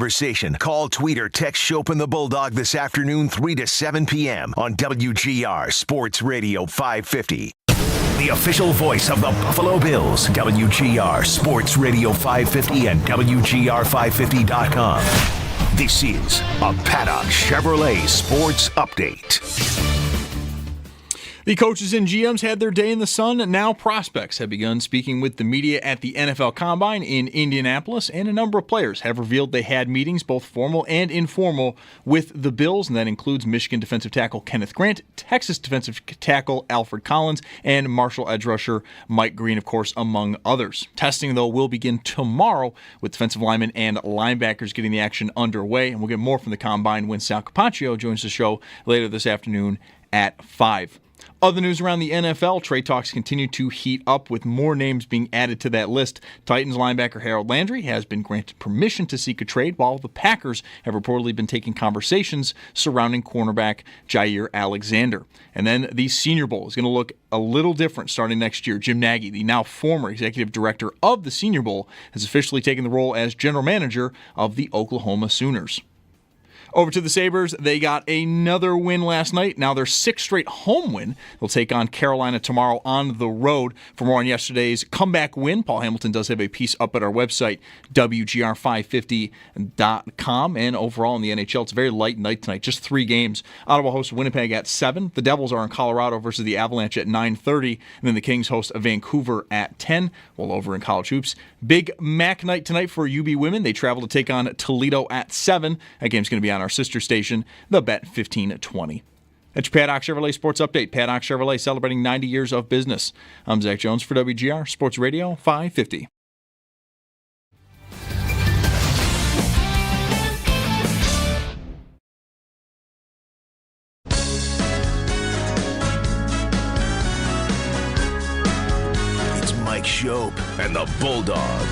Conversation. Call, tweet, or text Schopp and the Bulldog this afternoon, 3 to 7 p.m. on WGR Sports Radio 550. The official voice of the Buffalo Bills, WGR Sports Radio 550 and WGR550.com. This is a Paddock Chevrolet Sports Update. The coaches and GMs had their day in the sun. Now prospects have begun speaking with the media at the NFL Combine in Indianapolis, and a number of players have revealed they had meetings, both formal and informal, with the Bills, and that includes Michigan defensive tackle Kenneth Grant, Texas defensive tackle Alfred Collins, and Marshall edge rusher Mike Green, of course, among others. Testing, though, will begin tomorrow with defensive linemen and linebackers getting the action underway, and we'll get more from the Combine when Sal Capaccio joins the show later this afternoon at 5. Other news around the NFL, trade talks continue to heat up with more names being added to that list. Titans linebacker Harold Landry has been granted permission to seek a trade, while the Packers have reportedly been taking conversations surrounding cornerback Jair Alexander. And then the Senior Bowl is going to look a little different starting next year. Jim Nagy, the now former executive director of the Senior Bowl, has officially taken the role as general manager of the Oklahoma Sooners. Over to the Sabres, they got another win last night. Now their sixth straight home win. They'll take on Carolina tomorrow on the road. For more on yesterday's comeback win, Paul Hamilton does have a piece up at our website, WGR550.com. And overall in the NHL, it's a very light night tonight. Just 3 games. Ottawa hosts Winnipeg at 7. The Devils are in Colorado versus the Avalanche at 9:30. And then the Kings host Vancouver at 10. While over in college hoops, Big Mac night tonight for UB women. They travel to take on Toledo at 7. That game's going to be on our sister station, the Bet 1520. That's your Paddock Chevrolet Sports Update. Paddock Chevrolet celebrating 90 years of business. I'm Zach Jones for WGR Sports Radio 550. It's Mike Schopp and the Bulldog.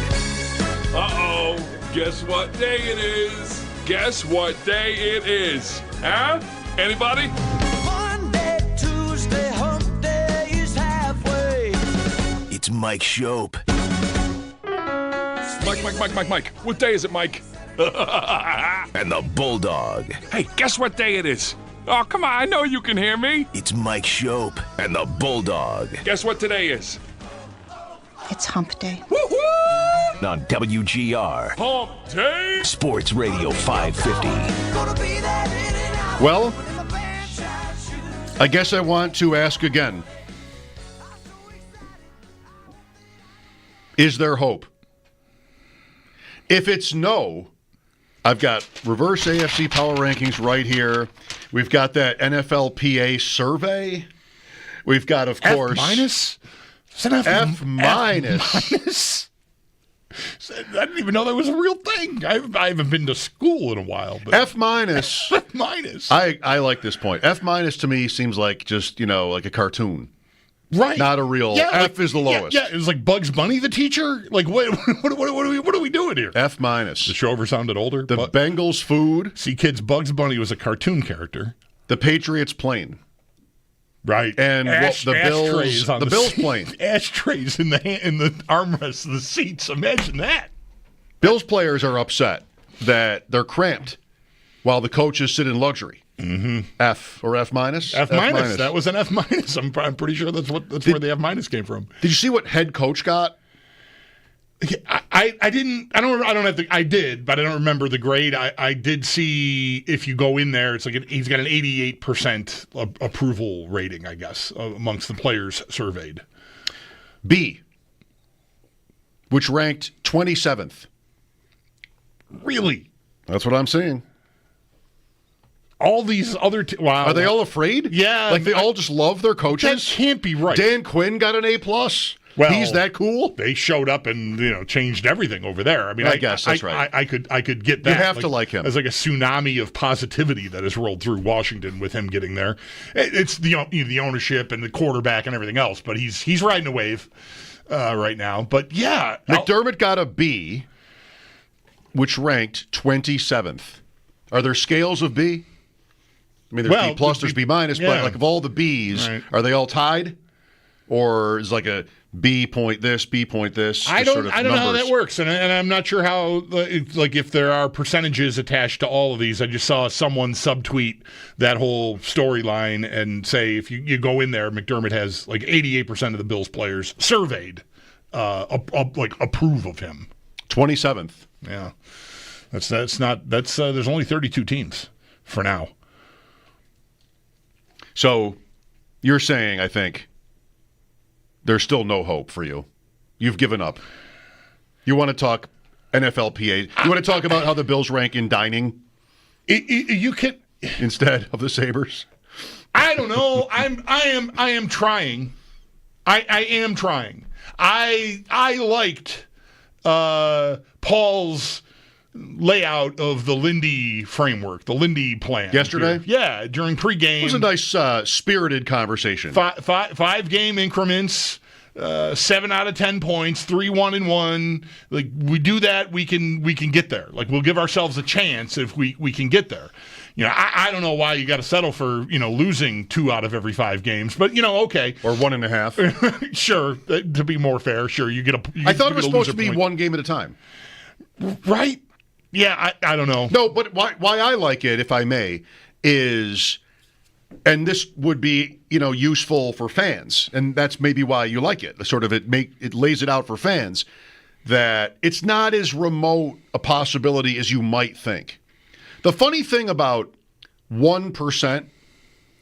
Uh-oh. Guess what day it is? Guess what day it is? Huh? Anybody? Monday, Tuesday, hump day is halfway. It's Mike Schopp. Mike. What day is it, Mike? And the Bulldog. Hey, guess what day it is? Oh, come on, I know you can hear me. It's Mike Schopp and the Bulldog. Guess what today is? It's hump day. Woo-hoo! On WGR Hump day! Sports Radio 550. Well, I guess I want to ask again. Is there hope? If it's no, I've got reverse AFC power rankings right here. We've got that NFLPA survey. We've got, of course... F-minus? F minus. I didn't even know that was a real thing. I haven't been to school in a while. But F minus. F minus. I like this point. F minus to me seems like just, like a cartoon. Right. Not a real. Yeah, F is the lowest. Yeah, it was like Bugs Bunny, the teacher. Like, what are we doing here? F minus. The show ever sounded older. The Bengals food. See, kids, Bugs Bunny was a cartoon character. The Patriots plane. Right. And the Bills plane. Ashtrays in the armrests of the seats. Imagine that. Bills players are upset that they're cramped while the coaches sit in luxury. Mm-hmm. F or F minus? F minus. That was an F minus. I'm pretty sure that's where the F minus came from. Did you see what head coach got? I didn't. I don't have the. I did, but I don't remember the grade. I did see if you go in there, it's like he's got an 88% approval rating, I guess, amongst the players surveyed. B, which ranked 27th. Really? That's what I'm saying. All these other wow. Are they all afraid? Yeah. Like they all just love their coaches? That can't be right. Dan Quinn got an A+. Well, he's that cool. They showed up and changed everything over there. I mean, I guess that's right. I could get that. You have to like him. There's like a tsunami of positivity that has rolled through Washington with him getting there. It's the ownership and the quarterback and everything else, but he's riding a wave right now. But yeah, McDermott got a B, which ranked 27th. Are there scales of B? I mean, there's B+, there's B-, but like of all the Bs, right. Are they all tied? Or is like a B point this, B point this. I don't know how that works, and I'm not sure how, like, if there are percentages attached to all of these. I just saw someone subtweet that whole storyline and say if you go in there, McDermott has like 88% of the Bills players surveyed approve of him. 27th. Yeah, that's not there's only 32 teams for now. So you're saying, I think, there's still no hope for you. You've given up. You want to talk NFLPA. You want to talk about how the Bills rank in dining? You can instead of the Sabres. I don't know. I am trying. I am trying. I liked Paul's layout of the Lindy framework, the Lindy plan. Yesterday? During pregame. It was a nice, spirited conversation. Five game increments, 7 out of 10 points, 3-1-1. Like, we do that, we can get there. Like, we'll give ourselves a chance if we can get there. You know, I don't know why you got to settle for, losing 2 out of every 5 games, but, okay. Or 1.5. Sure, to be more fair, sure. I thought it was supposed to be one game at a time. Right? Yeah, I don't know. No, but why I like it, if I may, is, and this would be, useful for fans, and that's maybe why you like it. Sort of it lays it out for fans that it's not as remote a possibility as you might think. The funny thing about 1%,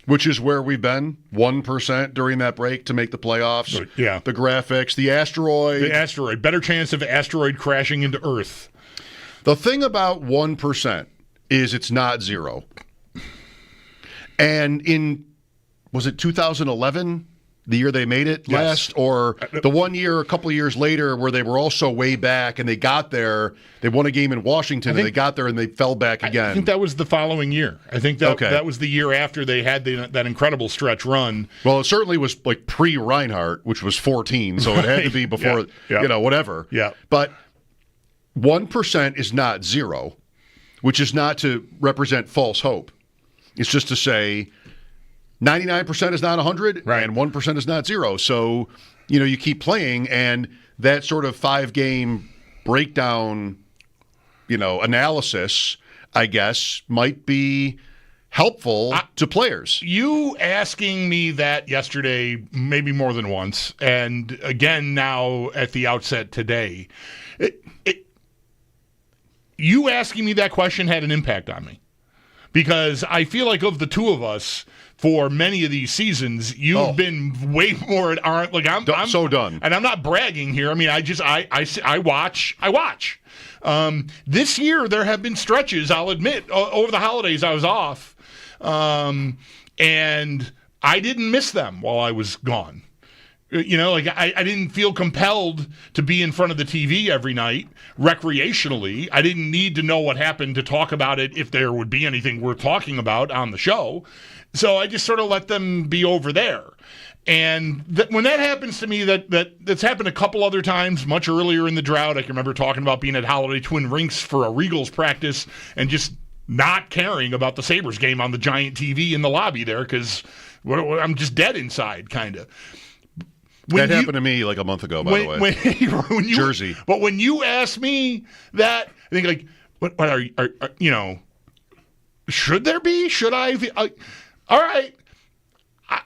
which is where we've been, 1% during that break to make the playoffs. Yeah. The graphics, the asteroid. Better chance of asteroid crashing into Earth. The thing about 1% is it's not 0. And was it 2011, the year they made it last? Or the 1 year, a couple of years later, where they were also way back and they got there, they won a game in Washington and they got there and they fell back again. I think that was the following year. I think that was the year after they had that incredible stretch run. Well, it certainly was like pre-Reinhardt, which was 14, so it had to be before, whatever. Yeah. But 1% is not 0, which is not to represent false hope. It's just to say 99% is not 100, right, and 1% is not 0. So, you keep playing, and that sort of 5-game breakdown, analysis, I guess, might be helpful to players. You asking me that yesterday, maybe more than once, and again now at the outset today, you asking me that question had an impact on me. Because I feel like of the two of us, for many of these seasons, you've been way more at our, like I'm so done. And I'm not bragging here. I mean, I watch. This year there have been stretches, I'll admit, over the holidays I was off, and I didn't miss them while I was gone. I didn't feel compelled to be in front of the TV every night recreationally. I didn't need to know what happened to talk about it if there would be anything worth talking about on the show. So I just sort of let them be over there. And when that happens to me, that's happened a couple other times, much earlier in the drought. I can remember talking about being at Holiday Twin Rinks for a Regals practice and just not caring about the Sabres game on the giant TV in the lobby there because I'm just dead inside, kind of. That happened to me like a month ago, by the way. Jersey. But when you ask me that, I think like, what are should there be? Should I? All right.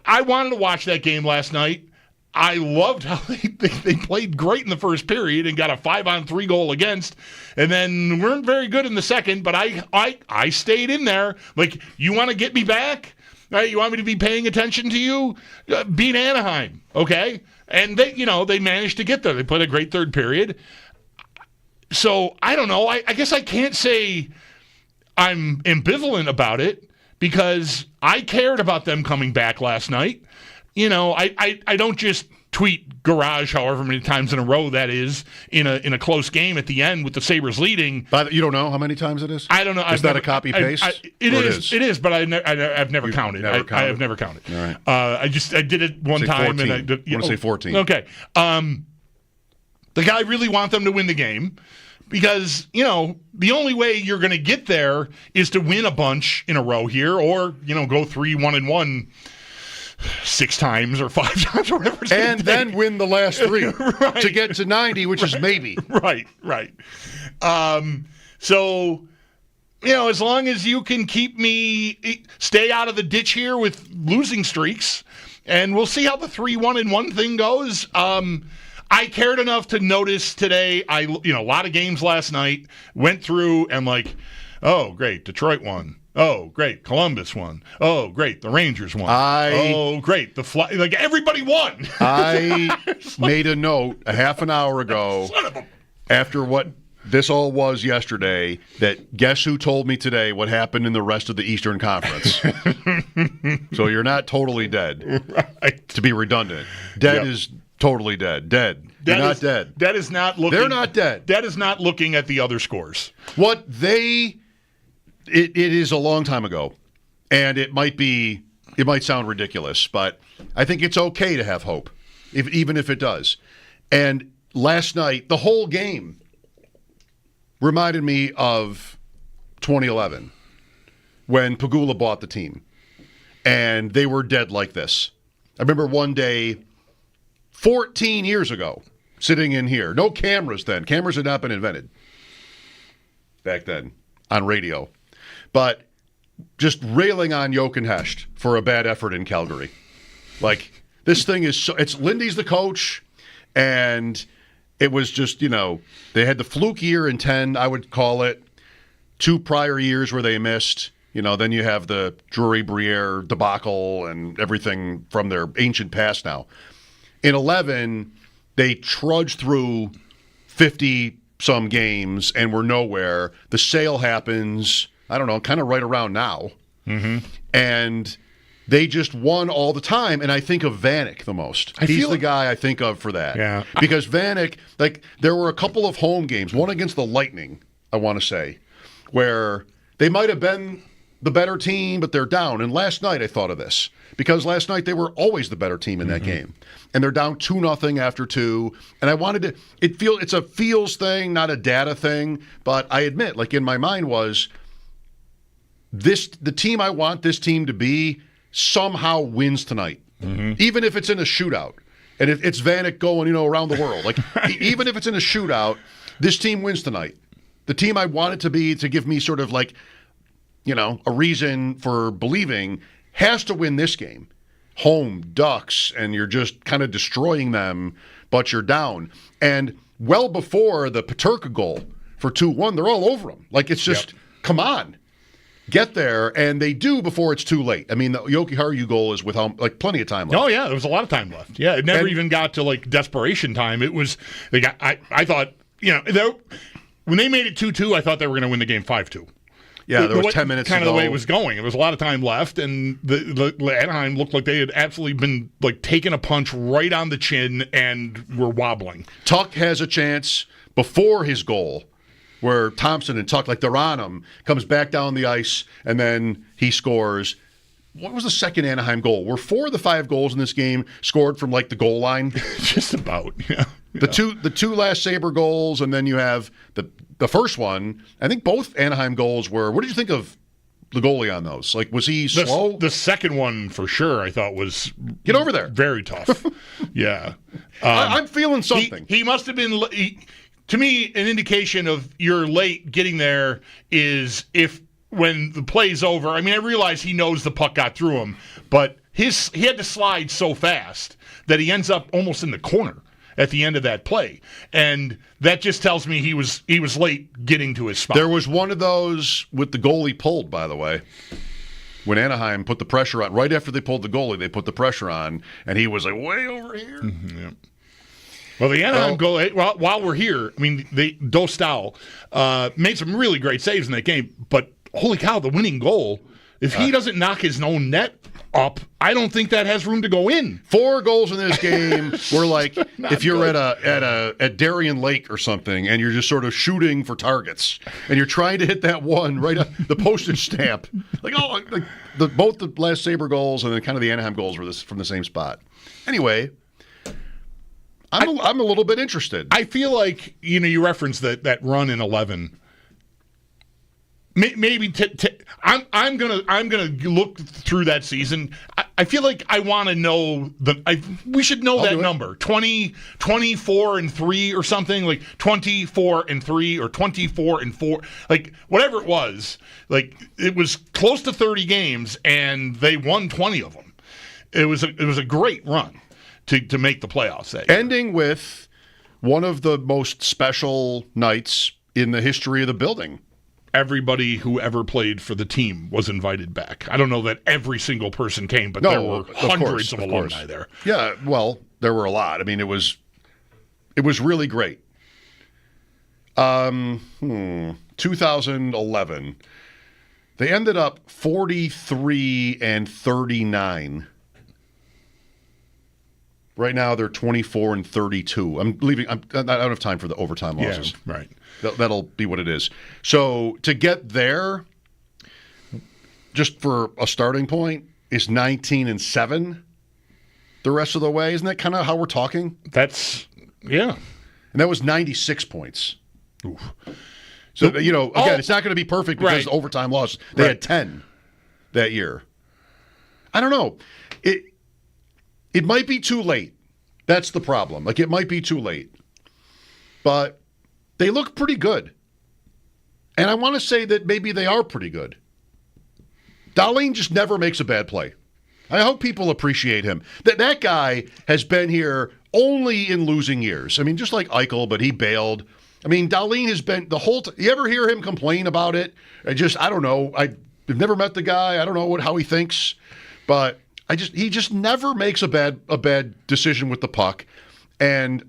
I wanted to watch that game last night. I loved how they played great in the first period and got a 5-on-3 goal against, and then weren't very good in the second. But I stayed in there. Like, you want to get me back? Right, you want me to be paying attention to you? Beat Anaheim, okay? And they managed to get there. They played a great third period. So I don't know. I guess I can't say I'm ambivalent about it because I cared about them coming back last night. I don't just tweet garage however many times in a row that is in a close game at the end with the Sabres leading. But you don't know how many times it is? I don't know. Is that a copy paste? It is, but I've never counted. I have never counted. All right. I did it one time. 14. And I want to say 14. Okay. I really want them to win the game because, the only way you're going to get there is to win a bunch in a row here or, go 3-1-1 6 times or 5 times or whatever. It's gonna And take. then win the last 3 Right. to get to 90, which is maybe. Right. So, as long as you can keep me stay out of the ditch here with losing streaks, and we'll see how the 3-1-1 thing goes. I cared enough to notice today. A lot of games last night went through and oh great, Detroit won. Oh great, Columbus won. Oh great, the Rangers won. Oh great, everybody won. I made a note a half an hour ago after what this all was yesterday that guess who told me today what happened in the rest of the Eastern Conference. So you're not totally dead. Right. To be redundant. Dead is totally dead. Dead. You're not dead. That is not looking. They're not dead. That is not looking at the other scores. It is a long time ago, and it might sound ridiculous, but I think it's okay to have hope, even if it does. And last night, the whole game reminded me of 2011 when Pagula bought the team, and they were dead like this. I remember one day 14 years ago sitting in here. No cameras then. Cameras had not been invented back then on radio. But just railing on Jochen Hecht for a bad effort in Calgary. This thing is it's Lindy's the coach, and it was just, they had the fluke year in 10, I would call it. 2 prior years where they missed. Then you have the Drury-Briere debacle and everything from their ancient past now. In 11, they trudged through 50-some games and were nowhere. The sale happens, I don't know, kind of right around now. Mm-hmm. And they just won all the time. And I think of Vanek the most. He's the guy I think of for that. Yeah. Because Vanek, there were a couple of home games, one against the Lightning, I want to say, where they might have been the better team, but they're down. And last night I thought of this. Because last night they were always the better team in that game. And they're down 2-0 after 2. And I wanted to it's a feels thing, not a data thing, but I admit, in my mind was the team I want this team to be somehow wins tonight. Mm-hmm. Even if it's in a shootout. And if it's Vanek going, around the world. Even if it's in a shootout, this team wins tonight. The team I want it to be to give me sort of a reason for believing has to win this game. Home, Ducks, and you're just kind of destroying them, but you're down. And well before the Peterka goal for 2-1, they're all over them. It's just, come on, get there. And they do before it's too late. I mean, the Jokiharju goal is with plenty of time left. Oh, yeah, there was a lot of time left. Yeah, it never even got to, desperation time. It was, I thought, when they made it 2-2, I thought they were going to win the game 5-2. Yeah, there was 10 minutes kind to go. of the way it was going. There was a lot of time left, and the Anaheim looked like they had absolutely been taking a punch right on the chin and were wobbling. Tuck has a chance before his goal where Thompson and Tuck, they're on him, comes back down the ice, and then he scores. What was the second Anaheim goal? Were 4 of the 5 goals in this game scored from the goal line? Just about, yeah. The two last Sabre goals, and then you have the first one. I think both Anaheim goals were. What did you think of the goalie on those? Was he slow? The second one for sure, I thought was get over there. Very tough. Yeah, I'm feeling something. He must have been. To me, an indication of you're late getting there is if when the play's over. I mean, I realize he knows the puck got through him, but he had to slide so fast that he ends up almost in the corner at the end of that play, and that just tells me he was late getting to his spot. There was one of those with the goalie pulled, by the way, when Anaheim put the pressure on. Right after they pulled the goalie, they put the pressure on, and he was way over here. Mm-hmm, yeah. Well, the Anaheim goal, while we're here, I mean, Dostal made some really great saves in that game, but holy cow, the winning goal, if he doesn't knock his own net up, I don't think that has room to go in. 4 goals in this game were if you're at Darien Lake or something, and you're just sort of shooting for targets, and you're trying to hit that one right on the postage stamp. Both the last Sabre goals and then kind of the Anaheim goals were from the same spot. Anyway, I'm a little bit interested. I feel like you referenced that run in 11. maybe I'm gonna look through that season. I feel like I want to know we should know that number 24-3 or something, like 24-3 or 24-4, like whatever it was. Like it was close to 30 games and they won 20 of them. It was a great run to make the playoffs that year. Ending with one of the most special nights in the history of the building. Everybody who ever played for the team was invited back. I don't know that every single person came, but there were hundreds of alumni there. Yeah, well, there were a lot. I mean, it was really great. 2011, they ended up 43-39. Right now, they're 24-32. I don't have time for the overtime losses. Yeah, right. That'll be what it is. So to get there, just for a starting point, is 19-7 the rest of the way. Isn't that kind of how we're talking? Yeah. And that was 96 points. Oof. So, again, it's not going to be perfect because of overtime loss. They had 10 that year. I don't know. It might be too late. That's the problem. Like, it might be too late. But they look pretty good. And I want to say that maybe they are pretty good. Dahlin just never makes a bad play. I hope people appreciate him. That guy has been here only in losing years. I mean, just like Eichel, but he bailed. I mean, Dahlin has been the whole you ever hear him complain about it? I don't know. I've never met the guy. I don't know how he thinks. But he just never makes a bad decision with the puck. And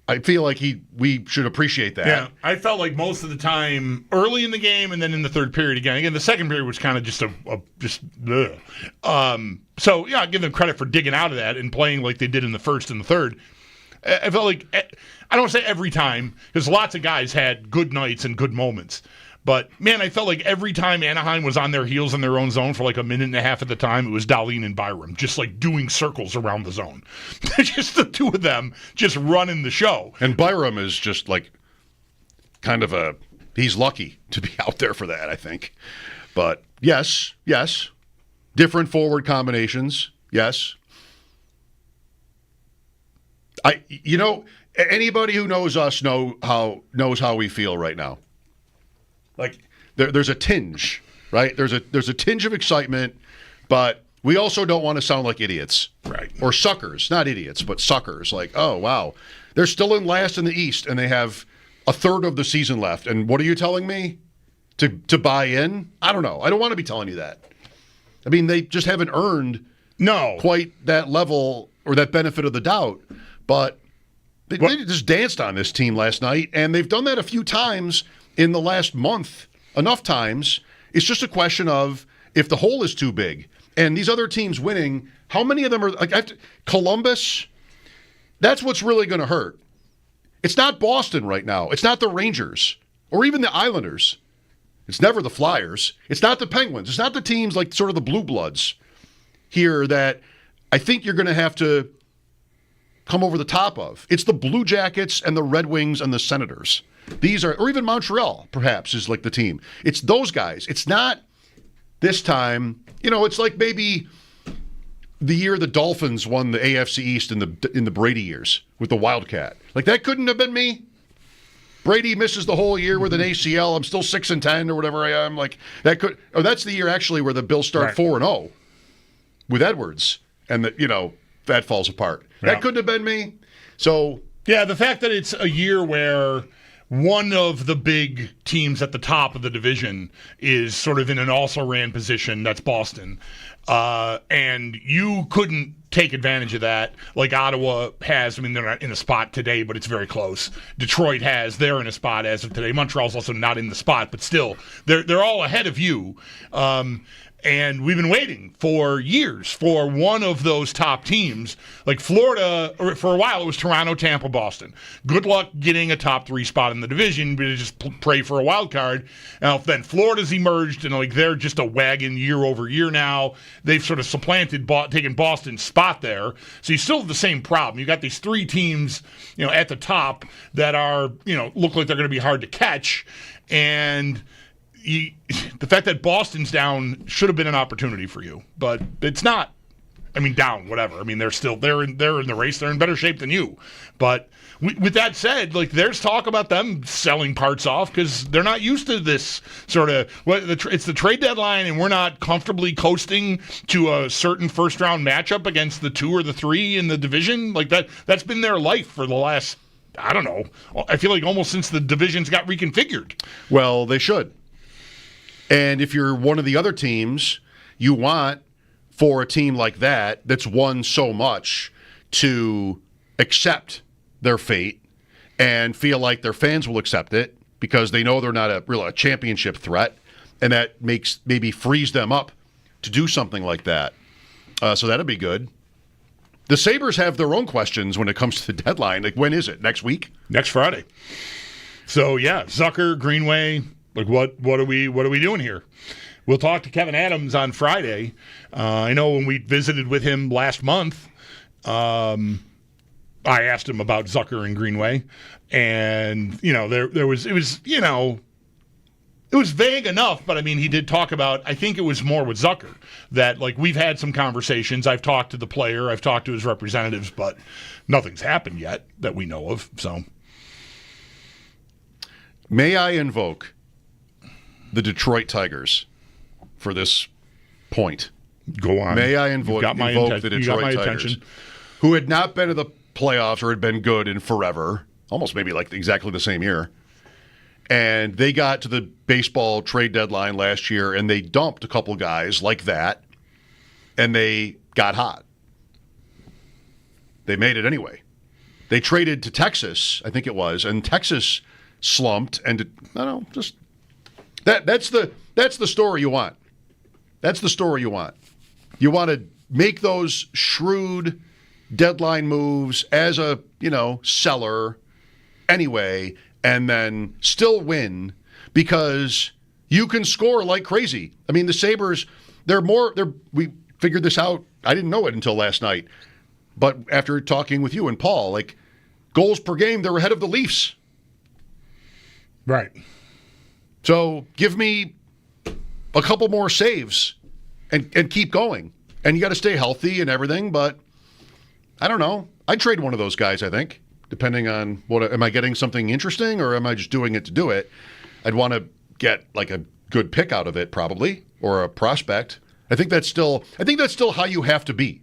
I feel like we should appreciate that. Yeah, I felt like most of the time early in the game and then in the third period again. Again, the second period was kind of just So yeah, I give them credit for digging out of that and playing like they did in the first and the third. I felt like I don't say every time because lots of guys had good nights and good moments. But, man, I felt like every time Anaheim was on their heels in their own zone for like a minute and a half at the time, it was Dahlin and Byram just like doing circles around the zone. Just the two of them just running the show. And Byram is just like kind of he's lucky to be out there for that, I think. But, yes. Different forward combinations, yes. Anybody who knows us knows how we feel right now. Like there's a tinge, right? There's a tinge of excitement, but we also don't want to sound like idiots, right? Or suckers, not idiots, but suckers. Like, oh wow, they're still in last in the East, and they have a third of the season left. And what are you telling me to buy in? I don't know. I don't want to be telling you that. I mean, they just haven't earned quite that level or that benefit of the doubt, but they just danced on this team last night, and they've done that a few times in the last month, enough times. It's just a question of if the hole is too big. And these other teams winning, how many of them are like Columbus? That's what's really going to hurt. It's not Boston right now. It's not the Rangers or even the Islanders. It's never the Flyers. It's not the Penguins. It's not the teams like sort of the Blue Bloods here that I think you're going to have to come over the top of. It's the Blue Jackets and the Red Wings and the Senators. These are, or even Montreal, perhaps, is like the team. It's those guys. It's not this time. It's like maybe the year the Dolphins won the AFC East in the Brady years with the Wildcat. Like, that couldn't have been me. Brady misses the whole year with an ACL. I'm still 6-10 or whatever I am. Like, that could. Oh, that's the year actually where the Bills start 4-0 with Edwards, and that falls apart. Yeah. That couldn't have been me. So yeah, the fact that it's a year where one of the big teams at the top of the division is sort of in an also-ran position, that's Boston. And you couldn't take advantage of that like Ottawa has. I mean, they're not in a spot today, but it's very close. Detroit has. They're in a spot as of today. Montreal's also not in the spot, but still, they're all ahead of you. And we've been waiting for years for one of those top teams. Like Florida, or for a while, it was Toronto, Tampa, Boston. Good luck getting a top 3 spot in the division, but just pray for a wild card. Now, then Florida's emerged, and like they're just a wagon year over year now. They've sort of supplanted, taken Boston's spot there. So you still have the same problem. You got these 3 teams, at the top that are, look like they're going to be hard to catch, and the fact that Boston's down should have been an opportunity for you, but it's not. I mean, down, whatever. I mean, they're in the race. They're in better shape than you. But with that said, like, there's talk about them selling parts off because they're not used to this sort of. It's the trade deadline, and we're not comfortably coasting to a certain first round matchup against the 2 or the 3 in the division. Like that. That's been their life for the last. I don't know. I feel like almost since the divisions got reconfigured. Well, they should. And if you're one of the other teams, you want for a team like that that's won so much to accept their fate and feel like their fans will accept it because they know they're not a championship threat, and that maybe frees them up to do something like that. So that'd be good. The Sabres have their own questions when it comes to the deadline. Like, when is it? Next week? Next Friday. So yeah, Zucker, Greenway. Like, what are we doing here? We'll talk to Kevin Adams on Friday. I know when we visited with him last month, I asked him about Zucker and Greenway, and it was vague enough, but I mean, he did talk about. I think it was more with Zucker that, like, we've had some conversations. I've talked to the player, I've talked to his representatives, but nothing's happened yet that we know of. So, may I invoke the Detroit Tigers for this point? Go on. May I invoke the Detroit Tigers, who had not been to the playoffs or had been good in forever, almost maybe like exactly the same year. And they got to the baseball trade deadline last year, and they dumped a couple guys like that, and they got hot. They made it anyway. They traded to Texas, I think it was, and Texas slumped. And that's the story you want. That's the story you want. You want to make those shrewd deadline moves as a, seller anyway, and then still win because you can score like crazy. I mean, the Sabres, we figured this out. I didn't know it until last night. But after talking with you and Paul, like, goals per game, they're ahead of the Leafs. Right. So give me a couple more saves and keep going. And you got to stay healthy and everything, but I don't know. I'd trade one of those guys, I think, depending on am I getting something interesting or am I just doing it to do it? I'd want to get like a good pick out of it probably, or a prospect. I think that's still how you have to be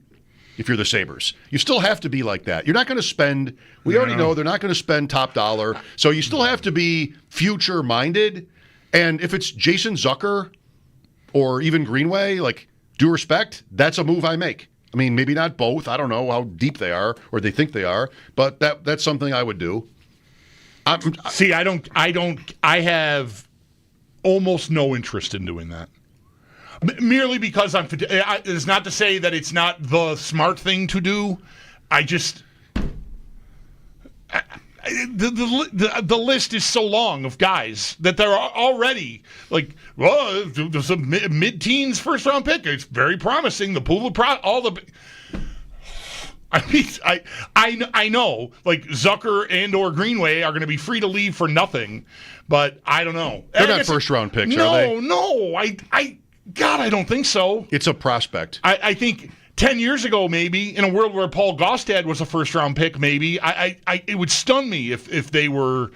if you're the Sabres. You still have to be like that. You're not going to spend, we already know they're not going to spend top dollar, so you still have to be future-minded. And if it's Jason Zucker or even Greenway, like, due respect, that's a move I make. I mean, maybe not both. I don't know how deep they are or they think they are, but that's something I would do. I have almost no interest in doing that. Merely because it's not to say that it's not the smart thing to do. The list is so long of guys that they're already like, well, there's a mid-teens first-round pick. It's very promising. The pool of I know, like, Zucker and or Greenway are going to be free to leave for nothing, but I don't know. They're not first-round picks, are they? No. I don't think so. It's a prospect. I think 10 years ago, maybe, in a world where Paul Gostad was a first-round pick, maybe, it would stun me if they were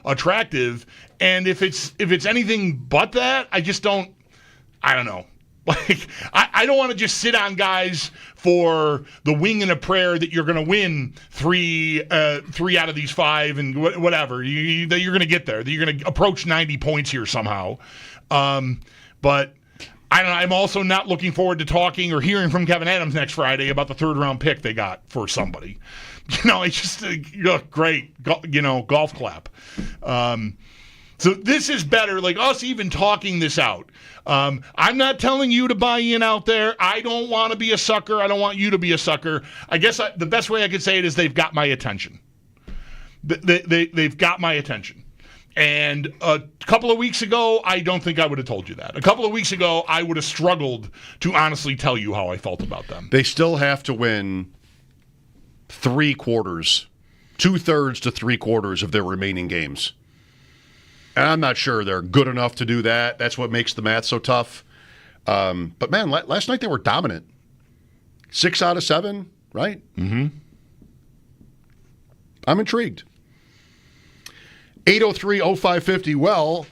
attractive. And if it's anything but that, I don't know. Like, I don't want to just sit on guys for the wing and a prayer that you're going to win three out of these 5 and whatever. That you're going to get there. That you're going to approach 90 points here somehow. But I don't know. I'm also not looking forward to talking or hearing from Kevin Adams next Friday about the 3rd-round pick they got for somebody. It's just great. Golf clap. So this is better, like us even talking this out. I'm not telling you to buy in out there. I don't want to be a sucker. I don't want you to be a sucker. I guess the best way I could say it is they've got my attention. They've got my attention. And a couple of weeks ago, I don't think I would have told you that. A couple of weeks ago, I would have struggled to honestly tell you how I felt about them. They still have to win 3/4, 2/3 to 3/4 of their remaining games. And I'm not sure they're good enough to do that. That's what makes the math so tough. But, man, last night they were dominant. 6 out of 7, right? Mm-hmm. I'm intrigued. 803-0550. Well,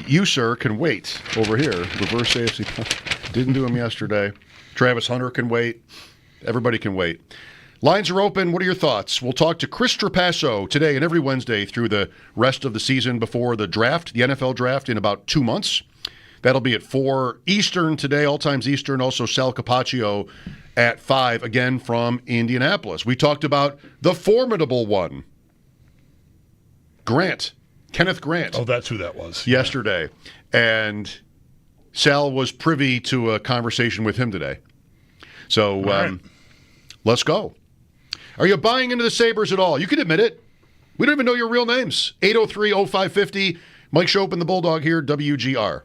you, sir, can wait over here. Reverse AFC. Didn't do him yesterday. Travis Hunter can wait. Everybody can wait. Lines are open. What are your thoughts? We'll talk to Chris Trapasso today and every Wednesday through the rest of the season before the draft, the NFL draft, in about 2 months. That'll be at 4 Eastern today, all times Eastern. Also, Sal Capaccio at 5, again from Indianapolis. We talked about the formidable one, Kenneth Grant. Oh, that's who that was. Yesterday. And Sal was privy to a conversation with him today. So right. Let's go. Are you buying into the Sabres at all? You can admit it. We don't even know your real names. 803-0550. Mike Schopp and the Bulldog here, WGR.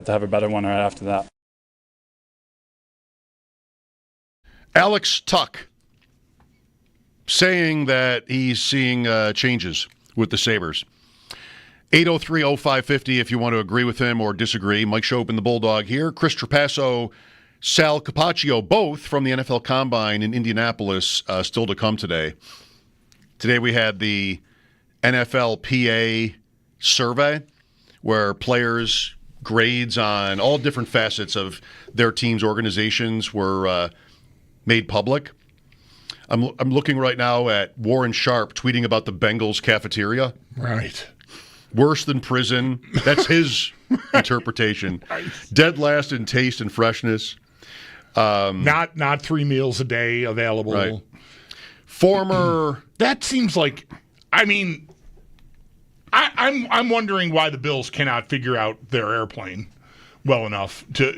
to have a better one right after that. Alex Tuck saying that he's seeing changes with the Sabres. 803-0550 if you want to agree with him or disagree. Mike Schopp and the Bulldog here. Chris Trapasso, Sal Capaccio, both from the NFL Combine in Indianapolis, still to come today. Today we had the NFLPA survey where players' grades on all different facets of their team's organizations were made public. I'm looking right now at Warren Sharp tweeting about the Bengals cafeteria. Right. Worse than prison. That's his interpretation. Nice. Dead last in taste and freshness. Not 3 meals a day available. Right. Former. That seems like. I mean, I'm wondering why the Bills cannot figure out their airplane well enough to,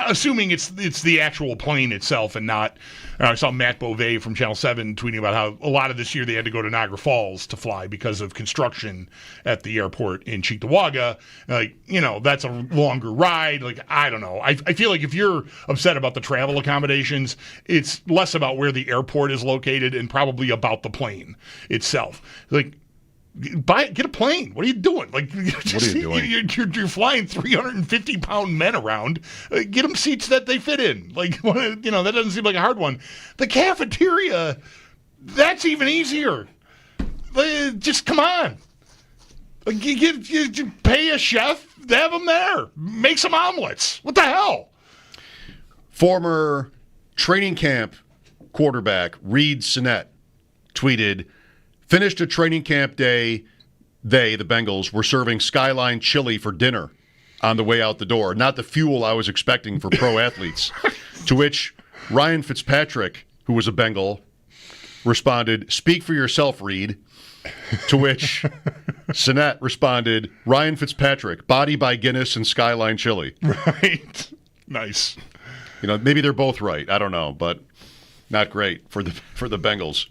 assuming it's the actual plane itself and not. I saw Matt Beauvais from Channel 7 tweeting about how a lot of this year they had to go to Niagara Falls to fly because of construction at the airport in Cheektowaga. That's a longer ride. I don't know. I feel like if you're upset about the travel accommodations, it's less about where the airport is located and probably about the plane itself. Get a plane. What are you doing? What are you doing? You're flying 350-pound men around. Get them seats that they fit in. That doesn't seem like a hard one. The cafeteria, that's even easier. Just come on. You pay a chef, have them there. Make some omelets. What the hell? Former training camp quarterback Reed Sinnett tweeted, finished a training camp day, the Bengals, were serving Skyline chili for dinner on the way out the door. Not the fuel I was expecting for pro athletes. To which Ryan Fitzpatrick, who was a Bengal, responded, speak for yourself, Reed. To which Sinnett responded, Ryan Fitzpatrick, body by Guinness and Skyline chili. Right. Nice. Maybe they're both right. I don't know, but not great for the Bengals.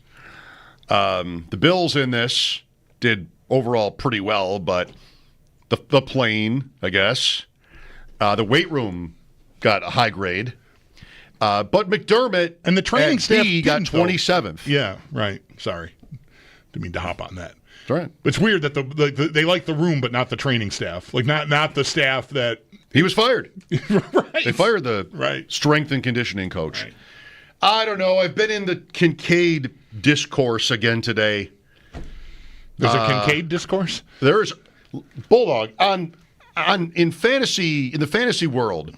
The Bills in this did overall pretty well, but the plane, I guess, the weight room got a high grade, but McDermott and the training staff got 27th. Yeah, right. Sorry, didn't mean to hop on that. That's right. It's weird that they like the room, but not the training staff. Not the staff that he was fired. Right. They fired the strength and conditioning coach. Right. I don't know. I've been in the Kincaid discourse again today. There's a Kincaid discourse? There's Bulldog in the fantasy world.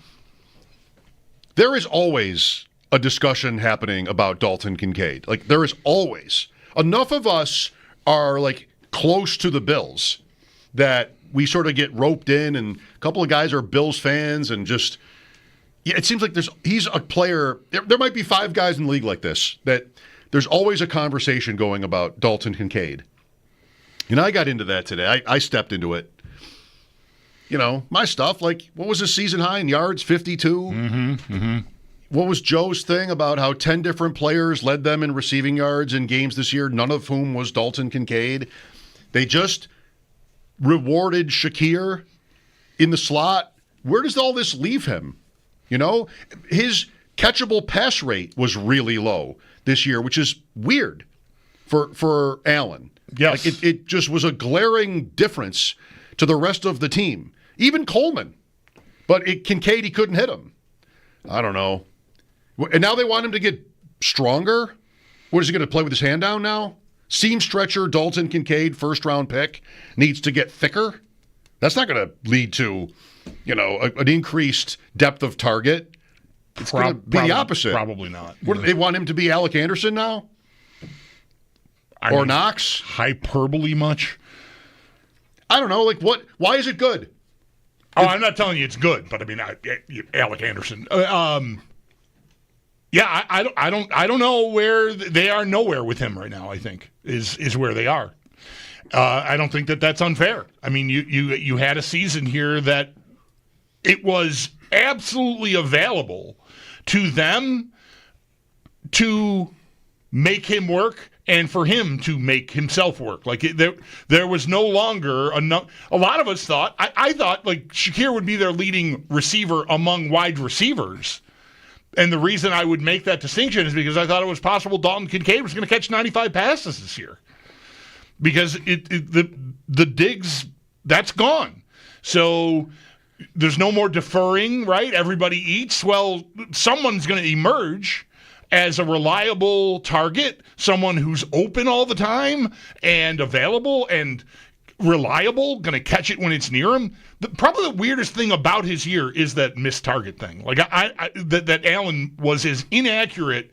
There is always a discussion happening about Dalton Kincaid. There is always. Enough of us are close to the Bills that we sort of get roped in, and a couple of guys are Bills fans and just. Yeah, it seems like he's a player. There might be 5 guys in the league like this, that there's always a conversation going about Dalton Kincaid. I got into that today. I stepped into it. My stuff, what was his season high in yards? 52? Mm-hmm, mm-hmm. What was Joe's thing about how 10 different players led them in receiving yards in games this year, none of whom was Dalton Kincaid? They just rewarded Shakir in the slot. Where does all this leave him? His catchable pass rate was really low this year, which is weird for Allen. Yes. It just was a glaring difference to the rest of the team. Even Coleman. But Kincaid, he couldn't hit him. I don't know. And now they want him to get stronger? What, is he going to play with his hand down now? Seam stretcher, Dalton Kincaid, first-round pick, needs to get thicker? That's not going to lead to... an increased depth of target. It's going to be the opposite. Probably not. What, they want him to be Alec Anderson now? Knox? Hyperbole much? I don't know. Why is it good? I'm not telling you it's good, but Alec Anderson. I don't know where they are. Nowhere with him right now, I think, is where they are. I don't think that's unfair. You had a season here that it was absolutely available to them to make him work and for him to make himself work. Like there was no longer enough. A lot of us thought, I thought like Shakir would be their leading receiver among wide receivers. And the reason I would make that distinction is because I thought it was possible Dalton Kincaid was going to catch 95 passes this year. Because the Diggs, that's gone. So there's no more deferring, right? Everybody eats. Well, someone's going to emerge as a reliable target, someone who's open all the time and available and reliable, going to catch it when it's near him. Probably the weirdest thing about his year is that missed target thing. Like that Allen was as inaccurate,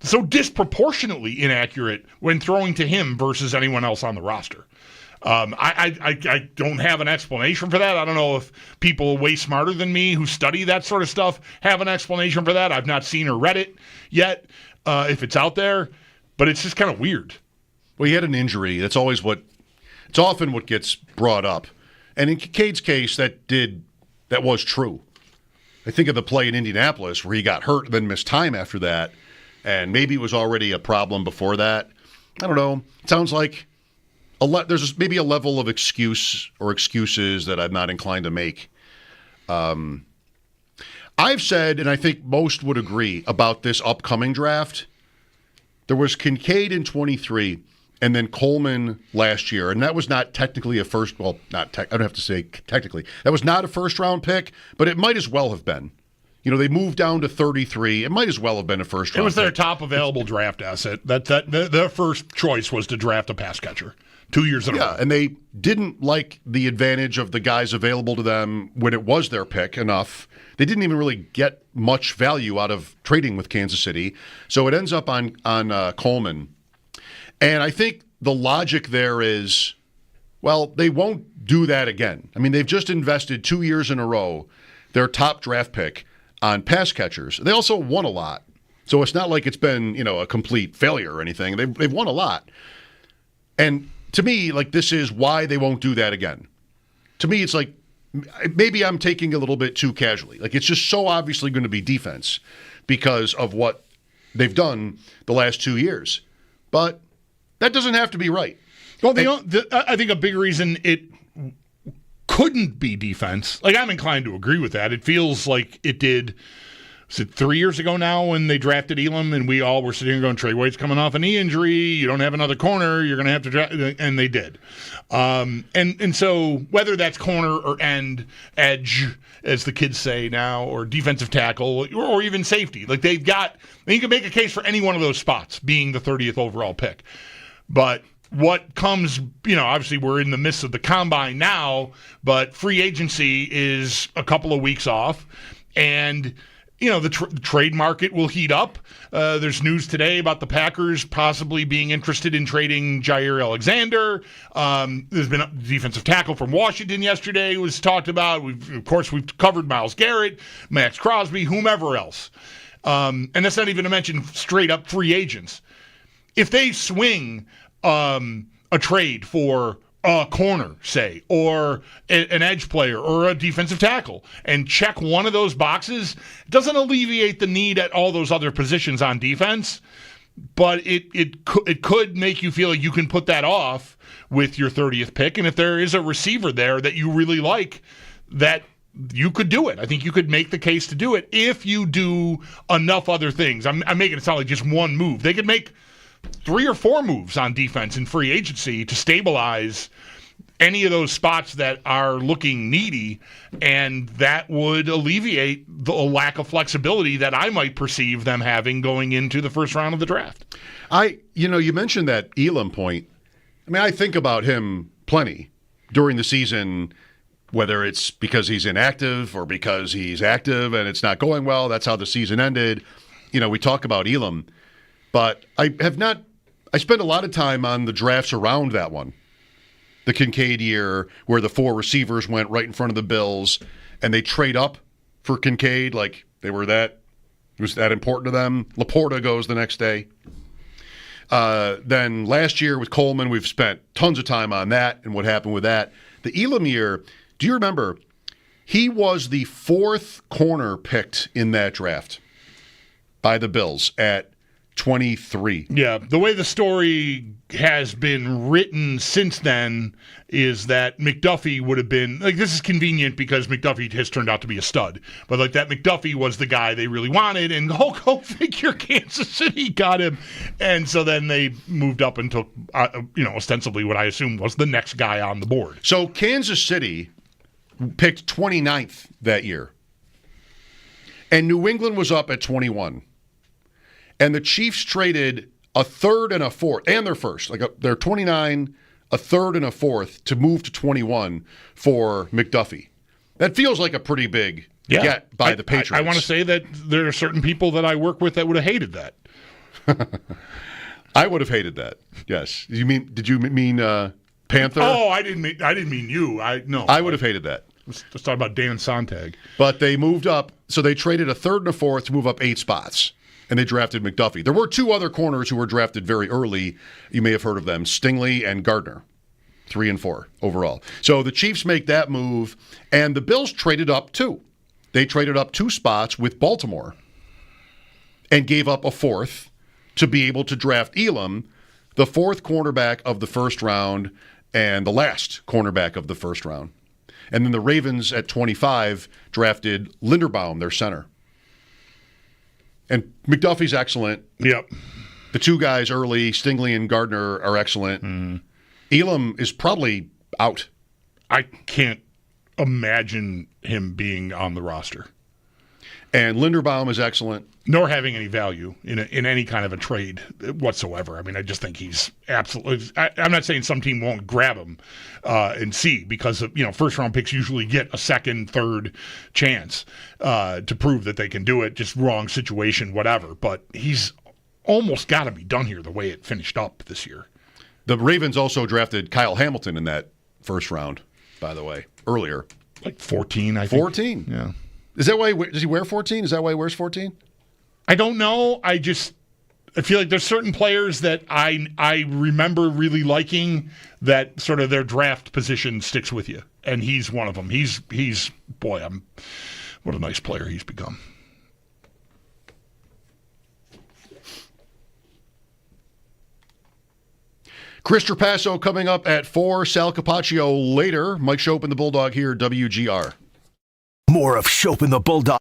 so disproportionately inaccurate when throwing to him versus anyone else on the roster. I don't have an explanation for that. I don't know if people way smarter than me who study that sort of stuff have an explanation for that. I've not seen or read it yet, if it's out there, but it's just kind of weird. Well, he had an injury. It's often what gets brought up. And in Kincaid's case, that was true. I think of the play in Indianapolis where he got hurt and then missed time after that, and maybe it was already a problem before that. I don't know. It sounds like there's maybe a level of excuse or excuses that I'm not inclined to make. I've said, and I think most would agree about this upcoming draft, there was Kincaid in 23 and then Coleman last year, and that was not technically a first. Well, I don't have to say technically. That was not a first-round pick, but it might as well have been. You know, they moved down to 33. It might as well have been a first-round. It was their pick. top available draft asset. Their first choice was to draft a pass catcher 2 years in a row. Yeah, and they didn't like the advantage of the guys available to them when it was their pick enough. They didn't even really get much value out of trading with Kansas City, so it ends up on Coleman. And I think the logic there is, well, they won't do that again. I mean, they've just invested 2 years in a row, their top draft pick, on pass catchers. They also won a lot. So it's not like it's been, a complete failure or anything. They've won a lot. And to me, like, this is why they won't do that again. To me, it's like, maybe I'm taking a little bit too casually. Like, it's just so obviously going to be defense because of what they've done the last 2 years. But that doesn't have to be right. Well, I think a big reason it couldn't be defense, like I'm inclined to agree with that. It feels like it did, was it 3 years ago now when they drafted Elam and we all were sitting here going, Trey White's coming off a knee injury, you don't have another corner, you're going to have to draft, and they did. And so whether that's corner or edge, as the kids say now, or defensive tackle, or even safety, like you can make a case for any one of those spots being the 30th overall pick. But what comes, obviously we're in the midst of the combine now, but free agency is a couple of weeks off, and the trade market will heat up. There's news today about the Packers possibly being interested in trading Jair Alexander. There's been a defensive tackle from Washington yesterday was talked about. We've covered Myles Garrett, Max Crosby, whomever else. And that's not even to mention straight up free agents. If they swing a trade for a corner, say, or an edge player or a defensive tackle, and check one of those boxes, it doesn't alleviate the need at all those other positions on defense, but it could make you feel like you can put that off with your 30th pick, and if there is a receiver there that you really like, that you could do it. I think you could make the case to do it if you do enough other things. I'm making it sound like just one move. They could make 3 or 4 moves on defense in free agency to stabilize any of those spots that are looking needy, and that would alleviate the lack of flexibility that I might perceive them having going into the first round of the draft. You mentioned that Elam point. I mean, I think about him plenty during the season, whether it's because he's inactive or because he's active and it's not going well. That's how the season ended. We talk about Elam. But I spent a lot of time on the drafts around that one. The Kincaid year where the 4 receivers went right in front of the Bills and they trade up for Kincaid like it was that important to them. Laporta goes the next day. Then last year with Coleman, we've spent tons of time on that and what happened with that. The Elam year, do you remember? He was the 4th corner picked in that draft by the Bills at 23. Yeah, the way the story has been written since then is that McDuffie would have been, like, this is convenient because McDuffie has turned out to be a stud, but like that McDuffie was the guy they really wanted, and go figure, Kansas City got him, and so then they moved up and took, ostensibly what I assume was the next guy on the board. So Kansas City picked 29th that year, and New England was up at 21. And the Chiefs traded a third and a fourth, and their first. They're 29, a third and a fourth to move to 21 for McDuffie. That feels like a pretty big get by the Patriots. I want to say that there are certain people that I work with that would have hated that. I would have hated that. Yes. Did you mean Panther? Oh, I didn't mean you. I would have hated that. Let's talk about Dan Sontag. But they moved up, so they traded a third and a fourth to move up 8 spots. And they drafted McDuffie. There were 2 other corners who were drafted very early. You may have heard of them, Stingley and Gardner, 3 and 4 overall. So the Chiefs make that move, and the Bills traded up too. They traded up 2 spots with Baltimore and gave up a fourth to be able to draft Elam, the 4th cornerback of the first round and the last cornerback of the first round. And then the Ravens at 25 drafted Linderbaum, their center. And McDuffie's excellent. Yep. The 2 guys early, Stingley and Gardner, are excellent. Elam is probably out. I can't imagine him being on the roster. And Linderbaum is excellent. Nor having any value in any kind of a trade whatsoever. I mean, I just think he's absolutely. I'm not saying some team won't grab him and see, because first round picks usually get a second, third chance to prove that they can do it. Just wrong situation, whatever. But he's almost got to be done here the way it finished up this year. The Ravens also drafted Kyle Hamilton in that first round, by the way, earlier. Like 14, I think. 14. Yeah. Is that why? Does he wear 14? Is that why he wears 14? I don't know. I feel like there's certain players that I remember really liking that sort of their draft position sticks with you, and he's one of them. He's what a nice player he's become. Chris Trapasso coming up at 4. Sal Capaccio later. Mike Schopp and the Bulldog here, WGR. More of Schopp and the Bulldog.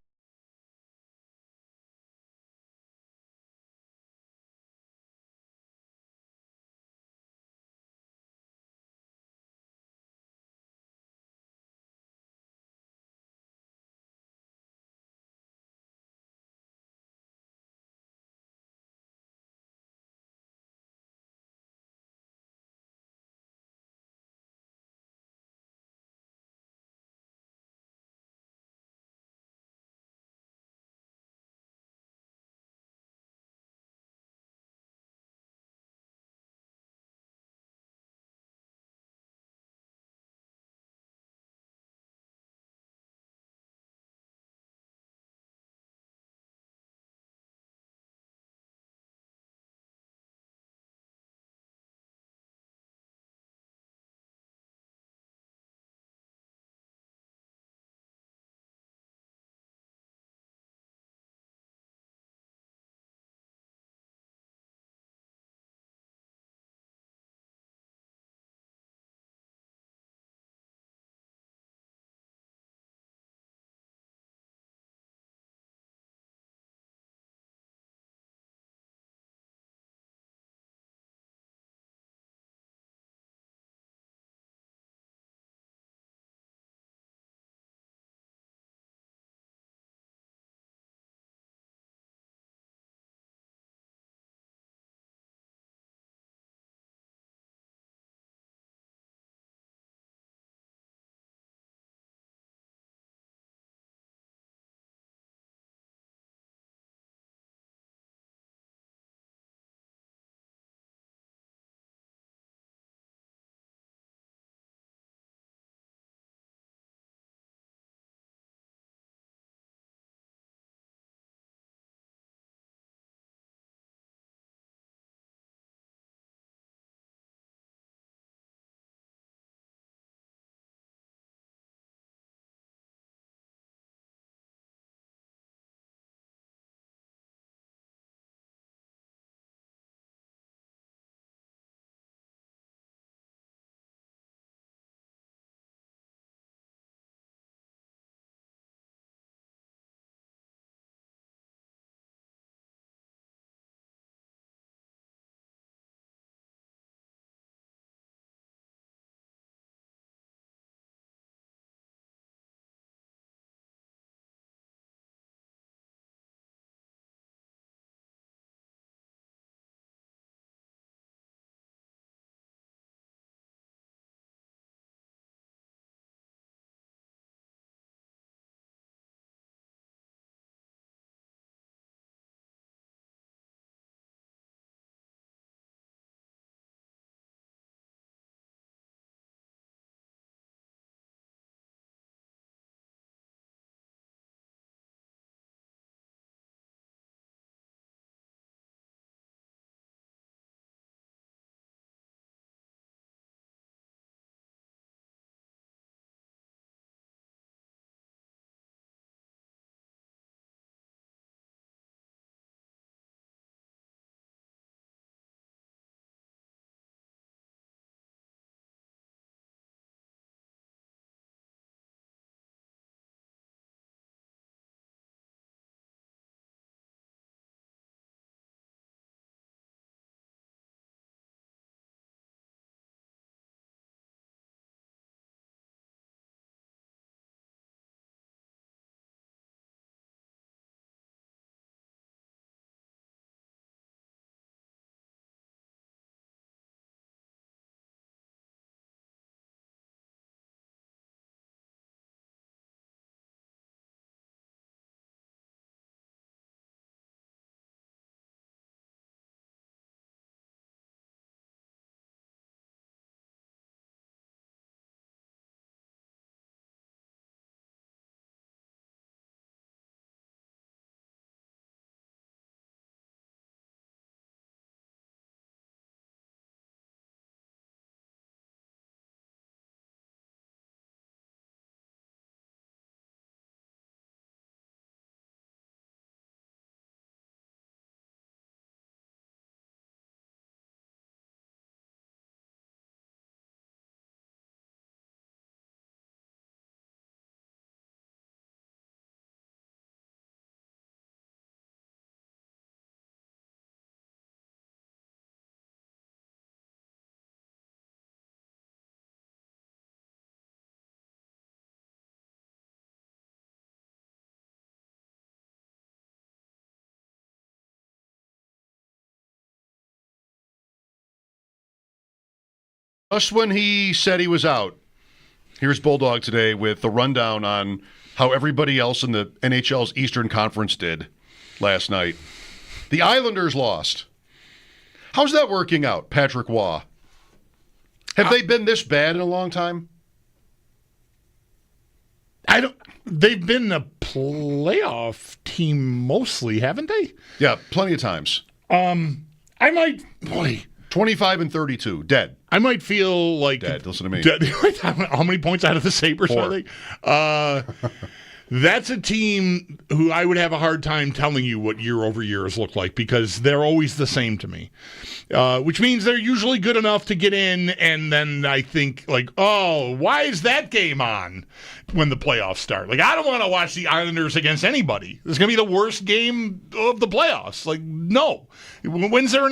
Just when he said he was out, here's Bulldog today with the rundown on how everybody else in the NHL's Eastern Conference did last night. The Islanders lost. How's that working out, Patrick Waugh? Have they been this bad in a long time? They've been a playoff team mostly, haven't they? Yeah, plenty of times. 25 and 32, dead. I might feel like dead. Listen to me. Dead. How many points out of the Sabres 4. are they? That's a team who I would have a hard time telling you what year-over-years look like because they're always the same to me, which means they're usually good enough to get in, and then I think, like, oh, why is that game on when the playoffs start? Like, I don't want to watch the Islanders against anybody. It's going to be the worst game of the playoffs. Like, no. When's there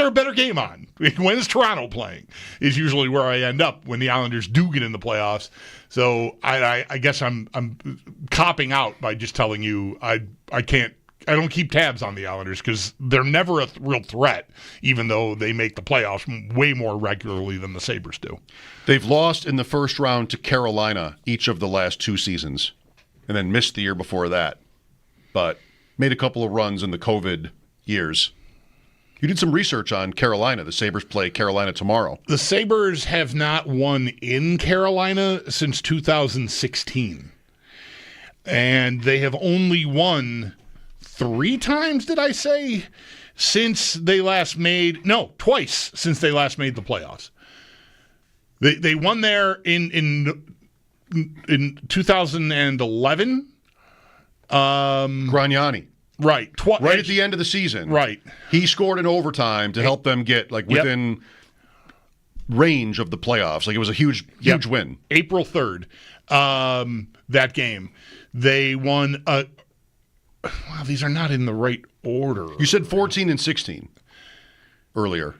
a better game on? When is Toronto playing? Is usually where I end up when the Islanders do get in the playoffs. So I guess I'm copping out by just telling you I don't keep tabs on the Islanders because they're never a real threat, even though they make the playoffs way more regularly than the Sabres do. They've lost in the first round to Carolina each of the last 2 seasons, and then missed the year before that, but made a couple of runs in the COVID years. You did some research on Carolina. The Sabres play Carolina tomorrow. The Sabres have not won in Carolina since 2016. And they have only won 3 times, did I say, since they last made... No, twice since they last made the playoffs. They won there in 2011. Graniani. Right. Right at the end of the season. Right. He scored in overtime to help them get within range of the playoffs. Like, it was a huge win. April 3rd, that game. They won... wow, these are not in the right order. You said 14 and 16 earlier.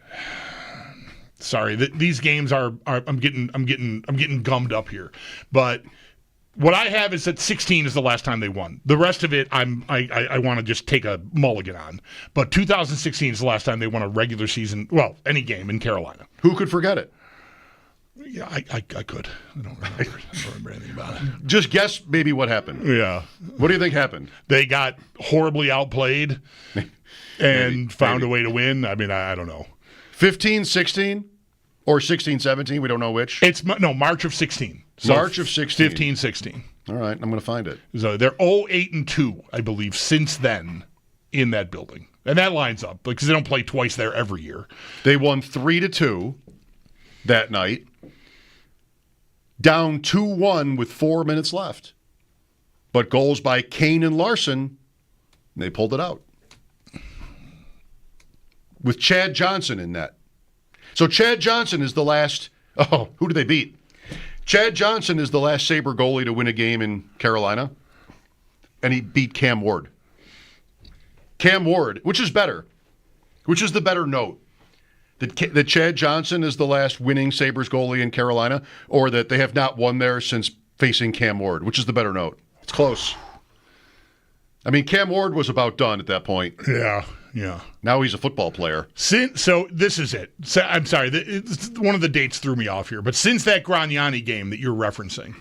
Sorry, these games are I'm getting gummed up here. But what I have is that 16 is the last time they won. The rest of it, I want to just take a mulligan on. But 2016 is the last time they won a regular season, any game in Carolina. Who could forget it? Yeah, I could. I don't remember anything about it. Just guess maybe what happened. Yeah. What do you think happened? They got horribly outplayed and found a way to win. I mean, I don't know. 15-16 or 16-17? We don't know which. It's March of 16. So March of 16. 15-16. All right, I'm going to find it. So they're 0-8-2, I believe, since then in that building. And that lines up because they don't play twice there every year. They won 3-2 that night. Down 2-1 with 4 minutes left. But goals by Kane and Larson, they pulled it out. With Chad Johnson in net. So Chad Johnson is the last... Oh, who did they beat? Chad Johnson is the last Sabre goalie to win a game in Carolina. And he beat Cam Ward. Cam Ward, which is better? Which is the better note? That Chad Johnson is the last winning Sabres goalie in Carolina, or that they have not won there since facing Cam Ward? Which is the better note? It's close. I mean, Cam Ward was about done at that point. Yeah. Now he's a football player. So this is it. So, I'm sorry. One of the dates threw me off here. But since that Graniani game that you're referencing,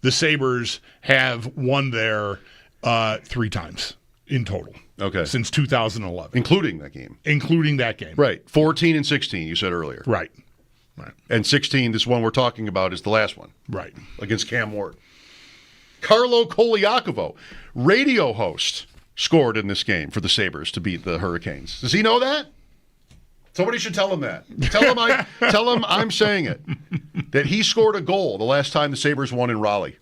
the Sabres have won there 3 times in total. Okay. Since 2011. Including that game. Right. 14 and 16, you said earlier. Right. And 16, this one we're talking about, is the last one. Right. Against Cam Ward. Carlo Koliakovo, radio host, scored in this game for the Sabres to beat the Hurricanes. Does he know that? Somebody should tell him that. Tell him I'm saying it. That he scored a goal the last time the Sabres won in Raleigh.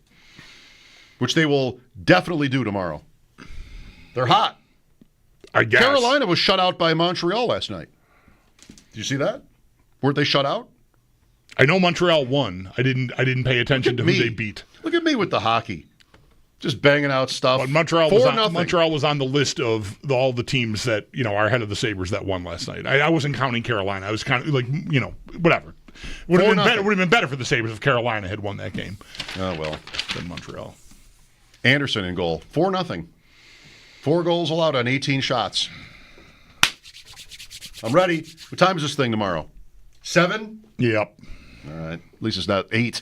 Which they will definitely do tomorrow. They're hot. I guess. Carolina was shut out by Montreal last night. Did you see that? Weren't they shut out? I know Montreal won. I didn't pay attention to who they beat. Look at me with the hockey. Just banging out stuff. But Montreal was on the list of all the teams that, are ahead of the Sabres that won last night. I wasn't counting Carolina. I was kind of whatever. Would have been better for the Sabres if Carolina had won that game. Oh, well. Than Montreal. Anderson in goal. 4-0. 4 goals allowed on 18 shots. I'm ready. What time is this thing tomorrow? 7? Yep. All right. At least it's not 8.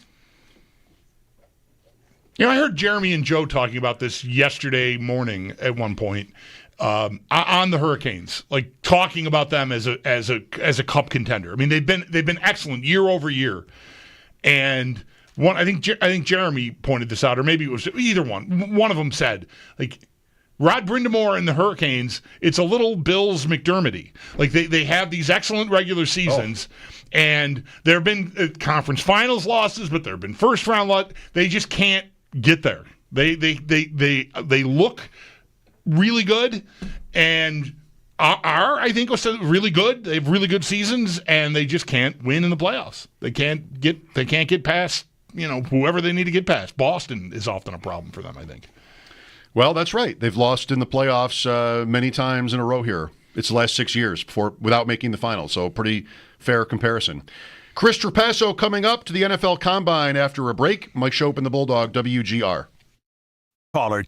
I heard Jeremy and Joe talking about this yesterday morning at one point on the Hurricanes, like talking about them as a cup contender. I mean, they've been excellent year over year, and I think Jeremy pointed this out, or maybe it was either one. One of them said, like, Rod Brind'Amour and the Hurricanes, it's a little Bills McDermott-y. Like, they have these excellent regular seasons, and there have been conference finals losses, but there have been first round losses. They just can't get there. They look really good, and I think really good. They have really good seasons, and they just can't win in the playoffs. They can't get past whoever they need to get past. Boston is often a problem for them, I think. Well, that's right. They've lost in the playoffs many times in a row here. It's the last 6 years without making the finals, so pretty fair comparison. Chris Trapasso coming up to the NFL Combine after a break. Mike Schopp and the Bulldog, WGR. Caller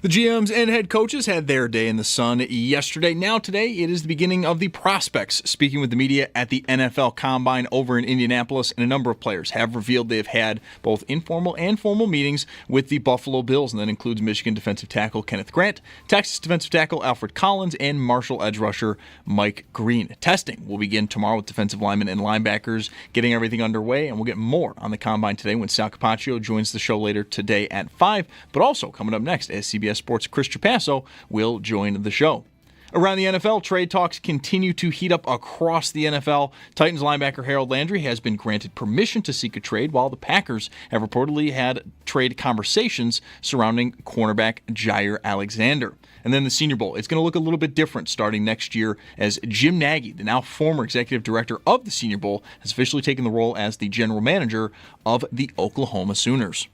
The GMs and head coaches had their day in the sun yesterday. Now today, it is the beginning of the prospects. Speaking with the media at the NFL Combine over in Indianapolis, and a number of players have revealed they've had both informal and formal meetings with the Buffalo Bills, and that includes Michigan defensive tackle Kenneth Grant, Texas defensive tackle Alfred Collins, and Marshall edge rusher Mike Green. Testing will begin tomorrow with defensive linemen and linebackers getting everything underway, and we'll get more on the Combine today when Sal Capaccio joins the show later today at 5, but also coming up next as CBS Sports' Chris Trapasso will join the show. Around the NFL, trade talks continue to heat up across the NFL. Titans linebacker Harold Landry has been granted permission to seek a trade, while the Packers have reportedly had trade conversations surrounding cornerback Jair Alexander. And then the Senior Bowl. It's going to look a little bit different starting next year as Jim Nagy, the now former executive director of the Senior Bowl, has officially taken the role as the general manager of the Oklahoma Sooners.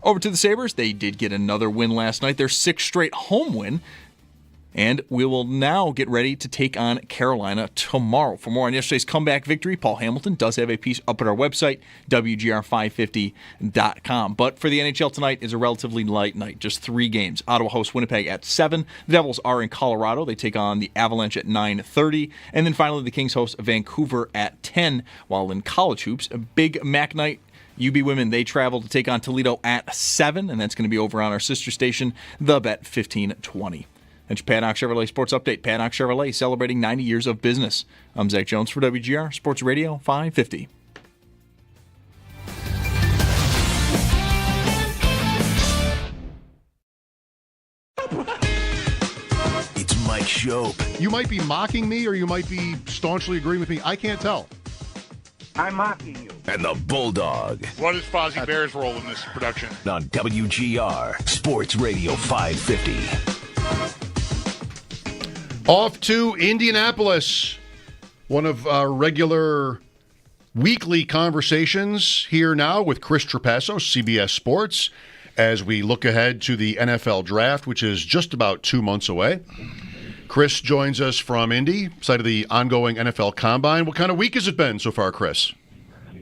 Over to the Sabres, they did get another win last night, their sixth straight home win, and we will now get ready to take on Carolina tomorrow. For more on yesterday's comeback victory, Paul Hamilton does have a piece up at our website, WGR550.com. But for the NHL tonight is a relatively light night, just 3 games. Ottawa hosts Winnipeg at 7. The Devils are in Colorado. They take on the Avalanche at 9:30. And then finally, the Kings host Vancouver at 10. While in college hoops, a big MAC night, UB women, they travel to take on Toledo at 7, and that's going to be over on our sister station, The Bet 1520. That's your Paddock Chevrolet Sports Update. Paddock Chevrolet celebrating 90 years of business. I'm Zach Jones for WGR Sports Radio 550. It's Mike Schopp. You might be mocking me or you might be staunchly agreeing with me. I can't tell. I'm mocking you. And the Bulldog What is Fozzie Bear's role in this production? on WGR Sports Radio 550. Off to Indianapolis. One of our regular weekly conversations here now with Chris Trapasso, CBS Sports, as we look ahead to the NFL Draft, which is just about 2 months away. Chris joins us from Indy, site of the ongoing NFL Combine. What kind of week has it been so far, Chris?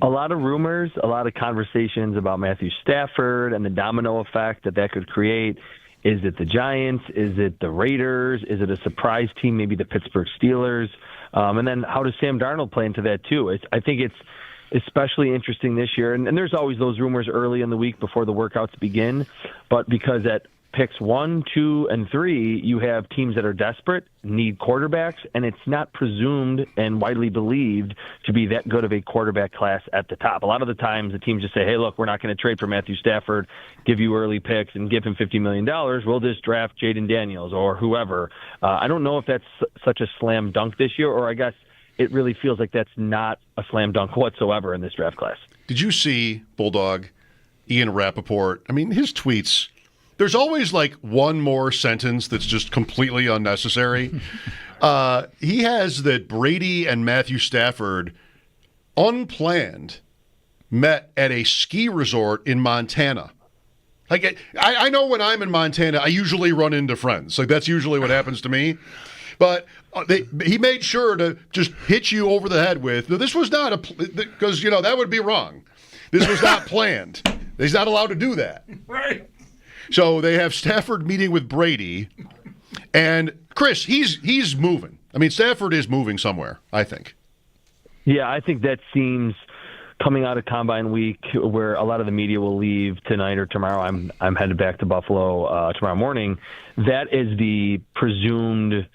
A lot of rumors, a lot of conversations about Matthew Stafford and the domino effect that could create. Is it the Giants? Is it the Raiders? Is it a surprise team, maybe the Pittsburgh Steelers? And then how does Sam Darnold play into that too? I think it's especially interesting this year. And there's always those rumors early in the week before the workouts begin. But because at picks 1, 2, and 3, you have teams that are desperate, need quarterbacks, and it's not presumed and widely believed to be that good of a quarterback class at the top. A lot of the times the teams just say, hey, look, we're not going to trade for Matthew Stafford, give you early picks, and give him $50 million. We'll just draft Jaden Daniels or whoever. I don't know if that's such a slam dunk this year, or I guess it really feels like that's not a slam dunk whatsoever in this draft class. Did you see, Bulldog, Ian Rappaport? I mean, his tweets, there's always like one more sentence that's just completely unnecessary. He has that Brady and Matthew Stafford, unplanned, met at a ski resort in Montana. Like, I know when I'm in Montana, I usually run into friends. Like, that's usually what happens to me. But he made sure to just hit you over the head with, this was not because, that would be wrong. This was not planned. He's not allowed to do that. Right. So they have Stafford meeting with Brady. And, Chris, he's moving. I mean, Stafford is moving somewhere, I think. Yeah, I think that seems coming out of Combine Week, where a lot of the media will leave tonight or tomorrow. I'm headed back to Buffalo tomorrow morning. That is the presumed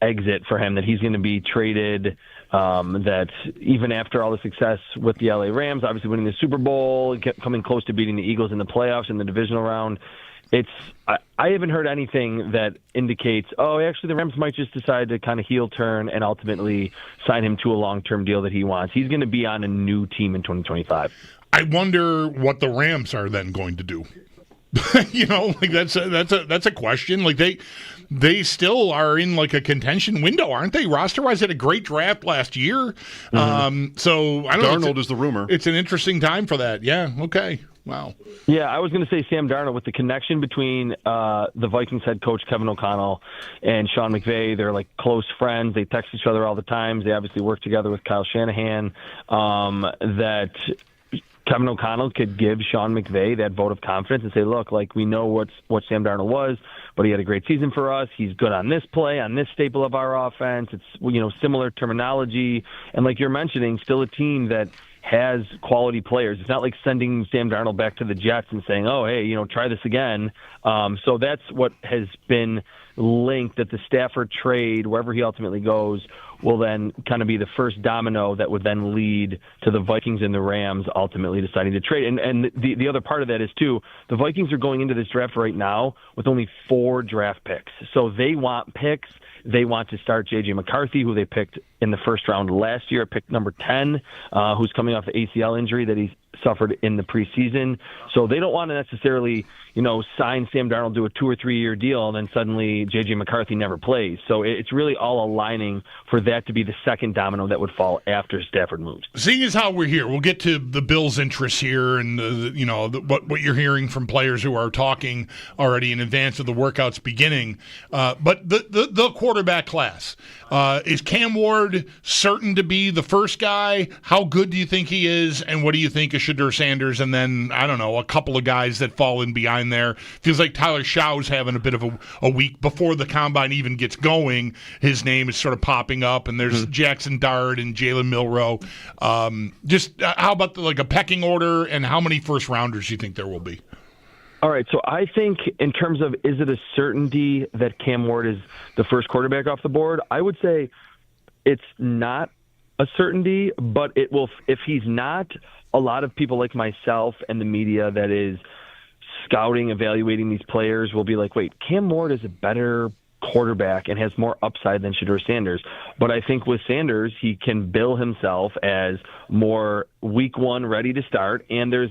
exit for him, that he's going to be traded, that even after all the success with the LA Rams, obviously winning the Super Bowl, coming close to beating the Eagles in the playoffs in the divisional round, I haven't heard anything that indicates, actually the Rams might just decide to kind of heel turn and ultimately sign him to a long-term deal that he wants. He's going to be on a new team in 2025. I wonder what the Rams are then going to do. That's a question. Like they still are in like a contention window, aren't they? Roster-wise, had a great draft last year. Mm-hmm. So I don't know. Darnold is the rumor. It's an interesting time for that. Yeah. Okay. Wow. Yeah, I was going to say Sam Darnold, with the connection between the Vikings head coach Kevin O'Connell and Sean McVay. They're like close friends. They text each other all the time. They obviously work together with Kyle Shanahan. That Kevin O'Connell could give Sean McVay that vote of confidence and say, look, like, we know what Sam Darnold was, but he had a great season for us. He's good on this play, on this staple of our offense. It's, similar terminology. And like you're mentioning, still a team that has quality players. It's not like sending Sam Darnold back to the Jets and saying, oh, hey, try this again. So that's what has been linked, that the Stafford trade, wherever he ultimately goes, will then kind of be the first domino that would then lead to the Vikings and the Rams ultimately deciding to trade. And the other part of that is, too, the Vikings are going into this draft right now with only 4 draft picks. So they want picks. They want to start J.J. McCarthy, who they picked in the first round last year, pick number 10, who's coming off the ACL injury that he's suffered in the preseason. So they don't want to necessarily, sign Sam Darnold to a 2 or 3 year deal and then suddenly J.J. McCarthy never plays. So it's really all aligning for that to be the second domino that would fall after Stafford moves. Seeing as how we're here, we'll get to the Bills' interests here and what you're hearing from players who are talking already in advance of the workouts beginning. But the quarterback class, is Cam Ward certain to be the first guy? How good do you think he is? And what do you think of Shedeur Sanders? And then, I don't know, a couple of guys that fall in behind there. Feels like Tyler Shau's having a bit of a week before the combine even gets going. His name is sort of popping up, and there's Jackson Dart and Jalen Milroe. How about a pecking order, and how many first rounders do you think there will be? All right, so I think in terms of, is it a certainty that Cam Ward is the first quarterback off the board, I would say it's not a certainty, but it will. If he's not, a lot of people like myself and the media that is scouting, evaluating these players will be like, wait, Cam Ward is a better quarterback and has more upside than Shedeur Sanders. But I think with Sanders, he can bill himself as more week one ready to start. And there's,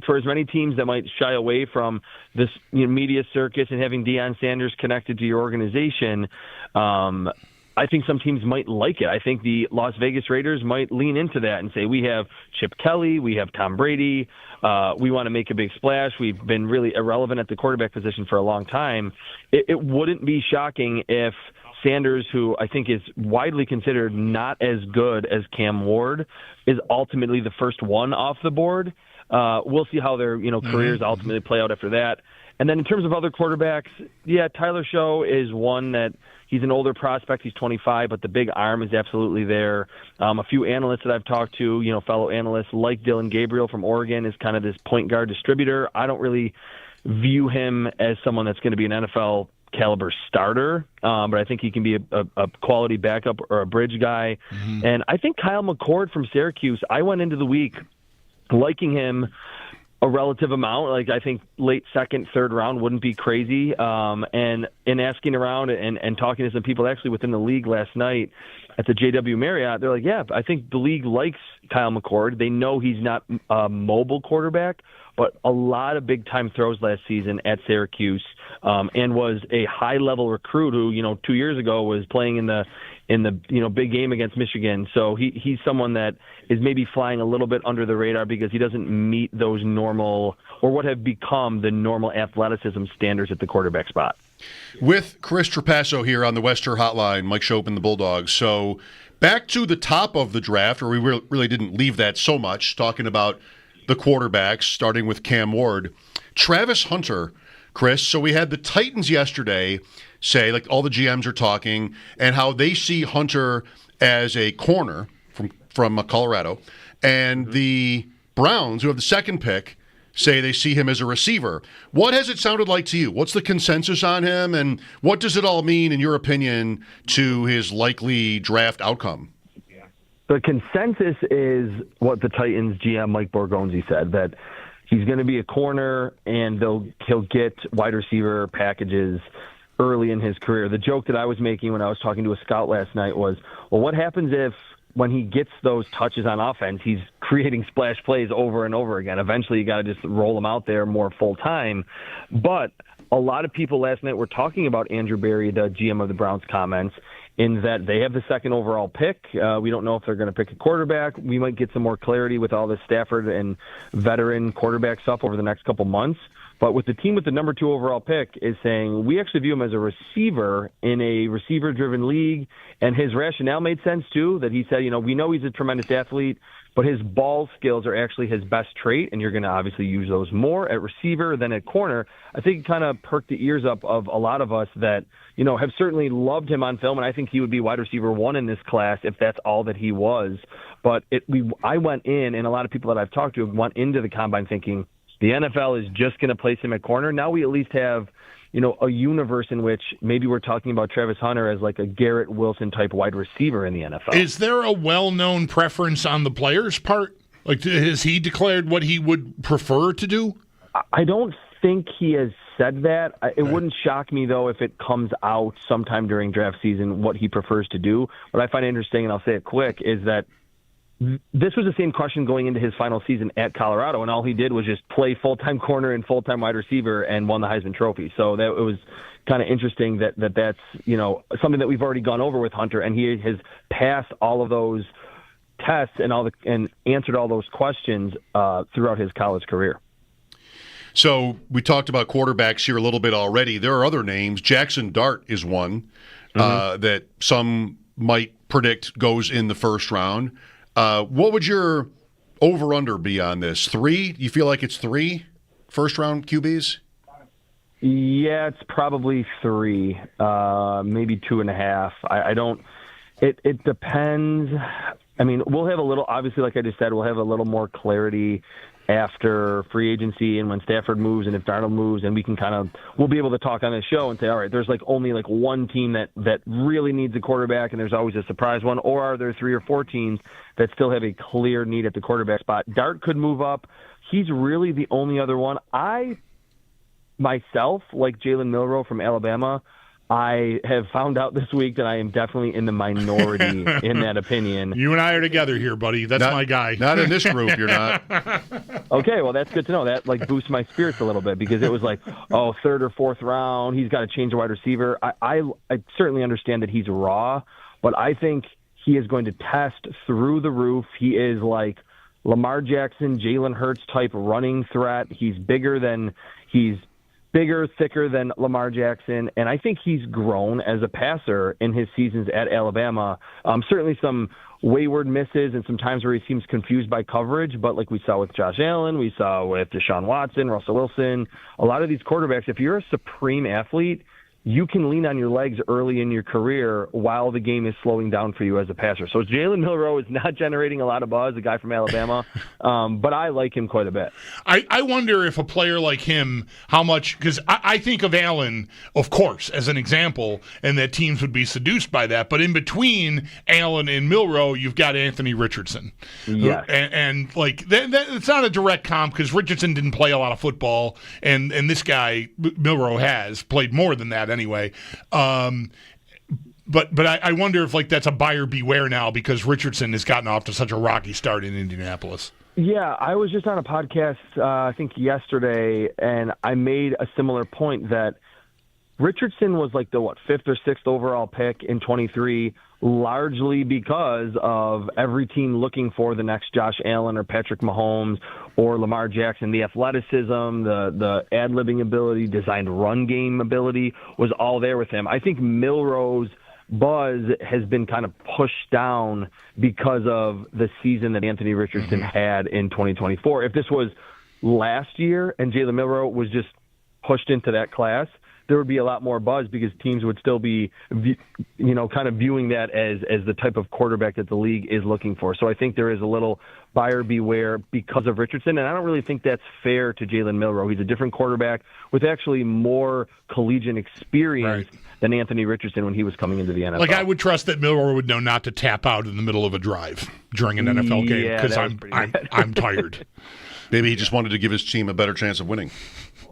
for as many teams that might shy away from this media circus and having Deion Sanders connected to your organization, I think some teams might like it. I think the Las Vegas Raiders might lean into that and say, we have Chip Kelly, we have Tom Brady, we want to make a big splash. We've been really irrelevant at the quarterback position for a long time. It wouldn't be shocking if Sanders, who I think is widely considered not as good as Cam Ward, is ultimately the first one off the board. We'll see how their careers ultimately play out after that. And then in terms of other quarterbacks, Tyler Shau is one that he's an older prospect. He's 25, but the big arm is absolutely there. A few analysts that I've talked to, fellow analysts like Dylan Gabriel from Oregon, is kind of this point guard distributor. I don't really view him as someone that's going to be an NFL caliber starter, but I think he can be a quality backup or a bridge guy. And I think Kyle McCord from Syracuse, I went into the week liking him a relative amount. I think late second, third round wouldn't be crazy. And in asking around and talking to some people actually within the league last night at the JW Marriott, they're like, I think the league likes Kyle McCord. They know he's not a mobile quarterback, but a lot of big-time throws last season at Syracuse, and was a high-level recruit who, 2 years ago was playing in the big game against Michigan. So he's someone that is maybe flying a little bit under the radar because he doesn't meet those normal, or what have become the normal athleticism standards at the quarterback spot. With Chris Trapasso here on the Western Hotline, Mike Schopp and the Bulldogs. So back to the top of the draft, where we really didn't leave that so much, talking about the quarterbacks, starting with Cam Ward. Travis Hunter, Chris, so we had the Titans yesterday say, all the GMs are talking, and how they see Hunter as a corner from Colorado, and the Browns, who have the second pick, say they see him as a receiver. What has it sounded like to you? What's the consensus on him, and what does it all mean, in your opinion, to his likely draft outcome? The consensus is what the Titans GM Mike Borgonzi said, that he's going to be a corner and he'll get wide receiver packages early in his career. The joke that I was making when I was talking to a scout last night was, well, what happens if when he gets those touches on offense, he's creating splash plays over and over again? Eventually you got to just roll him out there more full time. But a lot of people last night were talking about Andrew Berry, the GM of the Browns, comments, in that they have the second overall pick. We don't know if they're going to pick a quarterback. We might get some more clarity with all this Stafford and veteran quarterback stuff over the next couple months. But with the team with the number 2 overall pick is saying we actually view him as a receiver in a receiver-driven league, and his rationale made sense too. That he said, we know he's a tremendous athlete, but his ball skills are actually his best trait, and you're going to obviously use those more at receiver than at corner. I think it kind of perked the ears up of a lot of us that have certainly loved him on film, and I think he would be wide receiver 1 in this class if that's all that he was. But I went in, and a lot of people that I've talked to went into the combine thinking the NFL is just going to place him at corner. Now we at least have, a universe in which maybe we're talking about Travis Hunter as like a Garrett Wilson type wide receiver in the NFL. Is there a well-known preference on the player's part? Like, has he declared what he would prefer to do? I don't think he has said that. It wouldn't shock me, though, if it comes out sometime during draft season what he prefers to do. What I find interesting, and I'll say it quick, is that this was the same question going into his final season at Colorado, and all he did was just play full-time corner and full-time wide receiver and won the Heisman Trophy. So that it was kind of interesting that's something that we've already gone over with Hunter, and he has passed all of those tests and answered all those questions throughout his college career. So we talked about quarterbacks here a little bit already. There are other names. Jackson Dart is one that some might predict goes in the first round. What would your over-under be on this? 3? You feel like it's 3 first-round QBs? Yeah, it's probably 3, maybe 2.5. I don't. It depends. I mean, we'll have a little. Obviously, like I just said, we'll have a little more clarity after free agency and when Stafford moves and if Darnold moves, and we'll be able to talk on this show and say, all right, there's only one team that really needs a quarterback and there's always a surprise one, or are there 3 or 4 teams that still have a clear need at the quarterback spot? Dart could move up. He's really the only other one. I, myself, like Jalen Milroe from Alabama, I have found out this week that I am definitely in the minority in that opinion. You and I are together here, buddy. That's my guy. Not in this group, you're not. Okay, well, that's good to know. That boosts my spirits a little bit because it was 3rd or 4th round. He's got to change a wide receiver. I certainly understand that he's raw, but I think he is going to test through the roof. He is like Lamar Jackson, Jalen Hurts type running threat. He's bigger, thicker than Lamar Jackson, and I think he's grown as a passer in his seasons at Alabama. Certainly some wayward misses and some times where he seems confused by coverage, but like we saw with Josh Allen, we saw with Deshaun Watson, Russell Wilson, a lot of these quarterbacks, if you're a supreme athlete, you can lean on your legs early in your career while the game is slowing down for you as a passer. So Jalen Milroe is not generating a lot of buzz, a guy from Alabama, but I like him quite a bit. I wonder if a player like him, how much, because I think of Allen, of course, as an example, and that teams would be seduced by that. But in between Allen and Milroe, you've got Anthony Richardson. Yes. And it's not a direct comp because Richardson didn't play a lot of football, and this guy, Milroe, has played more than that anyway. But I wonder if that's a buyer beware now because Richardson has gotten off to such a rocky start in Indianapolis. Yeah, I was just on a podcast, I think yesterday, and I made a similar point that Richardson was the 5th or 6th overall pick in 23, largely because of every team looking for the next Josh Allen or Patrick Mahomes or Lamar Jackson. The athleticism, the ad-libbing ability, designed run game ability was all there with him. I think Milroe's buzz has been kind of pushed down because of the season that Anthony Richardson had in 2024. If this was last year and Jalen Milroe was just pushed into that class, there would be a lot more buzz because teams would still be, kind of viewing that as the type of quarterback that the league is looking for. So I think there is a little buyer beware because of Richardson, and I don't really think that's fair to Jalen Milroe. He's a different quarterback with actually more collegiate experience than Anthony Richardson when he was coming into the NFL. I would trust that Milroe would know not to tap out in the middle of a drive during an NFL game because I'm tired. Maybe he just wanted to give his team a better chance of winning.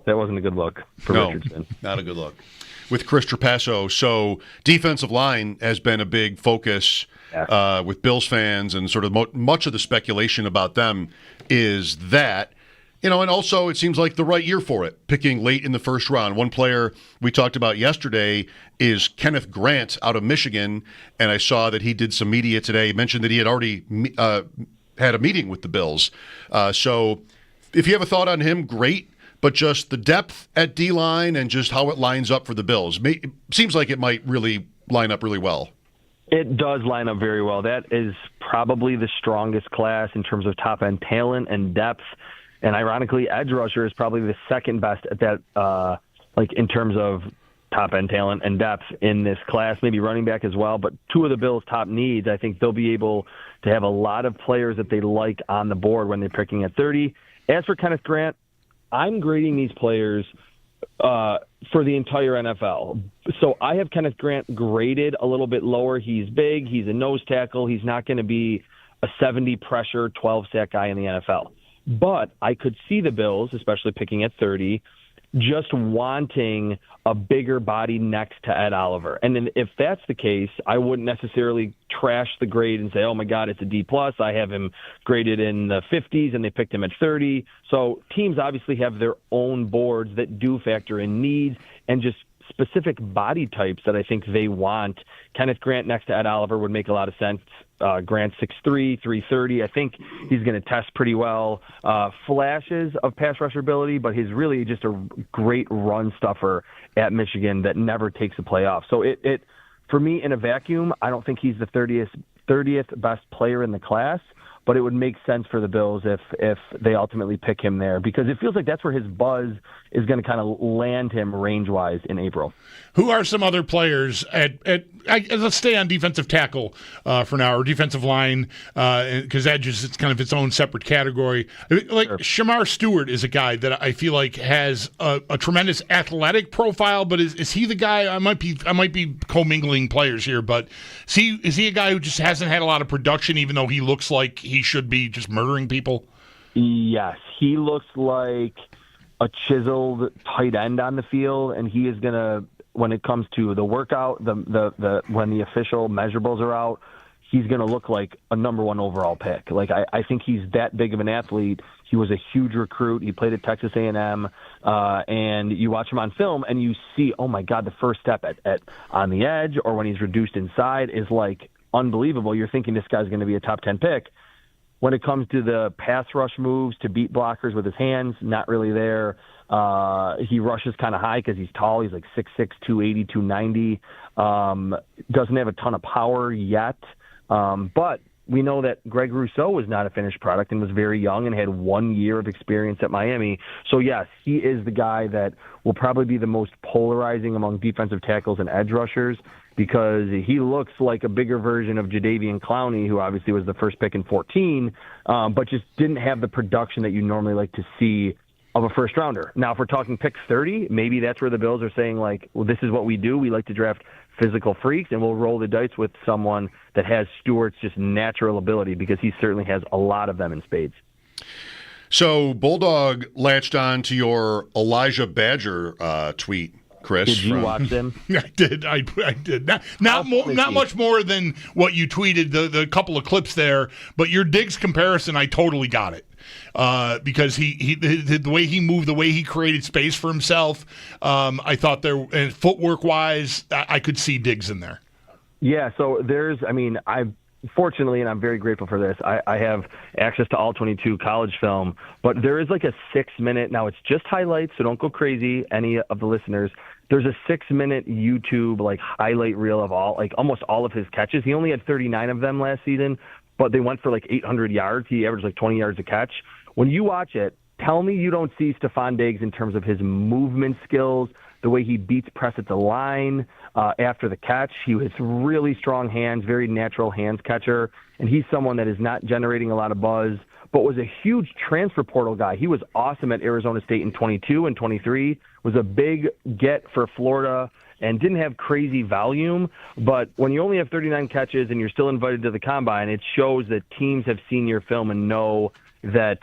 That wasn't a good look for Richardson. Not a good look. With Chris Trapasso, so defensive line has been a big focus with Bills fans, and sort of much of the speculation about them is that, and also it seems like the right year for it, picking late in the first round. One player we talked about yesterday is Kenneth Grant out of Michigan, and I saw that he did some media today. He mentioned that he had already had a meeting with the Bills. So if you have a thought on him, great. but just the depth at D-line and just how it lines up for the Bills. It seems like it might really line up really well. It does line up very well. That is probably the strongest class in terms of top-end talent and depth. And ironically, edge rusher is probably the second best at that, in terms of top-end talent and depth in this class, maybe running back as well. But two of the Bills' top needs, I think they'll be able to have a lot of players that they like on the board when they're picking at 30. As for Kenneth Grant, I'm grading these players for the entire NFL. So I have Kenneth Grant graded a little bit lower. He's big. He's a nose tackle. He's not going to be a 70 pressure, 12-sack guy in the NFL. But I could see the Bills, especially picking at 30, just wanting a bigger body next to Ed Oliver. And then if that's the case, I wouldn't necessarily trash the grade and say, oh, my God, it's a D+. I have him graded in the 50s, and they picked him at 30. So teams obviously have their own boards that do factor in needs and just specific body types that I think they want. Kenneth Grant next to Ed Oliver would make a lot of sense. Grant 6'3", 330. I think he's going to test pretty well. Flashes of pass rusher ability, but he's really just a great run stuffer at Michigan that never takes a play off. So it for me, in a vacuum, I don't think he's the 30th best player in the class, but it would make sense for the Bills if they ultimately pick him there, because it feels like that's where his buzz is going to kind of land him range-wise in April. Who are some other players let's stay on defensive tackle for now, or defensive line, because edge is it's kind of its own separate category. Like sure. Shamar Stewart is a guy that I feel like has a tremendous athletic profile, but is he the guy? I might be commingling players here, but is he a guy who just hasn't had a lot of production, even though he looks like he should be just murdering people? Yes, he looks like a chiseled tight end on the field, and he is going to, when it comes to the workout, when the official measurables are out, he's going to look like a number one overall pick. Like I think he's that big of an athlete. He was a huge recruit. He played at Texas A&M, and you watch him on film, and you see, oh my God, the first step at on the edge or when he's reduced inside is like unbelievable. You're thinking this guy's going to be a top 10 pick. When it comes to the pass rush moves to beat blockers with his hands, not really there. He rushes kind of high because he's tall. He's like 6'6", 280, 290. Doesn't have a ton of power yet. But we know that Greg Rousseau was not a finished product and was very young and had 1 year of experience at Miami. So, yes, he is the guy that will probably be the most polarizing among defensive tackles and edge rushers, because he looks like a bigger version of Jadeveon Clowney, who obviously was the first pick in 14, but just didn't have the production that you normally like to see of a first-rounder. Now, if we're talking pick 30, maybe that's where the Bills are saying, like, well, this is what we do. We like to draft physical freaks, and we'll roll the dice with someone that has Stewart's just natural ability, because he certainly has a lot of them in spades. So Bulldog latched on to your Elijah Badger tweet, Chris. Did you watch them? I did. I did. Not much more than what you tweeted, the couple of clips there, but your Diggs comparison, I totally got it. Because the way he moved, the way he created space for himself, I thought and footwork wise, I could see Diggs in there. Yeah. So fortunately, and I'm very grateful for this, I have access to all 22 college film, but there is like a 6-minute, now it's just highlights, so don't go crazy, any of the listeners. There's a 6-minute YouTube like highlight reel of almost all of his catches. He only had 39 of them last season, but they went for like 800 yards. He averaged like 20 yards a catch. When you watch it, tell me you don't see Stephon Diggs in terms of his movement skills, the way he beats press at the line after the catch. He has really strong hands, very natural hands catcher, and he's someone that is not generating a lot of buzz, but was a huge transfer portal guy. He was awesome at Arizona State in 22 and 23, was a big get for Florida, and didn't have crazy volume. But when you only have 39 catches and you're still invited to the combine, it shows that teams have seen your film and know that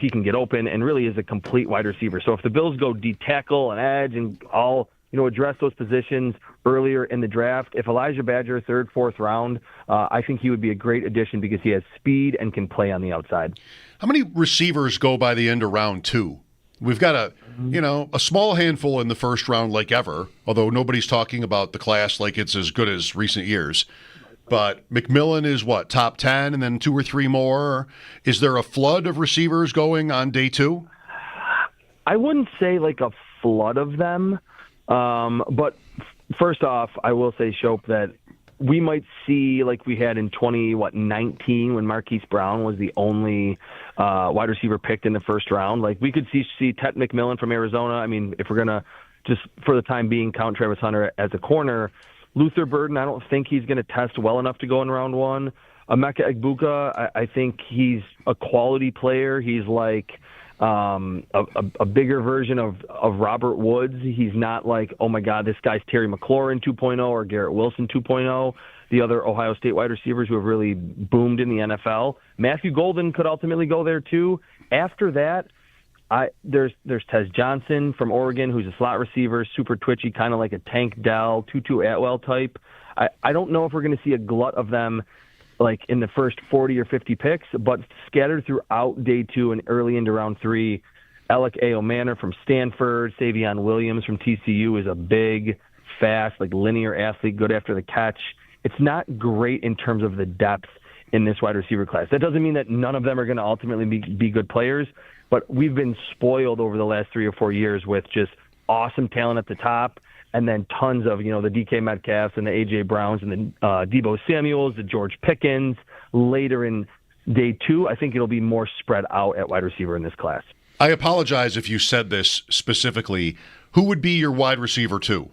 he can get open and really is a complete wide receiver. So if the Bills go D-tackle and edge and all address those positions earlier in the draft, if Elijah Badger, 3rd, 4th round, I think he would be a great addition because he has speed and can play on the outside. How many receivers go by the end of round 2? We've got a small handful in the first round like ever, although nobody's talking about the class like it's as good as recent years. But McMillan is top 10 and then 2 or 3 more. Is there a flood of receivers going on day 2? I wouldn't say like a flood of them, but first off, I will say, Schopp, that we might see like we had in 2019 when Marquise Brown was the only wide receiver picked in the first round. Like we could see Ted McMillan from Arizona. I mean, if we're gonna just for the time being count Travis Hunter as a corner, Luther Burden, I don't think he's going to test well enough to go in round one. Emeka Egbuka, I think he's a quality player. He's like a bigger version of Robert Woods. He's not like, oh my God, this guy's Terry McLaurin 2.0 or Garrett Wilson 2.0, the other Ohio State wide receivers who have really boomed in the NFL. Matthew Golden could ultimately go there too. After that, there's Tez Johnson from Oregon, who's a slot receiver, super twitchy, kind of like a Tank Dell, Tutu Atwell type. I don't know if we're going to see a glut of them like in the first 40 or 50 picks, but scattered throughout day two and early into round three. Alec Manor from Stanford, Savion Williams from TCU is a big, fast, like linear athlete, good after the catch. It's not great in terms of the depth in this wide receiver class. That doesn't mean that none of them are going to ultimately be good players, but we've been spoiled over the last 3 or 4 years with just awesome talent at the top, and then tons of, the DK Metcalfs and the A.J. Browns and the Deebo Samuels, the George Pickens. Later in day two, I think it'll be more spread out at wide receiver in this class. I apologize if you said this specifically. Who would be your wide receiver two?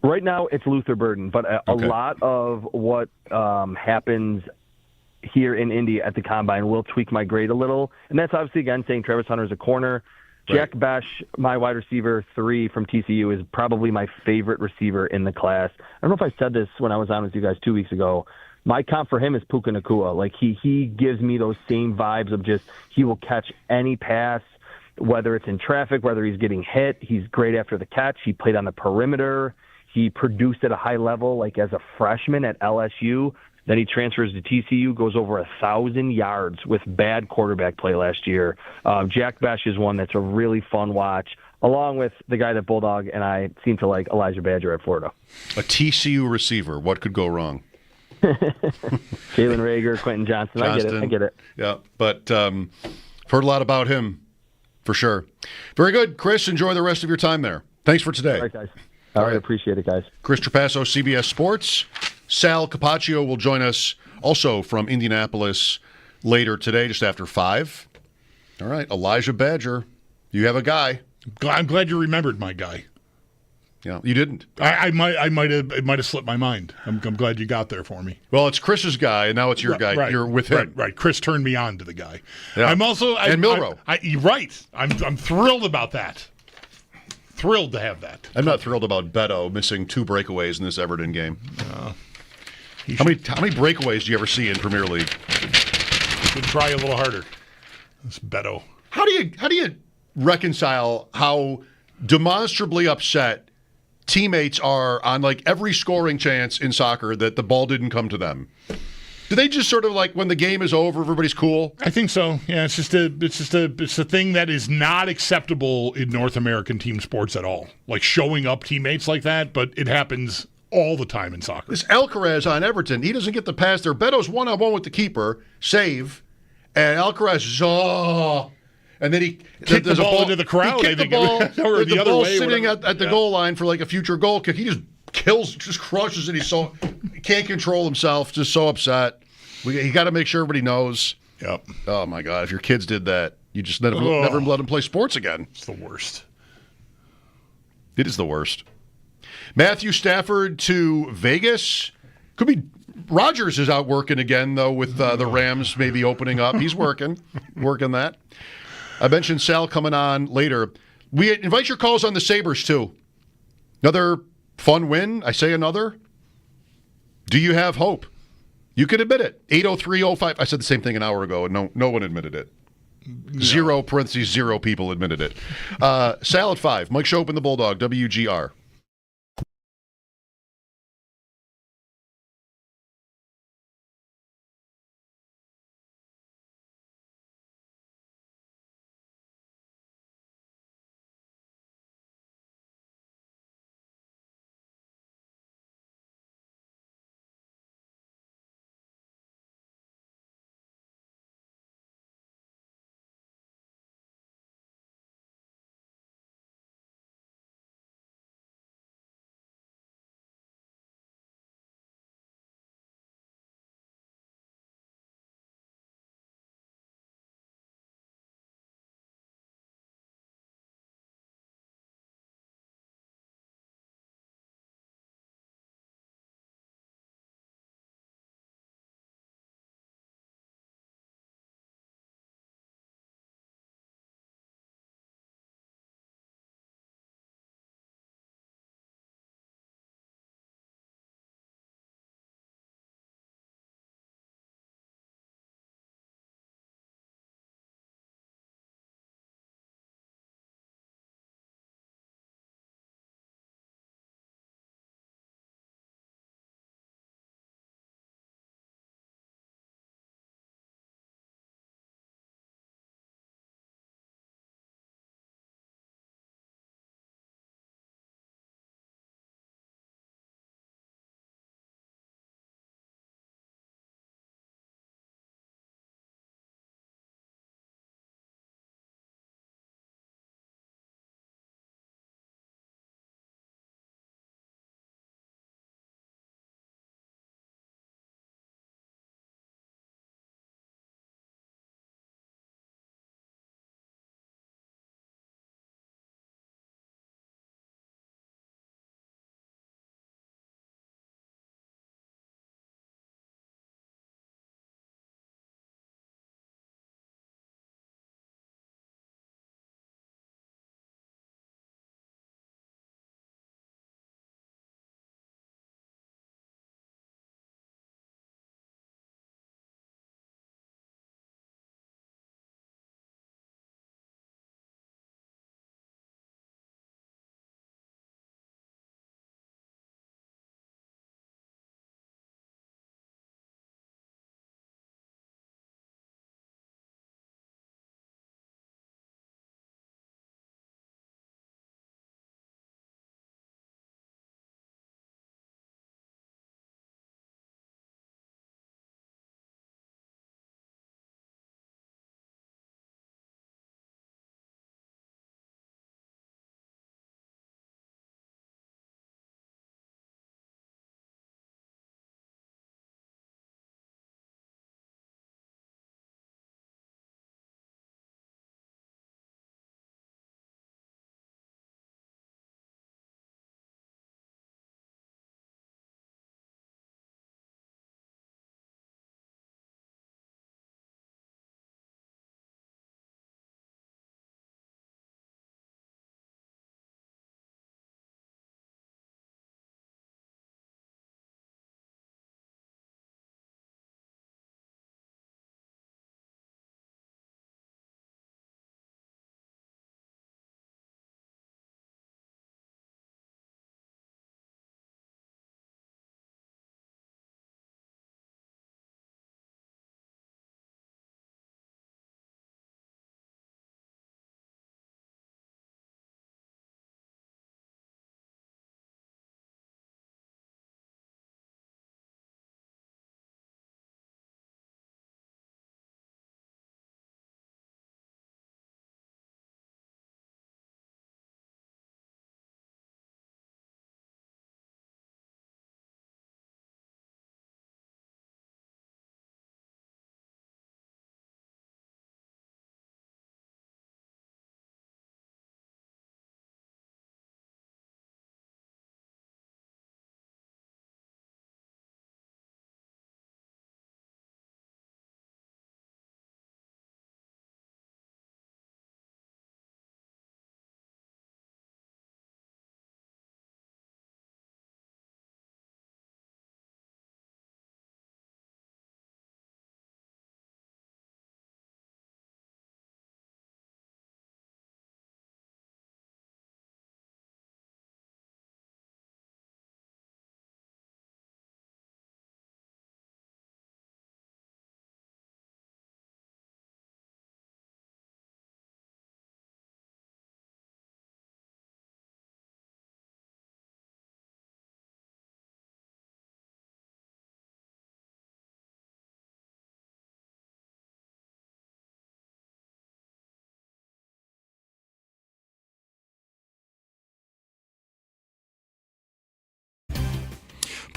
Right now, it's Luther Burden, but a lot of what happens here in Indy at the Combine will tweak my grade a little. And that's obviously, again, saying Travis Hunter is a corner. Jack Bash, my wide receiver 3 from TCU, is probably my favorite receiver in the class. I don't know if I said this when I was on with you guys 2 weeks ago. My comp for him is Puka Nacua. Like he gives me those same vibes of just he will catch any pass, whether it's in traffic, whether he's getting hit. He's great after the catch. He played on the perimeter. He produced at a high level, like as a freshman at LSU. Then he transfers to TCU, goes over 1,000 yards with bad quarterback play last year. Jack Bash is one that's a really fun watch, along with the guy that Bulldog and I seem to like, Elijah Badger at Florida. A TCU receiver. What could go wrong? Jalen Reagor, Quentin Johnston. I get it. Yeah, but heard a lot about him for sure. Very good. Chris, enjoy the rest of your time there. Thanks for today. All right, guys. All right, appreciate it, guys. Chris Trapasso, CBS Sports. Sal Capaccio will join us also from Indianapolis later today, just after 5. All right, Elijah Badger, you have a guy. I'm glad you remembered my guy. Yeah, you didn't. It might have slipped my mind. I'm glad you got there for me. Well, it's Chris's guy, and now it's your guy. Right, you're with him. Right. Chris turned me on to the guy. Yeah. I'm also and Milrow. You're right. I'm thrilled about that. Thrilled to have that. I'm not thrilled about Beto missing 2 breakaways in this Everton game. How many breakaways do you ever see in Premier League? Should try a little harder. It's Beto. How do you reconcile how demonstrably upset teammates are on like every scoring chance in soccer that the ball didn't come to them? Do they just sort of like when the game is over, everybody's cool? I think so. Yeah, it's a thing that is not acceptable in North American team sports at all. Like showing up teammates like that, but it happens all the time in soccer. This Alcaraz on Everton, he doesn't get the pass there. Beto's one-on-one with the keeper, save, and Alcaraz, and then he kicked the ball into the crowd. He kicked the ball, or the other way, sitting at the goal line for like a future goal kick. He just crushes it. He can't control himself. Just so upset. He got to make sure everybody knows. Yep. Oh my God! If your kids did that, you just never let them play sports again. It's the worst. It is the worst. Matthew Stafford to Vegas. Could be. Rodgers is out working again, though, with the Rams maybe opening up. He's working that. I mentioned Sal coming on later. We invite your calls on the Sabres, too. Another fun win. I say another. Do you have hope? You can admit it. 80305. I said the same thing an hour ago, and no one admitted it. No. 0 people admitted it. Sal at 5. Mike Schopp and the Bulldog, WGR.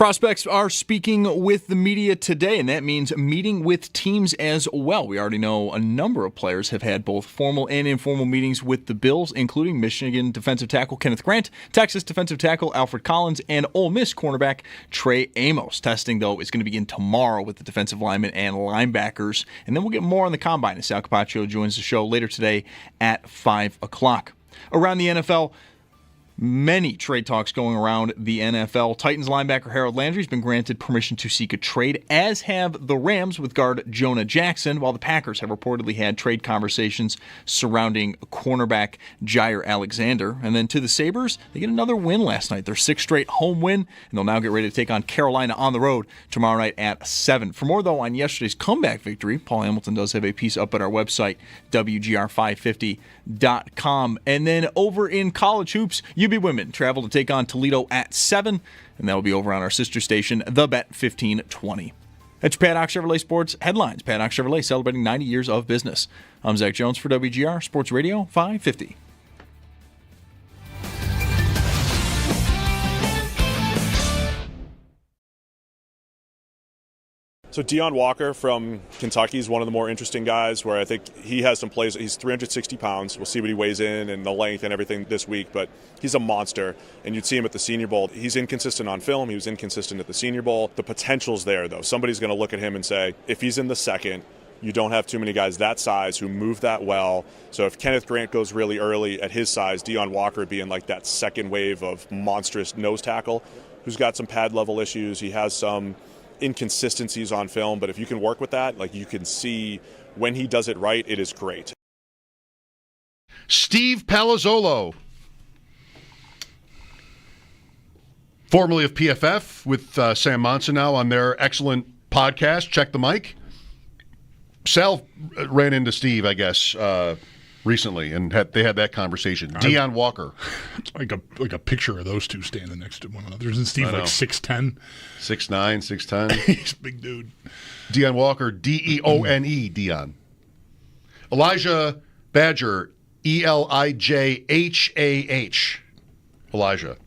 Prospects are speaking with the media today, and that means meeting with teams as well. We already know a number of players have had both formal and informal meetings with the Bills, including Michigan defensive tackle Kenneth Grant, Texas defensive tackle Alfred Collins, and Ole Miss cornerback Trey Amos. Testing, though, is going to begin tomorrow with the defensive linemen and linebackers, and then we'll get more on the combine as Sal Capaccio joins the show later today at 5 o'clock. Around the NFL, many trade talks going around the NFL. Titans linebacker Harold Landry's been granted permission to seek a trade, as have the Rams with guard Jonah Jackson, while the Packers have reportedly had trade conversations surrounding cornerback Jair Alexander. And then to the Sabres, they get another win last night, their sixth straight home win, and they'll now get ready to take on Carolina on the road tomorrow night at 7. For more, though, on yesterday's comeback victory, Paul Hamilton does have a piece up at our website, WGR550.com. And then over in college hoops, UB women travel to take on Toledo at 7, and that will be over on our sister station, The Bet 1520. That's Paddock Chevrolet Sports headlines. Paddock Chevrolet celebrating 90 years of business. I'm Zach Jones for WGR Sports Radio 550. So Deion Walker from Kentucky is one of the more interesting guys where I think he has some plays. He's 360 pounds. We'll see what he weighs in and the length and everything this week, but he's a monster, and you'd see him at the Senior Bowl. He's inconsistent on film. He was inconsistent at the Senior Bowl. The potential's there, though. Somebody's going to look at him and say, if he's in the second, you don't have too many guys that size who move that well. So if Kenneth Grant goes really early at his size, Deion Walker would be in like that second wave of monstrous nose tackle who's got some pad level issues. He has some inconsistencies on film, but if you can work with that, like you can see when he does it right, it is great. Steve Palazzolo, formerly of PFF, with Sam Monson now on their excellent podcast, Check the Mic. Sal ran into Steve, I guess, recently, and they had that conversation. Deion Walker. Like a picture of those two standing next to one another. Isn't Steve like 6'10"? 6'9", 6'10". He's a big dude. Deion Walker, D-E-O-N-E, Deion. Elijah Badger, E-L-I-J-H-A-H. Elijah.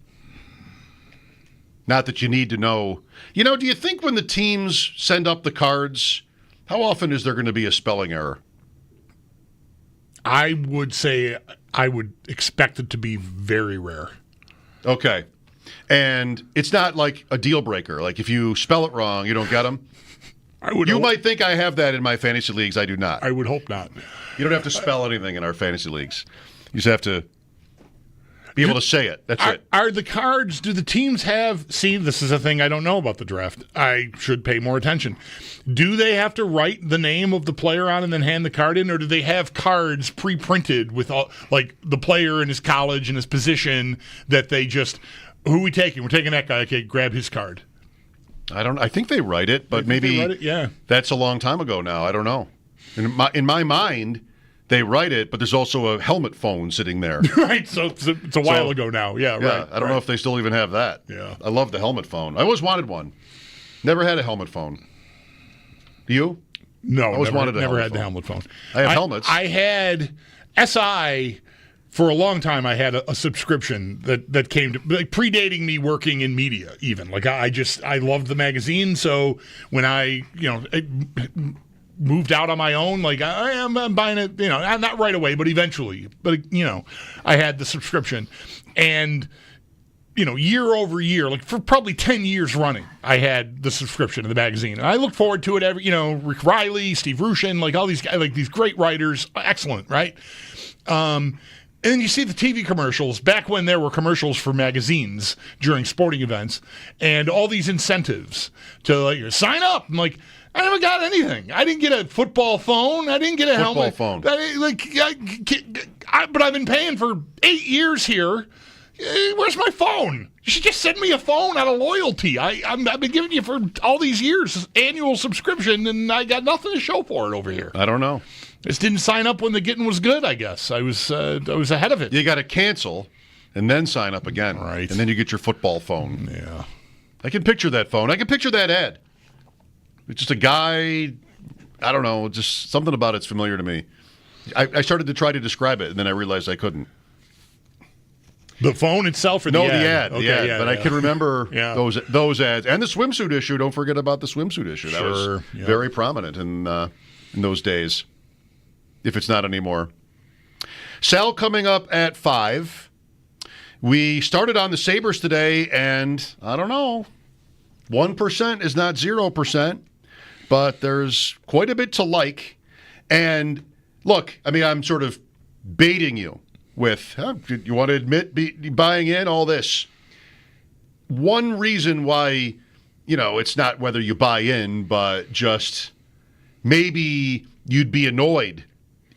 Not that you need to know. You know, do you think when the teams send up the cards, how often is there going to be a spelling error? I would say I would expect it to be very rare. Okay. And it's not like a deal breaker. Like if you spell it wrong, you don't get them. You might think I have that in my fantasy leagues. I do not. I would hope not. You don't have to spell anything in our fantasy leagues. You just have to be able to say it. That's it. Are the cards, do the teams have, see, this is a thing I don't know about the draft. I should pay more attention. Do they have to write the name of the player on and then hand the card in, or do they have cards pre-printed with all, like the player and his college and his position that they just, who are we taking? We're taking that guy. Okay, grab his card. I think they write it, but maybe write it? Yeah. That's a long time ago now. I don't know. In my mind, they write it, but there's also a helmet phone sitting there. Right, so it's a while ago now. Yeah, right. I don't know if they still even have that. Yeah. I love the helmet phone. I always wanted one. Never had a helmet phone. Do you? No, I always wanted a never helmet had phone. the helmet phone. I have helmets. I had SI for a long time. I had a subscription that came to, like, predating me working in media. Even like I loved the magazine. So when I moved out on my own, like I'm buying it. Not right away, but eventually. But I had the subscription, and year over year, like for probably 10 years running, I had the subscription to the magazine. And I look forward to it every, Rick Riley, Steve Rushin, like all these guys, like these great writers, excellent, right? And then you see the TV commercials, back when there were commercials for magazines during sporting events, and all these incentives to sign up. I'm like, I never got anything. I didn't get a football phone. I didn't get a helmet. Football phone. But I've been paying for 8 years here. Where's my phone? You should just send me a phone out of loyalty. I've been giving you for all these years annual subscription, and I got nothing to show for it over here. I don't know. Just didn't sign up when the getting was good, I guess. I was ahead of it. You got to cancel and then sign up again. Right. And then you get your football phone. Yeah. I can picture that phone. I can picture that ad. It's just a guy, I don't know, just something about it's familiar to me. I started to try to describe it, and then I realized I couldn't. The phone itself or the ad? No, the ad. Okay, the ad. yeah, but I can remember those ads. And the swimsuit issue. Don't forget about the swimsuit issue. That was very prominent in those days, if it's not anymore. Sal coming up at 5. We started on the Sabres today, and I don't know, 1% is not 0%, but there's quite a bit to like. And look, I mean, I'm sort of baiting you with, you want to admit buying in all this. One reason why, it's not whether you buy in, but just maybe you'd be annoyed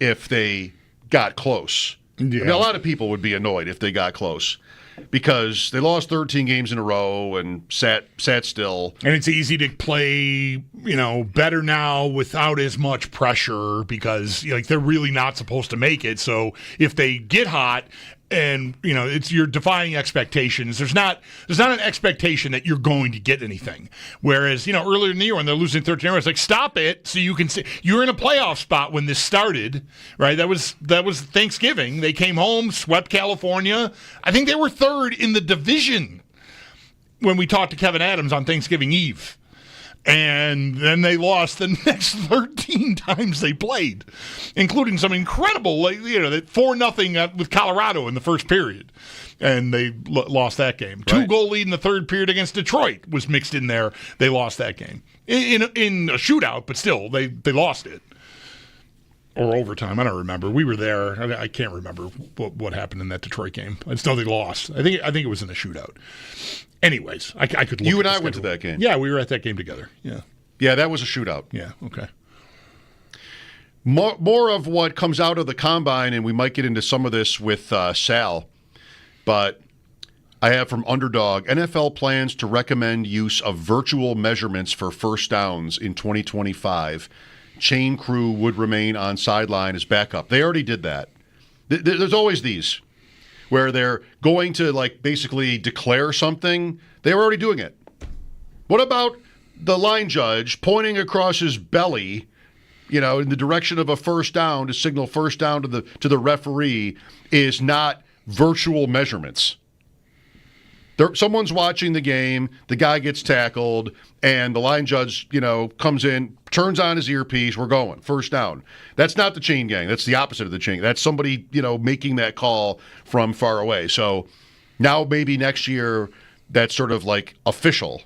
if they got close. Yeah. I mean, a lot of people would be annoyed if they got close because they lost 13 games in a row and sat still. And it's easy to play, better now without as much pressure because they're really not supposed to make it. So if they get hot and you're defying expectations, there's not an expectation that you're going to get anything. Whereas earlier in the year when they're losing 13 hours, like stop it so you can see you're in a playoff spot when this started, right? That was Thanksgiving. They came home, swept California. I think they were third in the division when we talked to Kevin Adams on Thanksgiving Eve. And then they lost the next 13 times they played, including some incredible, that 4-0 with Colorado in the first period. And they lost that game. Right. 2-goal lead in the third period against Detroit was mixed in there. They lost that game. In a shootout, but still, they lost it. Or overtime. I don't remember. We were there. I can't remember what happened in that Detroit game. I just know they lost. I think it was in a shootout. Anyways, I could look You and at I went to that game. Yeah, we were at that game together. Yeah. Yeah, that was a shootout. Yeah, okay. More of what comes out of the combine, and we might get into some of this with Sal, but I have from Underdog, NFL plans to recommend use of virtual measurements for first downs in 2025. Chain crew would remain on sideline as backup. They already did that. There's always these where they're going to basically declare something. They were already doing it. What about the line judge pointing across his belly, in the direction of a first down to signal first down to the referee is not virtual measurements. Someone's watching the game, the guy gets tackled, and the line judge, comes in, turns on his earpiece, we're going, first down. That's not the chain gang. That's the opposite of the chain. That's somebody, making that call from far away. So now maybe next year that's sort of official.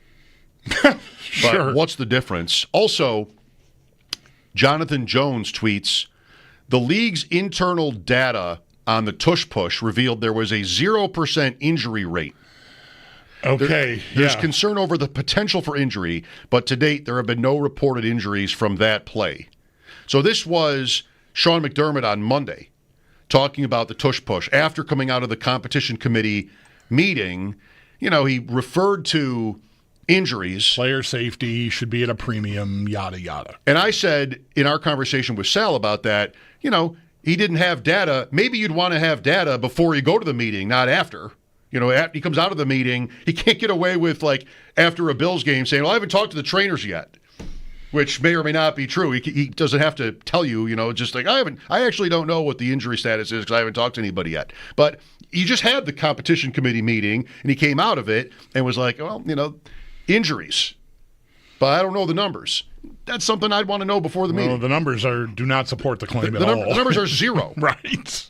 Sure. But what's the difference? Also, Jonathan Jones tweets, the league's internal data on the tush push revealed there was a 0% injury rate. Okay. There's concern over the potential for injury, but to date, there have been no reported injuries from that play. So this was Sean McDermott on Monday talking about the tush push after coming out of the competition committee meeting. He referred to injuries. Player safety should be at a premium, yada, yada. And I said in our conversation with Sal about that, he didn't have data. Maybe you'd want to have data before you go to the meeting, not after. He comes out of the meeting. He can't get away with, after a Bills game saying, well, I haven't talked to the trainers yet, which may or may not be true. He doesn't have to tell you, just I actually don't know what the injury status is because I haven't talked to anybody yet. But he just had the competition committee meeting, and he came out of it and was like, well, injuries. But I don't know the numbers. That's something I'd want to know before the meeting. Well, the numbers do not support the claim at all. The numbers are 0. Right.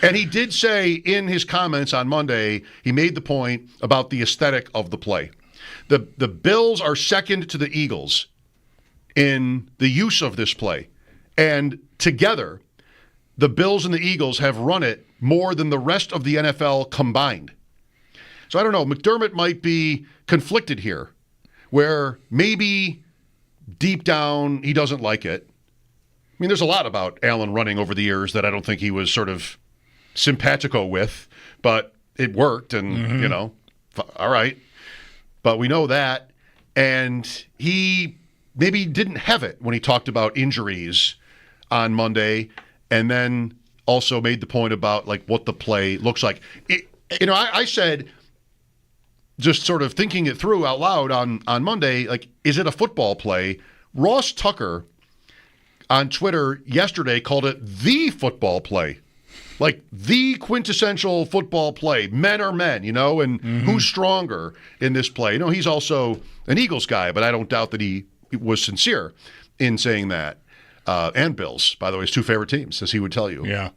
And he did say in his comments on Monday, he made the point about the aesthetic of the play. The Bills are second to the Eagles in the use of this play. And together, the Bills and the Eagles have run it more than the rest of the NFL combined. So I don't know. McDermott might be conflicted here, where maybe deep down he doesn't like it. I mean, there's a lot about Allen running over the years that I don't think he was sort of simpatico with, but it worked, and all right. But we know that, and he maybe didn't have it when he talked about injuries on Monday, and then also made the point about what the play looks like. I said, just sort of thinking it through out loud on Monday, is it a football play? Ross Tucker on Twitter yesterday called it the football play. like the quintessential football play. Men are men, and who's stronger in this play? He's also an Eagles guy, but I don't doubt that he was sincere in saying that. And Bills, by the way, his two favorite teams, as he would tell you. Yeah.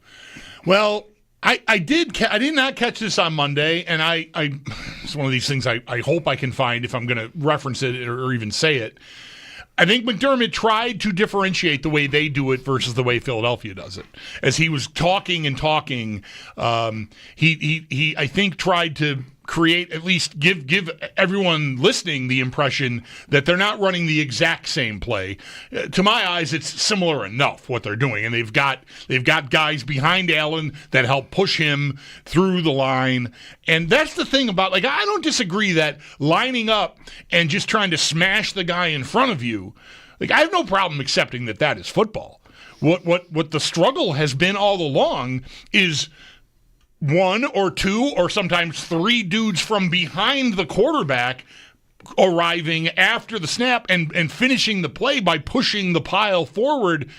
Well, I did not catch this on Monday, and I it's one of these things I hope I can find if I'm going to reference it or even say it. I think McDermott tried to differentiate the way they do it versus the way Philadelphia does it. As he was talking, he I think tried to create, at least give everyone listening the impression that they're not running the exact same play. To my eyes, it's similar enough what they're doing, and they've got guys behind Allen that help push him through the line. And that's the thing about, I don't disagree that lining up and just trying to smash the guy in front of you, I have no problem accepting that is football. What the struggle has been all along is one or two or sometimes three dudes from behind the quarterback arriving after the snap and finishing the play by pushing the pile forward.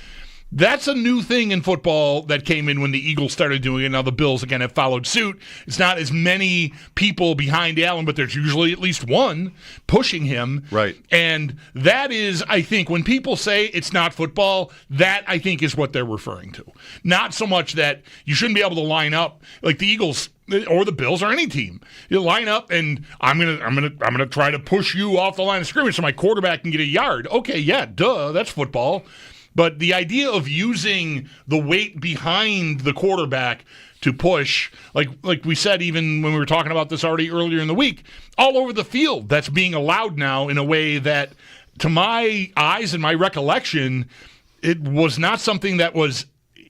That's a new thing in football that came in when the Eagles started doing it. Now the Bills, again, have followed suit. It's not as many people behind Allen, but there's usually at least one pushing him. Right. And that is, I think, when people say it's not football, that, I think, is what they're referring to. Not so much that you shouldn't be able to line up like the Eagles or the Bills or any team. You line up and I'm gonna try to push you off the line of scrimmage so my quarterback can get a yard. Okay, yeah, duh, that's football. But the idea of using the weight behind the quarterback to push, like we said, even when we were talking about this already earlier in the week, all over the field, that's being allowed now in a way that, to my eyes and my recollection, it was not something that was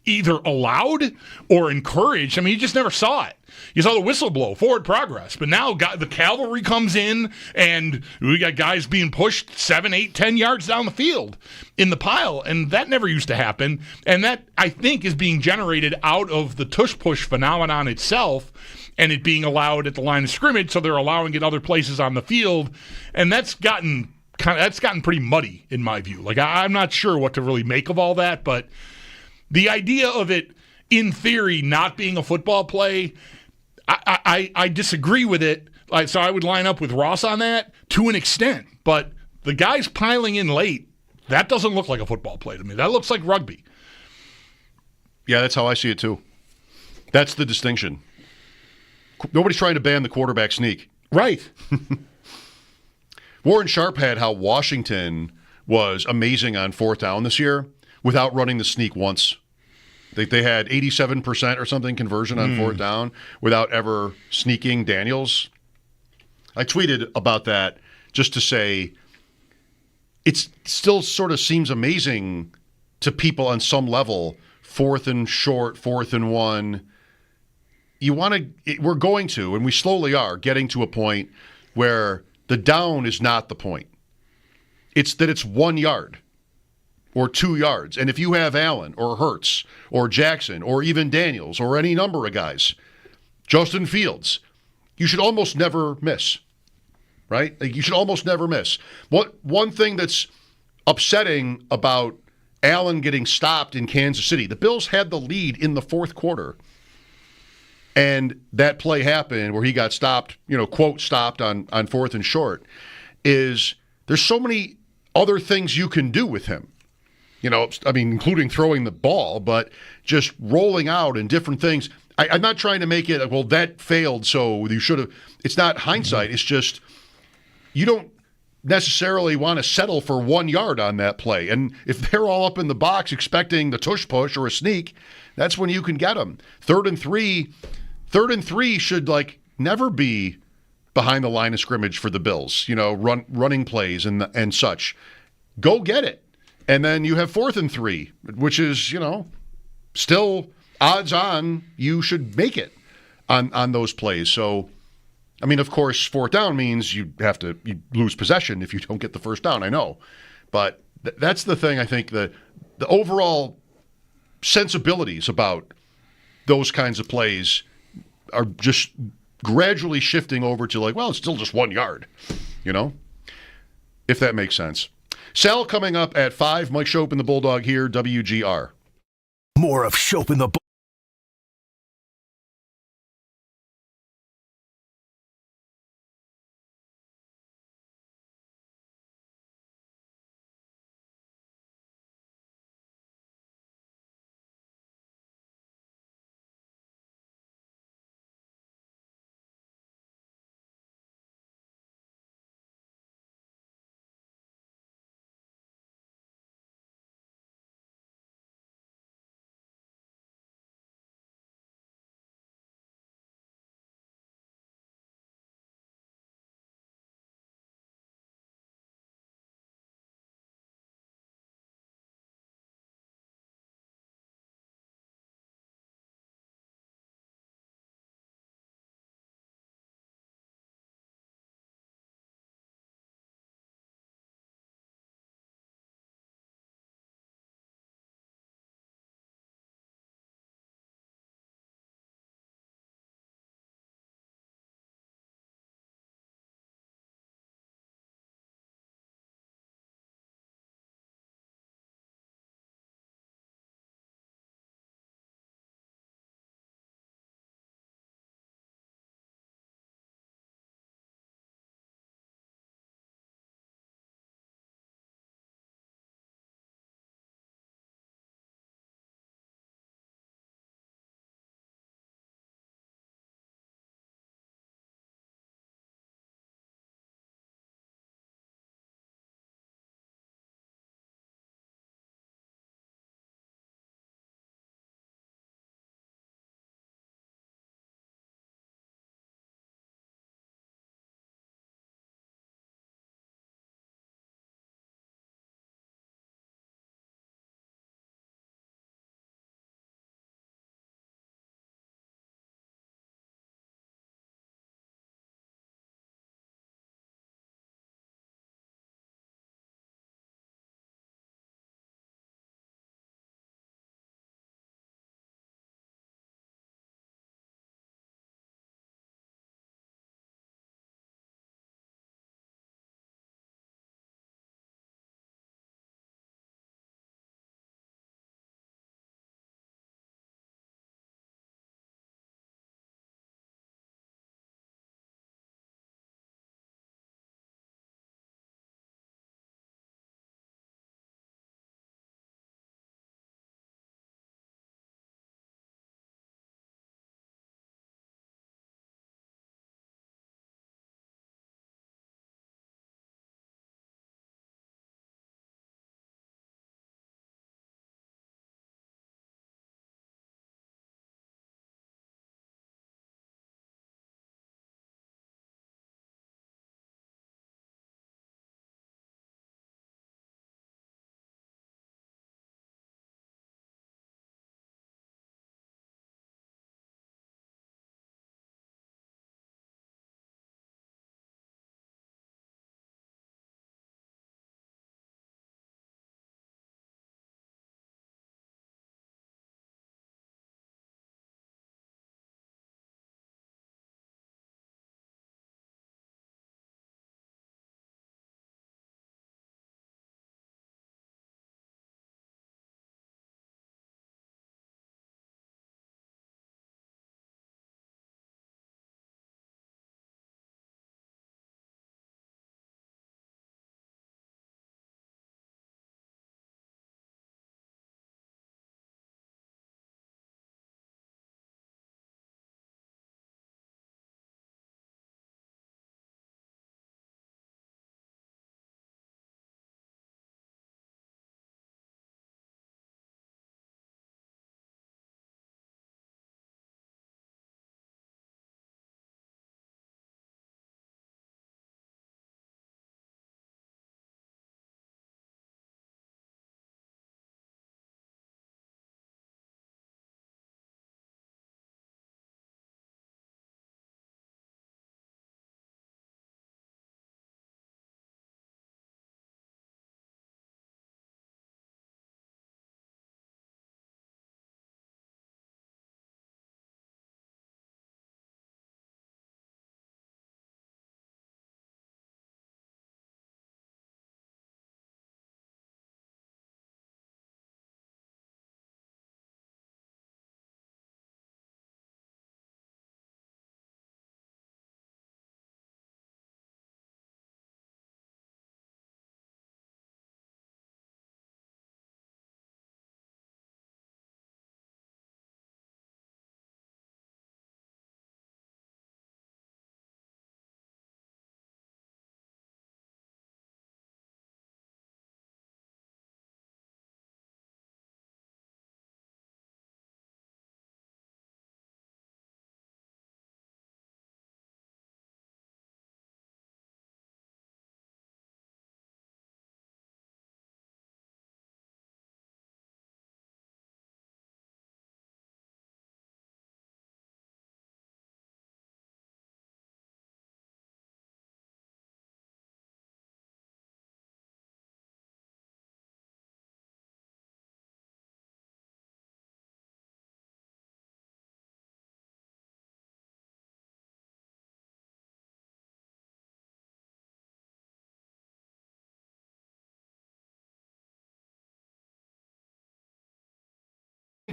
either allowed or encouraged. I mean, you just never saw it. You saw the whistle blow, forward progress. But now the cavalry comes in, and we got guys being pushed 7, 8, 10 yards down the field in the pile. And that never used to happen. And that, I think, is being generated out of the tush-push phenomenon itself and it being allowed at the line of scrimmage, so they're allowing it other places on the field. And that's gotten pretty muddy, in my view. I'm not sure what to really make of all that, but the idea of it, in theory, not being a football play, I disagree with it. So I would line up with Ross on that to an extent. But the guys piling in late, that doesn't look like a football play to me. That looks like rugby. Yeah, that's how I see it too. That's the distinction. Nobody's trying to ban the quarterback sneak. Right. Warren Sharp had how Washington was amazing on fourth down this year without running the sneak once. They had 87% or something conversion on fourth down without ever sneaking Daniels. I tweeted about that just to say it still sort of seems amazing to people on some level. 4th and short, 4th and 1. We're going to, and we slowly are, getting to a point where the down is not the point. It's that it's 1 yard. Or 2 yards. And if you have Allen or Hurts or Jackson or even Daniels or any number of guys, Justin Fields, you should almost never miss, right? You should almost never miss. One thing that's upsetting about Allen getting stopped in Kansas City, the Bills had the lead in the fourth quarter, and that play happened where he got stopped, quote, stopped on 4th and short, is there's so many other things you can do with him. Including throwing the ball, but just rolling out and different things. I'm not trying to make it, well, that failed, so you should have. It's not hindsight. It's just you don't necessarily want to settle for 1 yard on that play. And if they're all up in the box expecting the tush push or a sneak, that's when you can get them. 3rd and 3 should never be behind the line of scrimmage for the Bills. Running plays and such. Go get it. And then you have 4th and 3, which is, still odds on you should make it on those plays. So, of course, 4th down means you lose possession if you don't get the first down, I know. But that's the thing, I think, the overall sensibilities about those kinds of plays are just gradually shifting over to it's still just 1 yard, if that makes sense. Sal coming up at 5. Mike Schopp and the Bulldog here, WGR. More of Schopp and the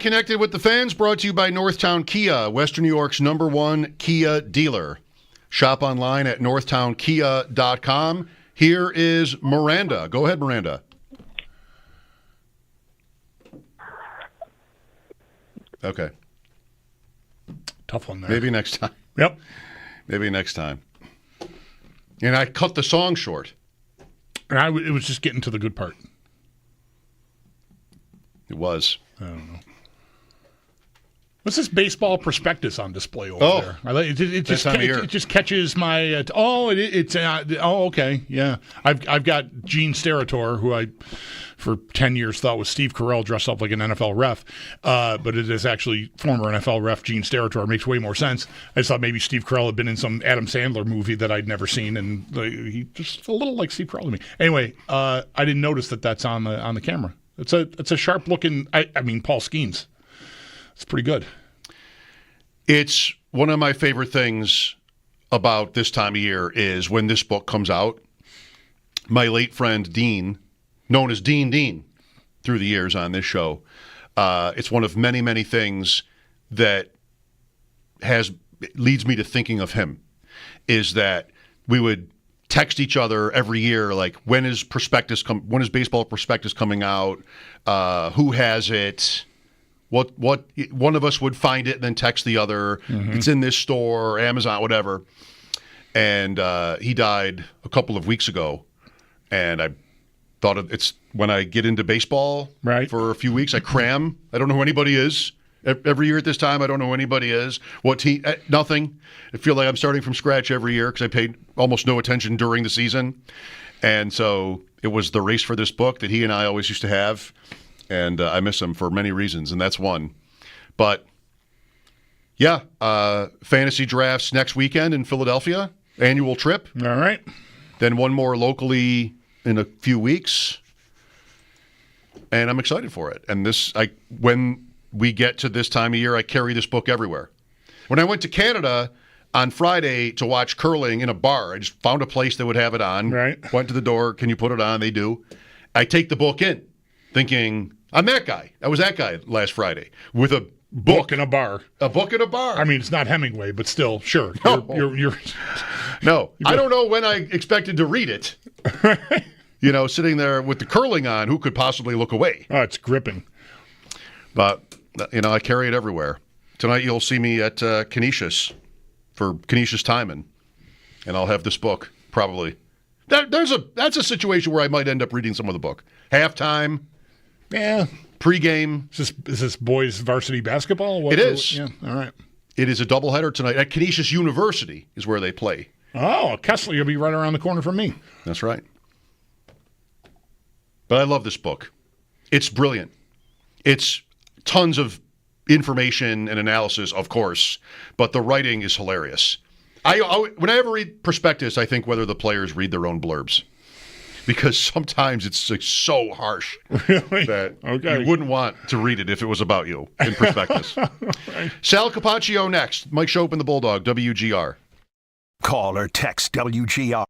Connected with the Fans, brought to you by Northtown Kia, Western New York's #1 Kia dealer. Shop online at northtownkia.com. Here is Miranda. Go ahead, Miranda. Okay. Tough one there. Maybe next time. Yep. Maybe next time. And I cut the song short. And it was just getting to the good part. It was. I don't know. What's this baseball prospectus on display over there? It just catches my. Okay, yeah. I've got Gene Steratore, who I for 10 years thought was Steve Carell dressed up like an NFL ref, but it is actually former NFL ref Gene Steratore. Makes way more sense. I just thought maybe Steve Carell had been in some Adam Sandler movie that I'd never seen, and he just a little like Steve Carell to me. Anyway, I didn't notice that's on the camera. It's a sharp looking. I mean, Paul Skeens. It's pretty good. It's one of my favorite things about this time of year is when this book comes out. My late friend Dean, known as Dean through the years on this show, it's one of many, many things that leads me to thinking of him, is that we would text each other every year, like, when is baseball prospectus coming out? Who has it? What one of us would find it and then text the other. Mm-hmm. It's in this store, Amazon, whatever. And he died a couple of weeks ago, and I thought it's when I get into baseball for a few weeks, I cram. I don't know who anybody is. Every year at this time, I don't know who anybody is. What team? Nothing. I feel like I'm starting from scratch every year because I paid almost no attention during the season. And so it was the race for this book that he and I always used to have. And I miss him for many reasons, and that's one. But, yeah, fantasy drafts next weekend in Philadelphia, annual trip. All right. Then one more locally in a few weeks. And I'm excited for it. And when we get to this time of year, I carry this book everywhere. When I went to Canada on Friday to watch curling in a bar, I just found a place that would have it on. Right. Went to the door. Can you put it on? They do. I take the book in, thinking, I'm that guy. I was that guy last Friday with a book in a bar. A book in a bar. I mean, it's not Hemingway, but still, sure. No. You're no. I don't know when I expected to read it. Sitting there with the curling on, who could possibly look away? Oh, it's gripping. But, I carry it everywhere. Tonight you'll see me at Canisius for Canisius Timon, and I'll have this book, probably. That's a situation where I might end up reading some of the book. Halftime. Yeah. Pre-game. Is this boys varsity basketball? It is. Yeah. All right. It is a doubleheader tonight at Canisius University is where they play. Oh, Kessler will be right around the corner from me. That's right. But I love this book. It's brilliant. It's tons of information and analysis, of course, but the writing is hilarious. When I ever read prospectus, I think whether the players read their own blurbs. Because sometimes it's like so harsh that you wouldn't want to read it if it was about you in prospectus. Right. Sal Capaccio next. Mike Schopp and the Bulldog, WGR. Call or text WGR.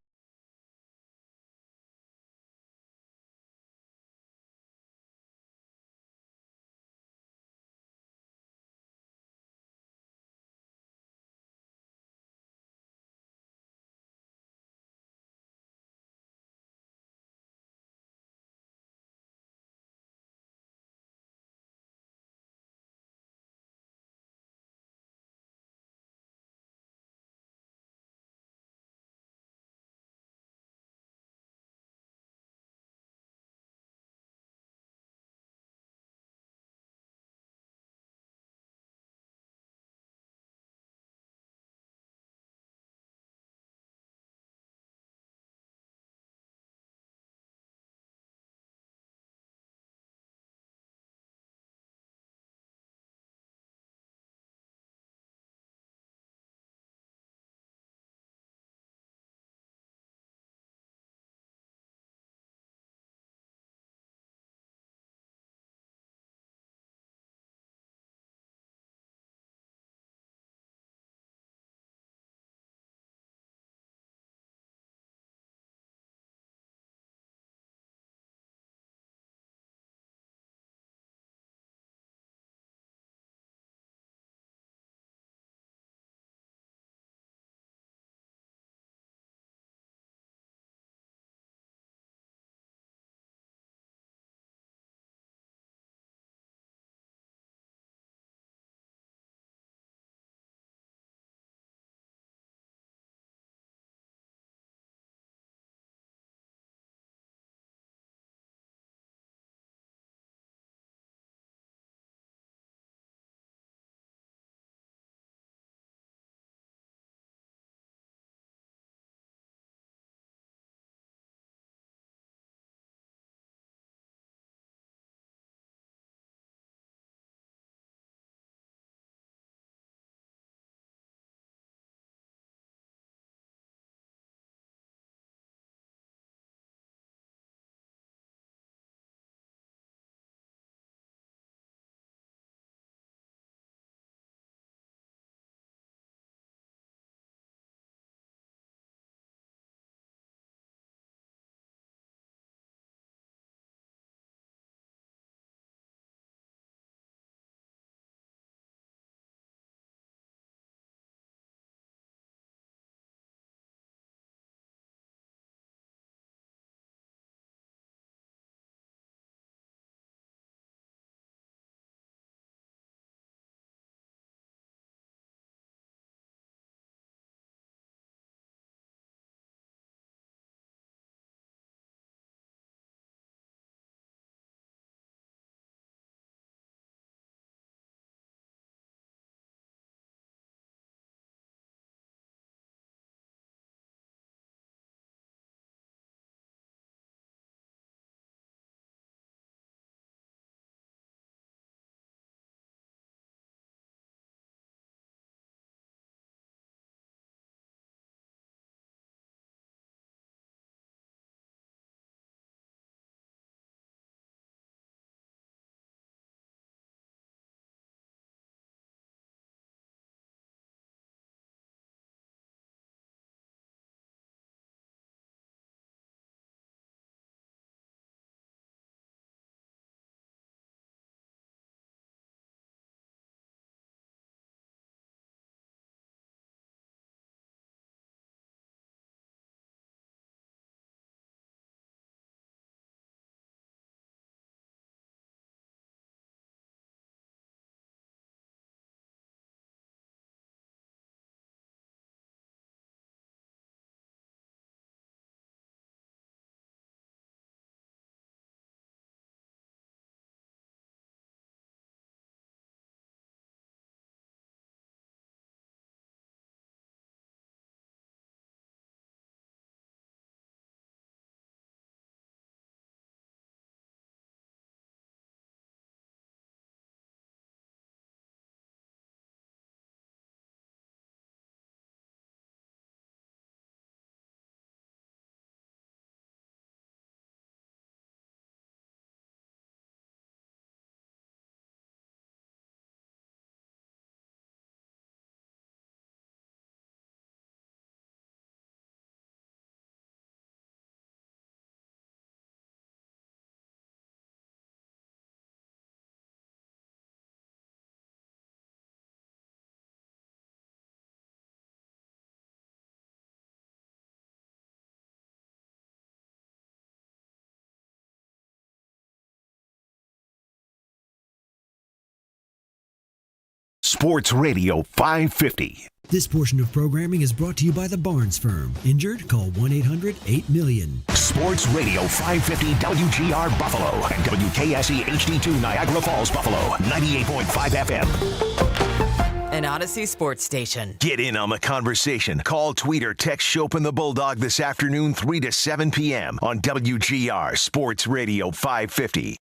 Sports Radio 550. This portion of programming is brought to you by the Barnes Firm. Injured? Call 1-800-8-MILLION. Sports Radio 550 WGR Buffalo and WKSE HD2 Niagara Falls Buffalo 98.5 FM. An Odyssey sports station. Get in on the conversation. Call, tweet, or text Schopp and the Bulldog this afternoon 3 to 7 p.m. on WGR Sports Radio 550.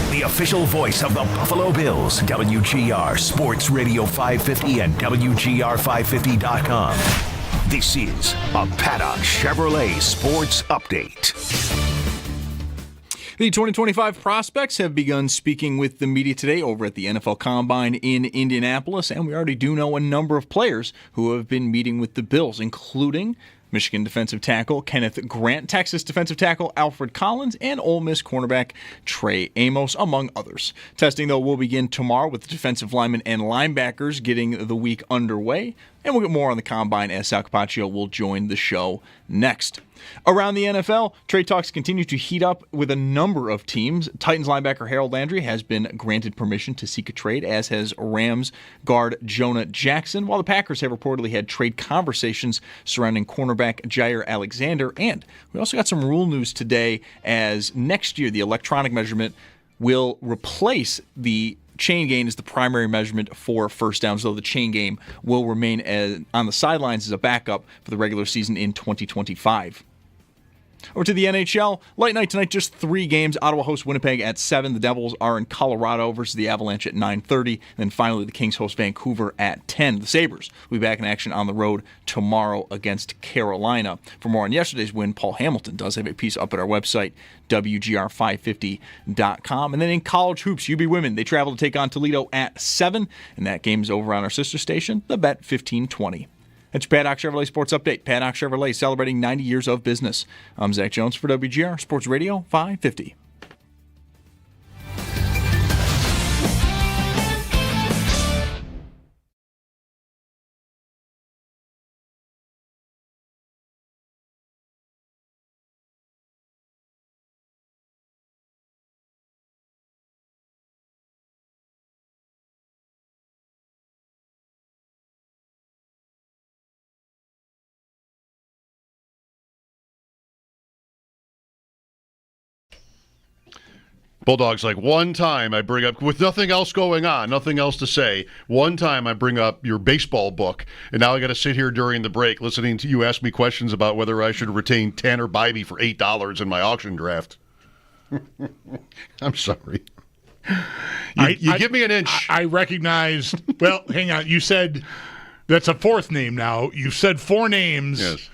The official voice of the Buffalo Bills, WGR Sports Radio 550 and WGR550.com. This is a Paddock Chevrolet Sports Update. The 2025 prospects have begun speaking with the media today over at the NFL Combine in Indianapolis, and we already do know a number of players who have been meeting with the Bills, including Michigan defensive tackle Kenneth Grant, Texas defensive tackle Alfred Collins, and Ole Miss cornerback Trey Amos, among others. Testing, though, will begin tomorrow with the defensive linemen and linebackers getting the week underway. And we'll get more on the Combine as Sal Capaccio will join the show next. Around the NFL, trade talks continue to heat up with a number of teams. Titans linebacker Harold Landry has been granted permission to seek a trade, as has Rams guard Jonah Jackson, while the Packers have reportedly had trade conversations surrounding cornerback Jair Alexander. And we also got some rule news today, as next year the electronic measurement will replace the chain gain as the primary measurement for first downs, though the chain game will remain on the sidelines as a backup for the regular season in 2025. Over to the NHL. Light night tonight, just 3 games. Ottawa hosts Winnipeg at 7. The Devils are in Colorado versus the Avalanche at 9:30. And then finally, the Kings host Vancouver at 10. The Sabres will be back in action on the road tomorrow against Carolina. For more on yesterday's win, Paul Hamilton does have a piece up at our website, WGR550.com. And then in college hoops, UB women, they travel to take on Toledo at 7. And that game is over on our sister station, The Bet 1520. It's your Paddock Chevrolet Sports Update. Paddock Chevrolet celebrating 90 years of business. I'm Zach Jones for WGR Sports Radio 550. Bulldog's like, one time I bring up, with nothing else going on, nothing else to say, one time I bring up your baseball book, and now I got to sit here during the break listening to you ask me questions about whether I should retain Tanner Bybee for $8 in my auction draft. I'm sorry. You give me an inch. I recognized, well, hang on, you said that's a 4th name now. You said 4 names. Yes.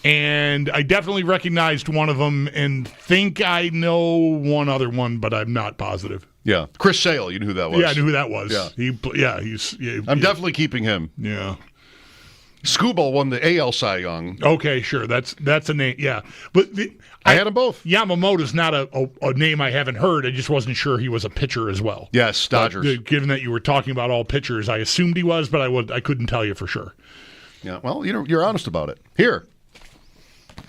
And I definitely recognized one of them and think I know one other one, but I'm not positive. Yeah. Chris Sale, you knew who that was. Yeah, I knew who that was. Yeah. I'm definitely keeping him. Yeah. Skubal won the AL Cy Young. Okay, sure. That's a name. Yeah. But I had them both. Yamamoto's not a name I haven't heard. I just wasn't sure he was a pitcher as well. Yes, Dodgers. Given that you were talking about all pitchers, I assumed he was, but I couldn't tell you for sure. Yeah. Well, you're honest about it. Here.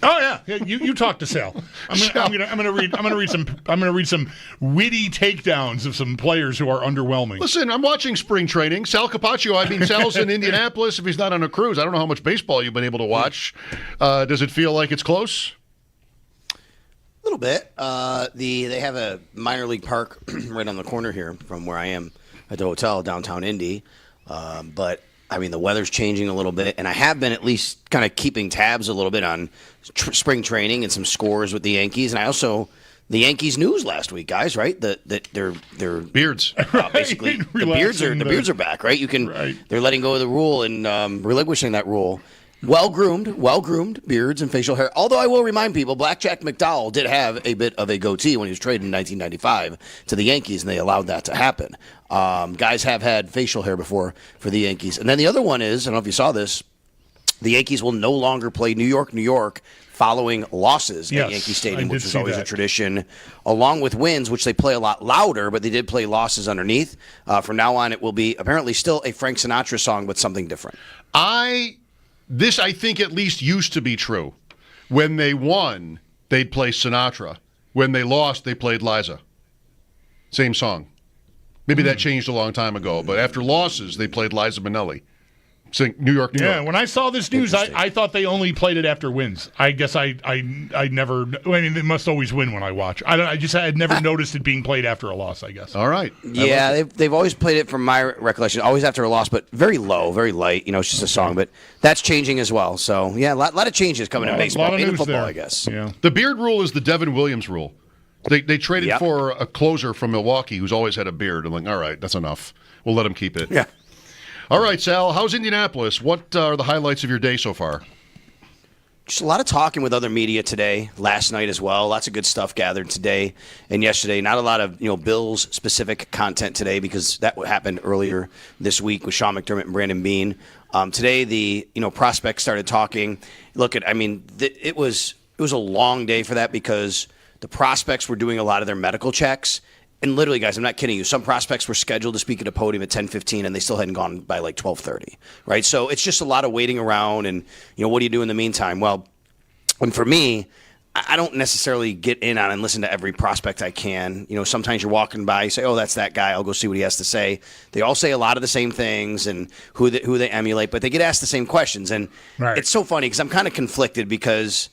Oh yeah, you talk to Sal. I'm gonna read some witty takedowns of some players who are underwhelming. Listen, I'm watching spring training. Sal Capaccio, Sal's in Indianapolis. If he's not on a cruise, I don't know how much baseball you've been able to watch. Does it feel like it's close? A little bit. They have a minor league park right on the corner here from where I am at the hotel downtown Indy, but. The weather's changing a little bit, and I have been at least kind of keeping tabs a little bit on spring training and some scores with the Yankees, and I also the Yankees news last week, guys. Right, that their beards, basically the beards are back. Right, they're letting go of the rule and relinquishing that rule. Well groomed beards and facial hair. Although I will remind people, Blackjack McDowell did have a bit of a goatee when he was traded in 1995 to the Yankees, and they allowed that to happen. Guys have had facial hair before for the Yankees. And then the other one is, I don't know if you saw this, the Yankees will no longer play New York following losses at Yankee Stadium, which was always a tradition, along with wins, which they play a lot louder, but they did play losses underneath. From now on, it will be apparently still a Frank Sinatra song, but something different. This, I think, at least used to be true. When they won, they'd play Sinatra. When they lost, they played Liza. Same song. Maybe that changed a long time ago. But after losses, they played Liza Minnelli. New York. Yeah, when I saw this news, I thought they only played it after wins. I guess I never. I mean, they must always win when I watch. I had never noticed it being played after a loss. I guess. All right. Yeah, they've always played it from my recollection, always after a loss, but very low, very light. You know, it's just a song, but that's changing as well. So yeah, a lot of changes coming in baseball, even football, there. I guess. Yeah. The beard rule is the Devin Williams rule. They traded for a closer from Milwaukee who's always had a beard. I'm like, all right, that's enough. We'll let him keep it. Yeah. All right, Sal, how's Indianapolis? What are the highlights of your day so far? Just a lot of talking with other media today, last night as well. Lots of good stuff gathered today and yesterday. Not a lot of Bills-specific content today because that happened earlier this week with Sean McDermott and Brandon Beane. Today, the prospects started talking. It was a long day for that because the prospects were doing a lot of their medical checks. And literally, guys, I'm not kidding you. Some prospects were scheduled to speak at a podium at 10:15, and they still hadn't gone by like 12:30, right? So it's just a lot of waiting around, and what do you do in the meantime? Well, and for me, I don't necessarily get in on and listen to every prospect I can. Sometimes you're walking by, you say, "Oh, that's that guy. I'll go see what he has to say." They all say a lot of the same things and who they emulate, but they get asked the same questions, and It's so funny because I'm kind of conflicted because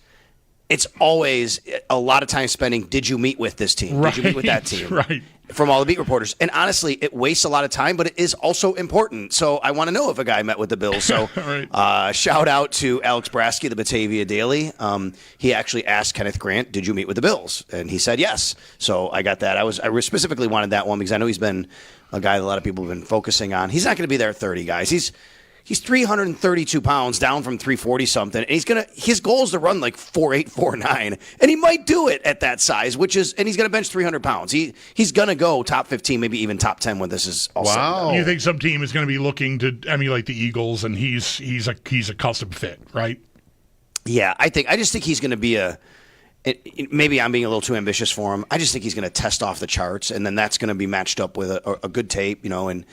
it's always a lot of time spending, did you meet with this team? Did you meet with that team? Right. From all the beat reporters. And honestly, it wastes a lot of time, but it is also important. So I want to know if a guy met with the Bills. So shout out to Alex Brasky, the Batavia Daily. He actually asked Kenneth Grant, did you meet with the Bills? And he said yes. So I got that. I specifically wanted that one because I know he's been a guy that a lot of people have been focusing on. He's not going to be there at 30, guys. He's 332 pounds, down from 340 something, and his goal is to run like 4.8, 4.9, and he might do it at that size, and he's going to bench 300 pounds. He's going to go top 15, maybe even top 10 when this is all said and done. You think some team is going to be looking to emulate the Eagles, and he's a custom fit, right? Yeah, I just think he's going to be maybe I'm being a little too ambitious for him. I just think he's going to test off the charts, and then that's going to be matched up with a good tape, and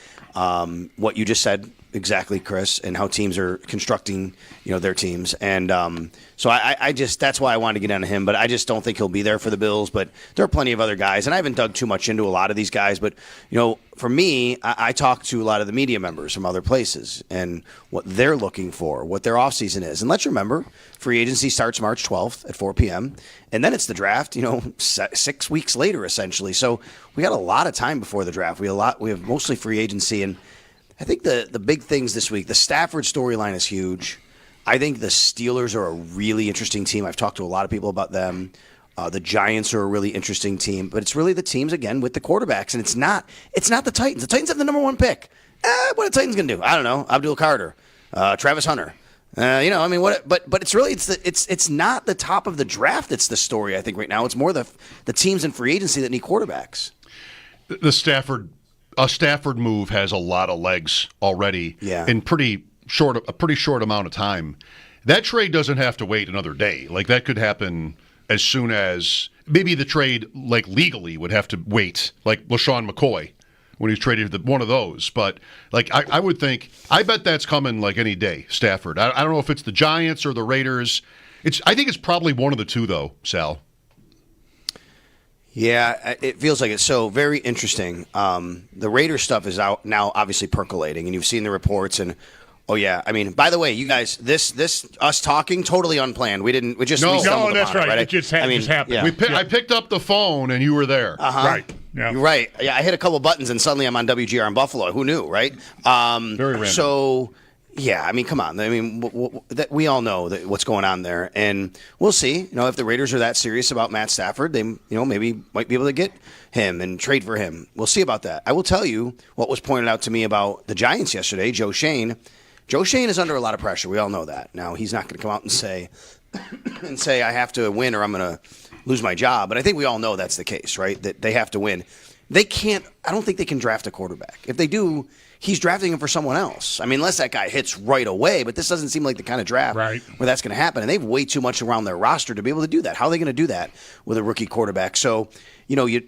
what you just said exactly, Chris, and how teams are constructing, their teams. And so I just that's why I wanted to get into him, but I just don't think he'll be there for the Bills. But there are plenty of other guys, and I haven't dug too much into a lot of these guys. But, for me, I talk to a lot of the media members from other places and what they're looking for, what their offseason is. And let's remember, free agency starts March 12th at 4 p.m., and then it's the draft, 6 weeks later, essentially. So we got a lot of time before the draft. We have mostly free agency, and I think the big things this week, the Stafford storyline is huge. I think the Steelers are a really interesting team. I've talked to a lot of people about them. The Giants are a really interesting team, but it's really the teams, again, with the quarterbacks, and it's not the Titans. The Titans have the number one pick. What are the Titans going to do? I don't know. Abdul Carter, Travis Hunter. What? But it's really it's not the top of the draft that's the story. I think right now it's more the teams in free agency that need quarterbacks. The Stafford move has a lot of legs already in a pretty short amount of time. That trade doesn't have to wait another day. Like that could happen as soon as maybe the trade legally would have to wait, like LaShawn McCoy when he was traded to one of those. But I would think, I bet that's coming like any day, Stafford. I don't know if it's the Giants or the Raiders. I think it's probably one of the two though, Sal. Yeah, it feels like it's so very interesting. The Raiders stuff is out now, obviously percolating, and you've seen the reports. And by the way, you guys, this us talking totally unplanned. We just no, stumbled that's upon right. It It just happened. Yeah. I picked up the phone and you were there. Right. Yeah. You're right. Yeah, I hit a couple buttons and suddenly I'm on WGR in Buffalo. Who knew, right? Very random. So. Yeah, come on. We all know what's going on there, and we'll see. If the Raiders are that serious about Matt Stafford, they maybe might be able to get him and trade for him. We'll see about that. I will tell you what was pointed out to me about the Giants yesterday. Joe Shane. Joe Shane is under a lot of pressure. We all know that. Now he's not going to come out and say I have to win or I'm going to lose my job. But I think we all know that's the case, right? That they have to win. They can't. I don't think they can draft a quarterback. If they do, he's drafting him for someone else. Unless that guy hits right away, but this doesn't seem like the kind of draft where that's going to happen. And they have way too much around their roster to be able to do that. How are they going to do that with a rookie quarterback? So,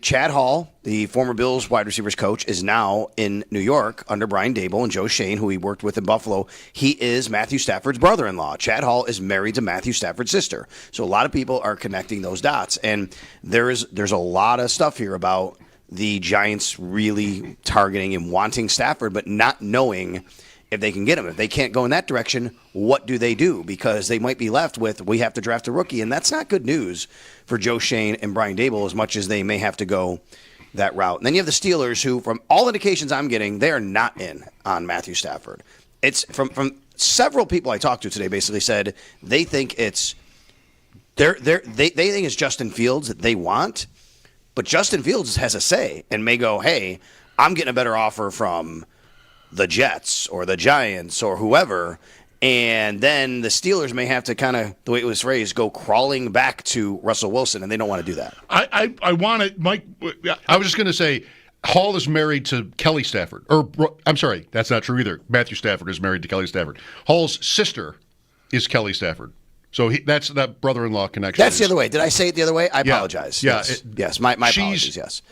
Chad Hall, the former Bills wide receivers coach, is now in New York under Brian Daboll, and Joe Shane, who he worked with in Buffalo. He is Matthew Stafford's brother-in-law. Chad Hall is married to Matthew Stafford's sister. So a lot of people are connecting those dots. And there's a lot of stuff here about the Giants really targeting and wanting Stafford, but not knowing if they can get him. If they can't go in that direction, what do they do? Because they might be left with, we have to draft a rookie, and that's not good news for Joe Schoen and Brian Daboll as much as they may have to go that route. And then you have the Steelers, who, from all indications I'm getting, they are not in on Matthew Stafford. It's from several people I talked to today basically said they think it's they think it's Justin Fields that they want, but Justin Fields has a say and may go, hey, I'm getting a better offer from the Jets or the Giants or whoever, and then the Steelers may have to kind of, the way it was phrased, go crawling back to Russell Wilson, and they don't want to do that. I want to, Mike. I was just going to say, Hall is married to Kelly Stafford. Or, I'm sorry, that's not true either. Matthew Stafford is married to Kelly Stafford. Hall's sister is Kelly Stafford. So that's that brother-in-law connection. That's the other way. Did I say it the other way? I apologize. Yeah. Yes. My apologies, yes.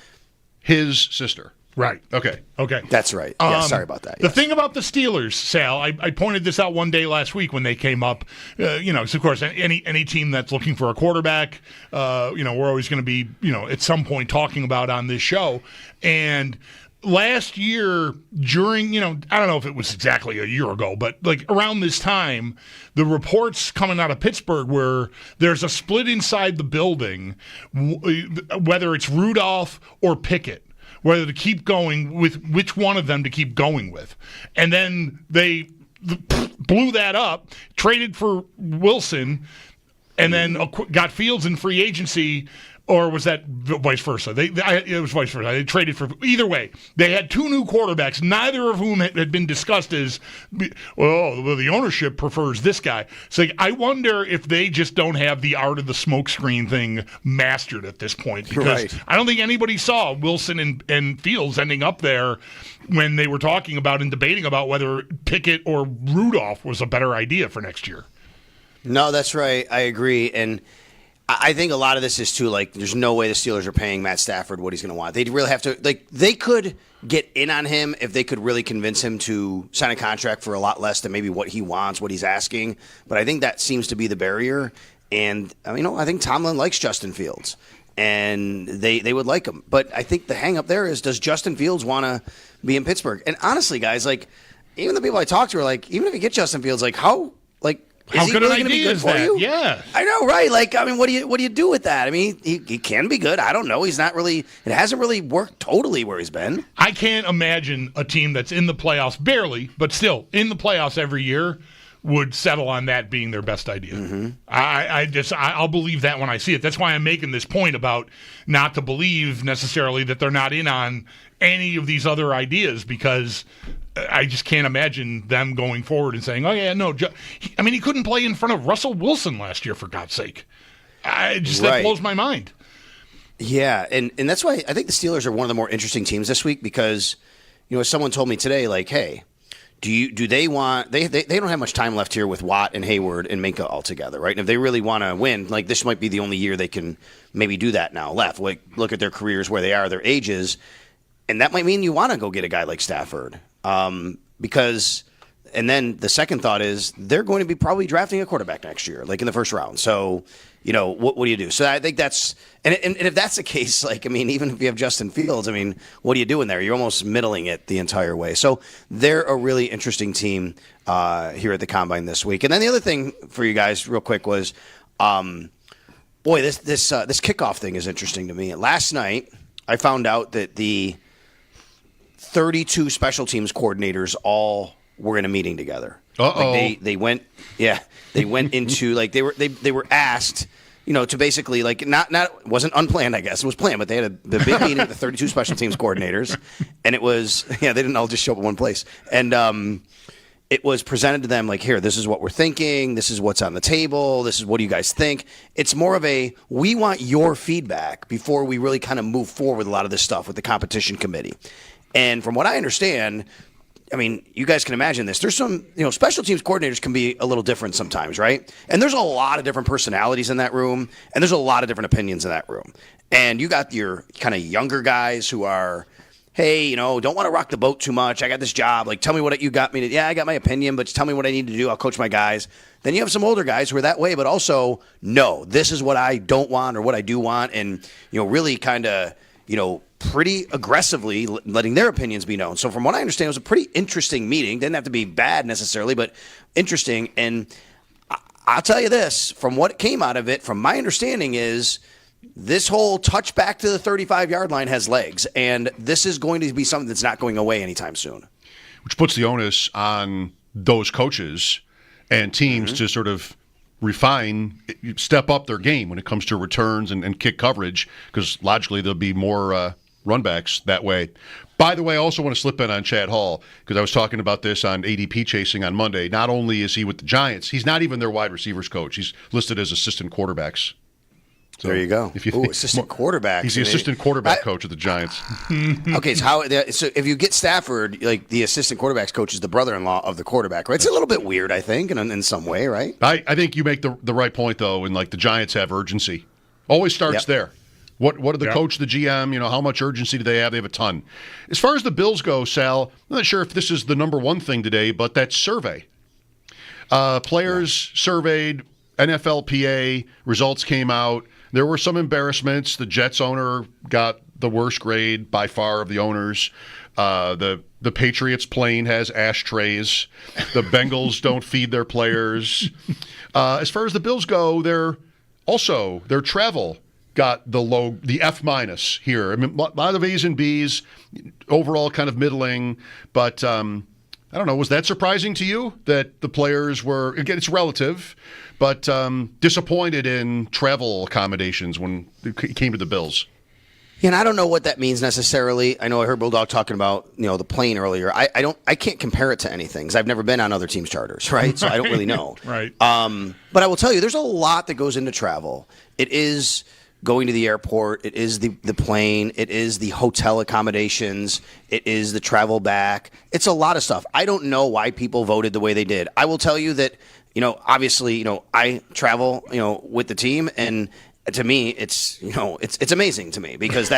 His sister. Right. Okay. That's right. Yeah, sorry about that. The thing about the Steelers, Sal, I pointed this out one day last week when they came up. So of course, any team that's looking for a quarterback, we're always going to be, at some point talking about on this show. And last year, during, I don't know if it was exactly a year ago, but like around this time, the reports coming out of Pittsburgh were there's a split inside the building, whether it's Rudolph or Pickett, whether to keep going with, which one of them to keep going with. And then they blew that up, traded for Wilson, and then got Fields in free agency. Or was that vice versa? It was vice versa. They traded for either way. They had two new quarterbacks, neither of whom had been discussed as, well, the ownership prefers this guy. So I wonder if they just don't have the art of the smokescreen thing mastered at this point. Because I don't think anybody saw Wilson and Fields ending up there when they were talking about and debating about whether Pickett or Rudolph was a better idea for next year. No, that's right. I agree. And I think a lot of this is too, there's no way the Steelers are paying Matt Stafford what he's going to want. They'd really have to, they could get in on him if they could really convince him to sign a contract for a lot less than maybe what he wants, what he's asking. But I think that seems to be the barrier. And, I think Tomlin likes Justin Fields, and they would like him. But I think the hang-up there is, does Justin Fields want to be in Pittsburgh? And honestly, guys, even the people I talked to are even if you get Justin Fields, how good an idea is that? Yeah, I know, right? What do you do with that? He can be good. I don't know. He's not really. It hasn't really worked totally where he's been. I can't imagine a team that's in the playoffs, barely, but still in the playoffs every year, would settle on that being their best idea. Mm-hmm. I'll believe that when I see it. That's why I'm making this point about not to believe necessarily that they're not in on any of these other ideas, because I just can't imagine them going forward and saying, oh, yeah, no. He couldn't play in front of Russell Wilson last year, for God's sake. That blows my mind. Yeah, and that's why I think the Steelers are one of the more interesting teams this week, because, as someone told me today, hey, do they want – they don't have much time left here with Watt and Hayward and Minka all together, right? And if they really want to win, this might be the only year they can maybe do that now left. Look at their careers, where they are, their ages, and that might mean you want to go get a guy like Stafford. Because, and then the second thought is they're going to be probably drafting a quarterback next year, in the first round. So, what do you do? So I think that's, and if that's the case, even if you have Justin Fields, what are you doing there? You're almost middling it the entire way. So they're a really interesting team here at the Combine this week. And then the other thing for you guys real quick was, this kickoff thing is interesting to me. Last night, I found out that the 32 special teams coordinators all were in a meeting together. They went into they were asked, to basically not wasn't unplanned, I guess it was planned, but they had the big meeting with the 32 special teams coordinators, and it was they didn't all just show up in one place, and it was presented to them here, this is what we're thinking, this is what's on the table, this is what do you guys think. It's more of we want your feedback before we really kind of move forward with a lot of this stuff with the competition committee. And from what I understand, you guys can imagine this. There's some, special teams coordinators can be a little different sometimes, right? And there's a lot of different personalities in that room, and there's a lot of different opinions in that room. And you got your kind of younger guys who are, hey, don't want to rock the boat too much. I got this job. Tell me what you got me to. Yeah, I got my opinion, but just tell me what I need to do. I'll coach my guys. Then you have some older guys who are that way, but also, no, this is what I don't want or what I do want, and really kind of, pretty aggressively letting their opinions be known. So from what I understand, it was a pretty interesting meeting. Didn't have to be bad necessarily, but interesting. And I'll tell you this, from what came out of it, from my understanding is this whole touch back to the 35-yard line has legs, and this is going to be something that's not going away anytime soon. Which puts the onus on those coaches and teams to sort of refine, step up their game when it comes to returns and kick coverage, because logically there'll be more runbacks that way. By the way, I also want to slip in on Chad Hall, because I was talking about this on ADP Chasing on Monday. Not only is he with the Giants, he's not even their wide receivers coach. He's listed as assistant quarterbacks. So there you go. Assistant quarterback. He's the assistant quarterback coach of the Giants. Okay, so if you get Stafford, like the assistant quarterback's coach is the brother-in-law of the quarterback, right? It's a little bit weird, I think, in some way, right? I think you make the right point, though, and like the Giants have urgency. Always starts there. What are the coach, the GM, how much urgency do they have? They have a ton. As far as the Bills go, Sal, I'm not sure if this is the number one thing today, but that survey. Players surveyed, NFLPA, results came out. There were some embarrassments. The Jets owner got the worst grade by far of the owners. The Patriots plane has ashtrays. The Bengals don't feed their players. As far as the Bills go, their travel got the F- here. I mean, a lot of A's and B's, overall kind of middling. But I don't know, was that surprising to you that the players were, again, it's relative, but disappointed in travel accommodations when it came to the Bills? Yeah, and I don't know what that means necessarily. I know I heard Bulldog talking about the plane earlier. I can't compare it to anything because I've never been on other teams' charters, right? So I don't really know. Right. But I will tell you, there's a lot that goes into travel. It is going to the airport. It is the plane. It is the hotel accommodations. It is the travel back. It's a lot of stuff. I don't know why people voted the way they did. I will tell you that, obviously, I travel, with the team, and to me, it's amazing to me because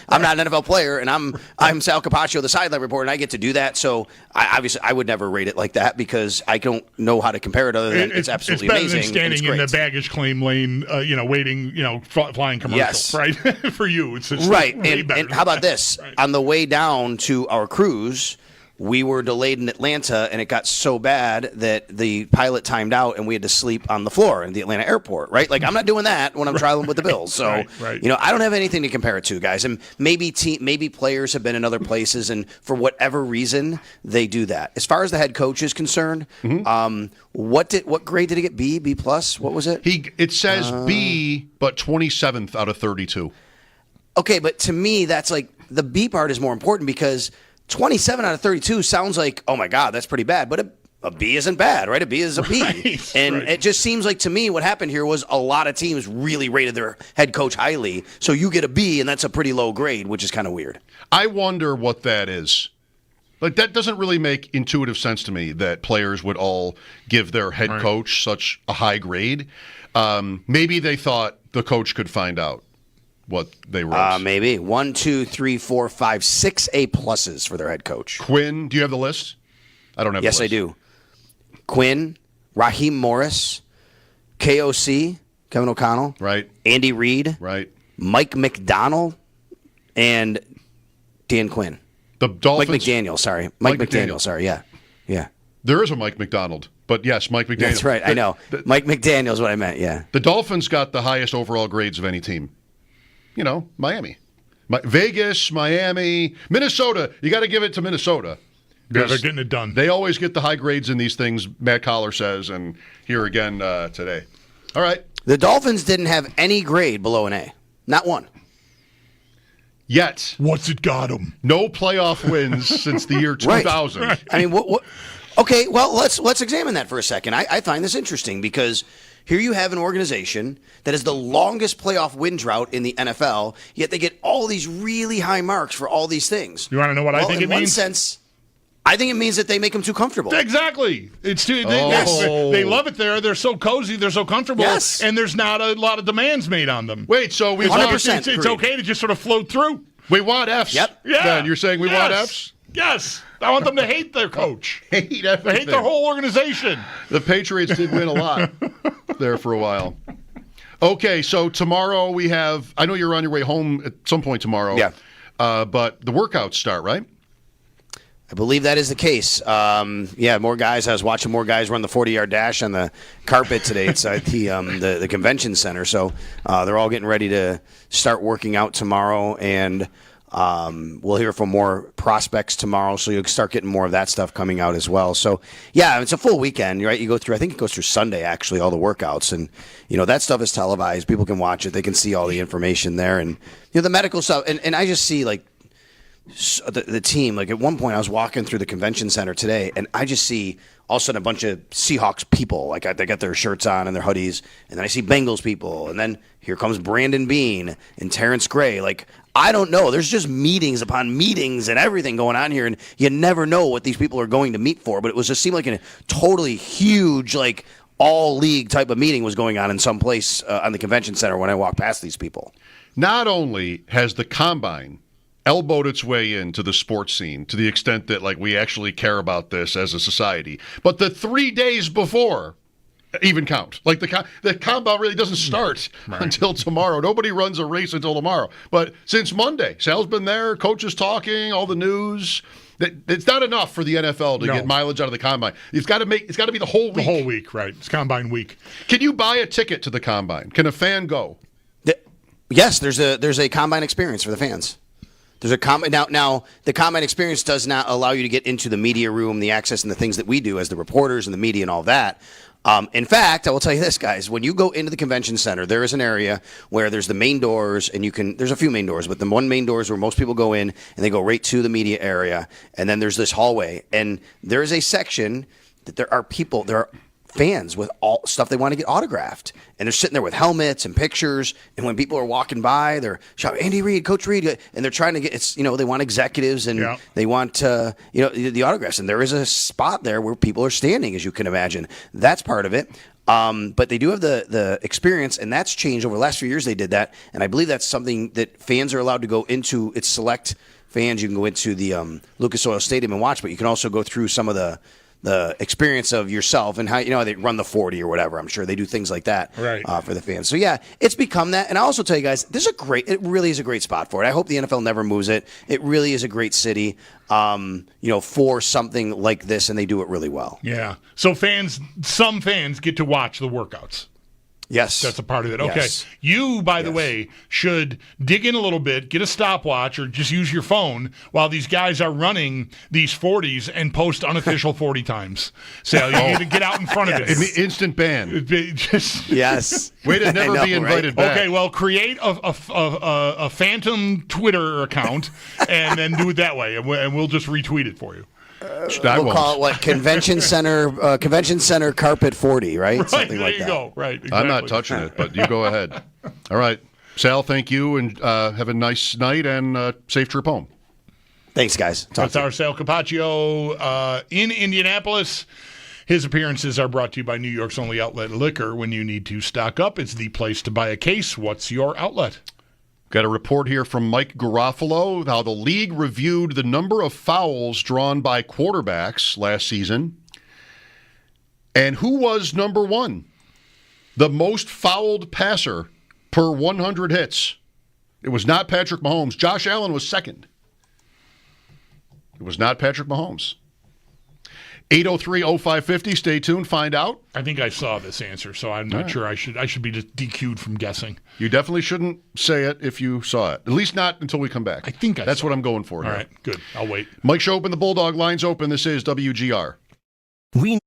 I'm not an NFL player, and I'm Sal Capaccio, the sideline reporter, and I get to do that. So I would never rate it like that because I don't know how to compare it other than it's absolutely better amazing. Than standing in the baggage claim lane, waiting, flying commercial, yes. Right? For you, it's right. Better. And how about this? Right. On the way down to our cruise, we were delayed in Atlanta, and it got so bad that the pilot timed out, and we had to sleep on the floor in the Atlanta airport, right? Like, I'm not doing that when I'm traveling with the Bills. So, right. I don't have anything to compare it to, guys. And maybe players have been in other places, and for whatever reason, they do that. As far as the head coach is concerned, what grade did he get? B plus? What was it? It says B, but 27th out of 32. Okay, but to me, that's like the B part is more important because 27 out of 32 sounds like, oh my God, that's pretty bad. But a B isn't bad, right? A B is a B. Right, and it just seems like to me what happened here was a lot of teams really rated their head coach highly. So you get a B, and that's a pretty low grade, which is kind of weird. I wonder what that is. Like, that doesn't really make intuitive sense to me that players would all give their head coach such a high grade. Maybe they thought the coach could find out what they wrote. Maybe 1, 2, 3, 4, 5, 6 A pluses for their head coach. Quinn, do you have the list? I don't have the list. Yes, I do. Quinn, Raheem Morris, KOC, Kevin O'Connell, right? Andy Reid, right? Mike McDonald, and Dan Quinn. The Dolphins. Mike McDaniel, sorry. Mike McDaniel, sorry, yeah. There is a Mike McDonald, but yes, Mike McDaniel. That's right, I know. Mike McDaniel is what I meant, yeah. The Dolphins got the highest overall grades of any team. Miami. Vegas, Miami, Minnesota. You got to give it to Minnesota. Yeah, they're getting it done. They always get the high grades in these things, Matt Collar says, and here again today. All right. The Dolphins didn't have any grade below an A. Not one. Yet. What's it got them? No playoff wins since the year 2000. Right. I mean, what? Okay, well, let's examine that for a second. I find this interesting because here you have an organization that is the longest playoff win drought in the NFL, yet they get all these really high marks for all these things. You want to know what I think it means? In one sense, I think it means that they make them too comfortable. Exactly. They love it there. They're so cozy. They're so comfortable. Yes. And there's not a lot of demands made on them. Wait, so we 100% it's okay to just sort of float through. We want Fs. Yep. Yeah. Then you're saying we want Fs? Yes. I want them to hate their coach. Hate everything. They hate their whole organization. The Patriots did win a lot there for a while. Okay, so tomorrow we have, I know you're on your way home at some point tomorrow. Yeah. But the workouts start, right? I believe that is the case. More guys. I was watching more guys run the 40-yard dash on the carpet today inside the convention center. So they're all getting ready to start working out tomorrow, and we'll hear from more prospects tomorrow. So you'll start getting more of that stuff coming out as well. So yeah, it's a full weekend, right? You go through. I think it goes through Sunday actually, all the workouts, and that stuff is televised. People can watch it. They can see all the information there, and the medical stuff. And I just see like. The team, like at one point I was walking through the convention center today and I just see all of a sudden a bunch of Seahawks people, like they got their shirts on and their hoodies, and then I see Bengals people, and then here comes Brandon Beane and Terrence Gray. Like, I don't know, there's just meetings upon meetings and everything going on here, and you never know what these people are going to meet for, but it was just seemed like a totally huge, like all league type of meeting was going on in some place on the convention center when I walked past these people. Not only has the Combine elbowed its way into the sports scene to the extent that like we actually care about this as a society, but the 3 days before even count. Like the Combine really doesn't start until tomorrow. Nobody runs a race until tomorrow. But since Monday, Sal's been there, coaches talking, all the news. It's not enough for the NFL to get mileage out of the Combine. It's got to be the whole week. The whole week, right? It's Combine week. Can you buy a ticket to the Combine? Can a fan go? Yes, there's a Combine experience for the fans. There's a now the Combine experience does not allow you to get into the media room, the access and the things that we do as the reporters and the media and all that. In fact, I will tell you this, guys. When you go into the convention center, there is an area where there's the main doors, and there's a few main doors, but the one main door is where most people go in, and they go right to the media area, and then there's this hallway, and there is a section that there are fans with all stuff they want to get autographed, and they're sitting there with helmets and pictures, and when people are walking by, they're shouting, Andy Reid, Coach Reid, and they're trying to get, they want executives, and they want the autographs, and there is a spot there where people are standing, as you can imagine. That's part of it. But they do have the experience, and that's changed over the last few years. They did that, and I believe that's something that fans are allowed to go into. It's select fans. You can go into the Lucas Oil Stadium and watch, but you can also go through some of the experience of yourself and how they run the 40 or whatever. I'm sure they do things like that for the fans. So yeah, it's become that. And I also tell you guys, it really is a great spot for it. I hope the NFL never moves it. It really is a great city, for something like this, and they do it really well. Yeah. So some fans get to watch the workouts. Yes. That's a part of it. Okay. Yes. You, by the way, should dig in a little bit, get a stopwatch, or just use your phone while these guys are running these 40s and post unofficial 40 times. So you need to get out in front of it. Instant ban. Yes. Way to never be invited back. Okay, well, create a phantom Twitter account and then do it that way, and we'll just retweet it for you. We'll call it what? Convention Center Carpet 40, right? Right, something like that. There you go. Right. Exactly. I'm not touching it, but you go ahead. All right. Sal, thank you, and have a nice night and safe trip home. Thanks, guys. That's our Sal Capaccio in Indianapolis. His appearances are brought to you by New York's only outlet liquor. When you need to stock up, it's the place to buy a case. What's your outlet? Got a report here from Mike Garofalo, how the league reviewed the number of fouls drawn by quarterbacks last season. And who was number one? The most fouled passer per 100 hits. It was not Patrick Mahomes. Josh Allen was second. It was not Patrick Mahomes. 803-0550. Stay tuned. Find out. I think I saw this answer, so I'm not sure. I should be just DQ'd from guessing. You definitely shouldn't say it if you saw it. At least not until we come back. I think that's what I'm going for. All here. right, good. I'll wait. Mike Schopp and the Bulldog lines open. This is WGR. We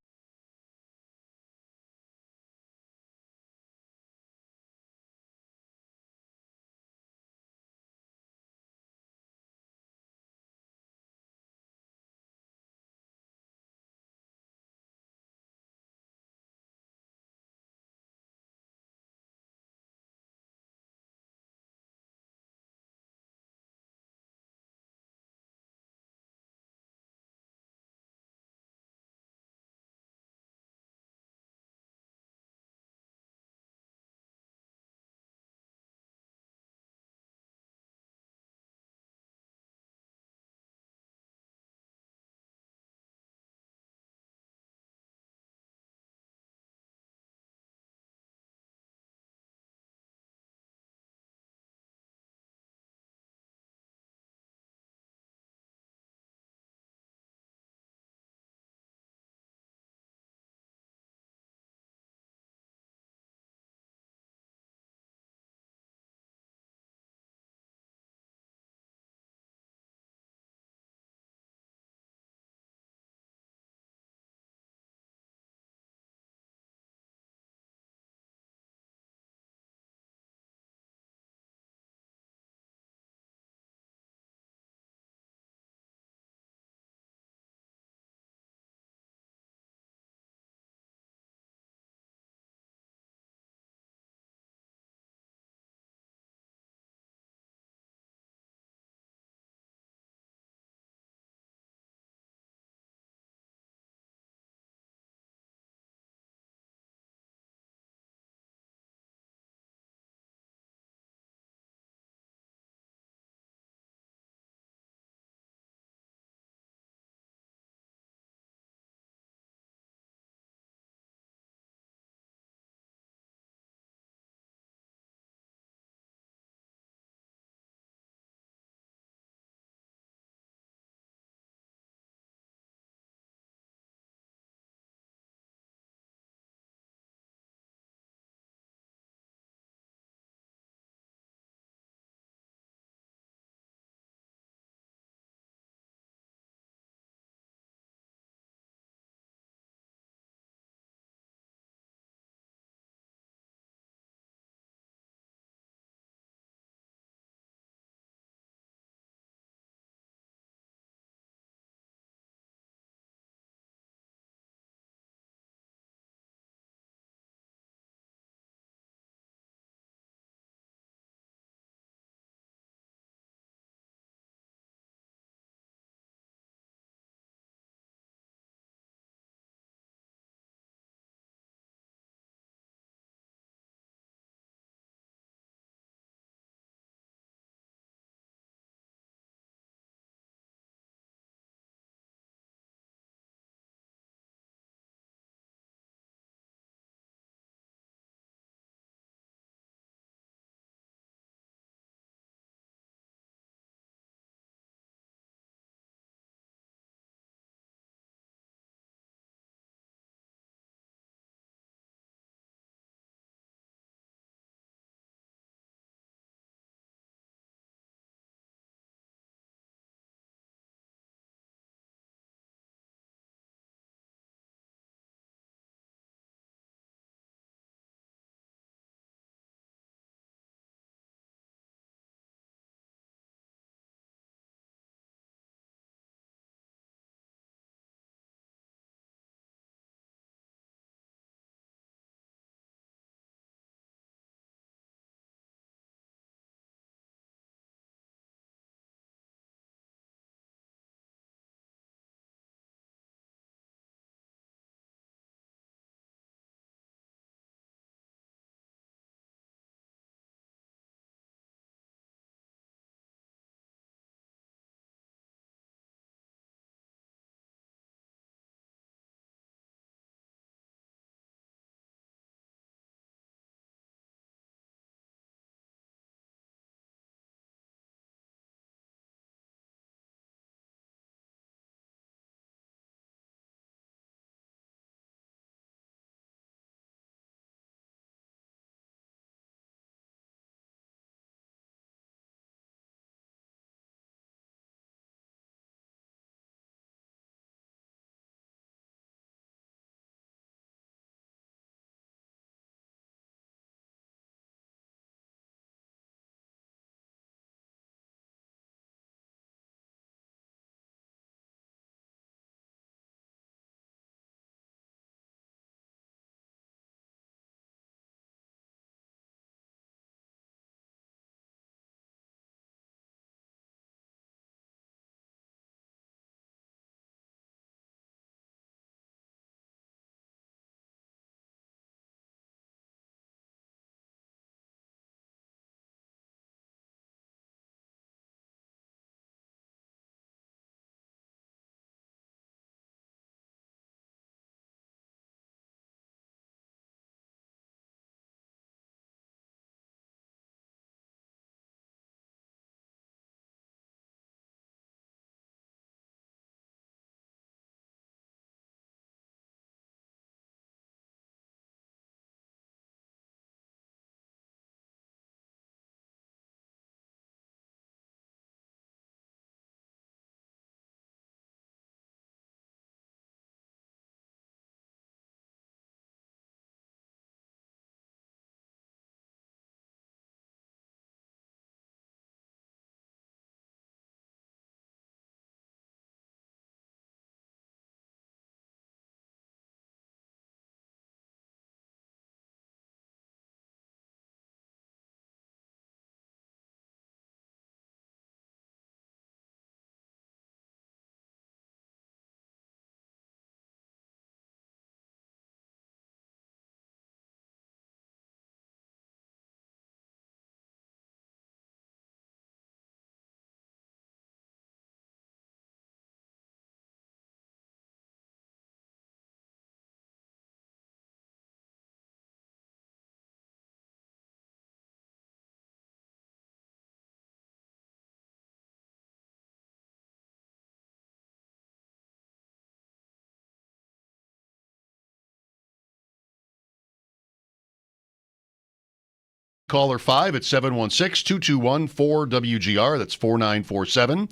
Caller 5 at 716-221-4WGR. That's 4947.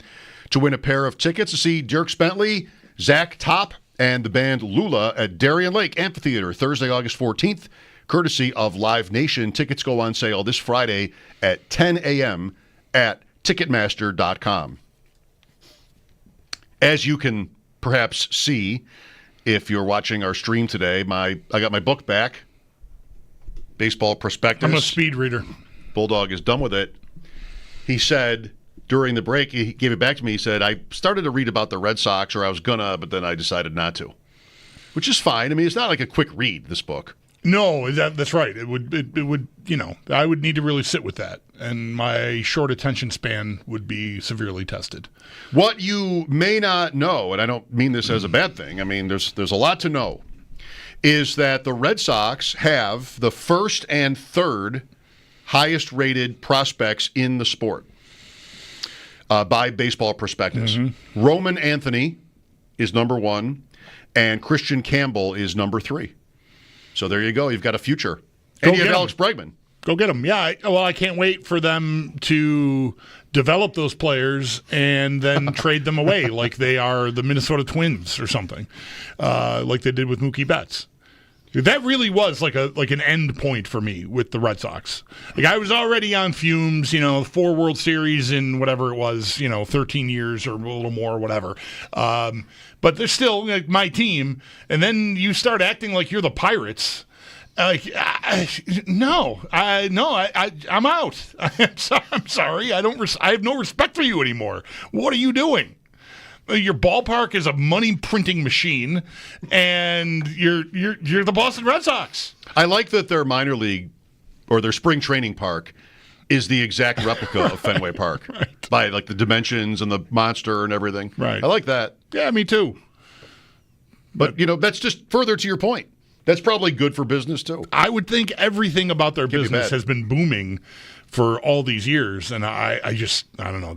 To win a pair of tickets to see Dirk Bentley, Zach Top, and the band Lula at Darien Lake Amphitheater Thursday, August 14th, courtesy of Live Nation. Tickets go on sale this Friday at 10 a.m. at Ticketmaster.com. As you can perhaps see if you're watching our stream today, I got my book back, Baseball Prospectus. I'm a speed reader. Bulldog is done with it. He said during the break, he gave it back to me, he said, I started to read about the Red Sox, or I was gonna, but then I decided not to. Which is fine. I mean, it's not like a quick read, this book. No, that's right. It would, I would need to really sit with that, and my short attention span would be severely tested. What you may not know, and I don't mean this as a bad thing, I mean, there's a lot to know, is that the Red Sox have the first and third highest rated prospects in the sport by Baseball Prospectus. Mm-hmm. Roman Anthony is number 1, and Christian Campbell is number 3. So there you go. You've got a future. And you have Alex Bregman. Go get them. Yeah. I can't wait for them to develop those players and then trade them away like they are the Minnesota Twins or something, like they did with Mookie Betts. That really was like an end point for me with the Red Sox. Like I was already on fumes, 4 World Series in whatever it was, 13 years or a little more, whatever. But they're still like my team, and then you start acting like you're the Pirates. I'm out. I'm sorry. I have no respect for you anymore. What are you doing? Your ballpark is a money printing machine, and you're the Boston Red Sox. I like that their minor league or their spring training park is the exact replica of Fenway Park, right, by like the dimensions and the monster and everything. Right. I like that. Yeah, me too. But that's just further to your point. That's probably good for business too. I would think everything about their business has been booming for all these years, and I don't know.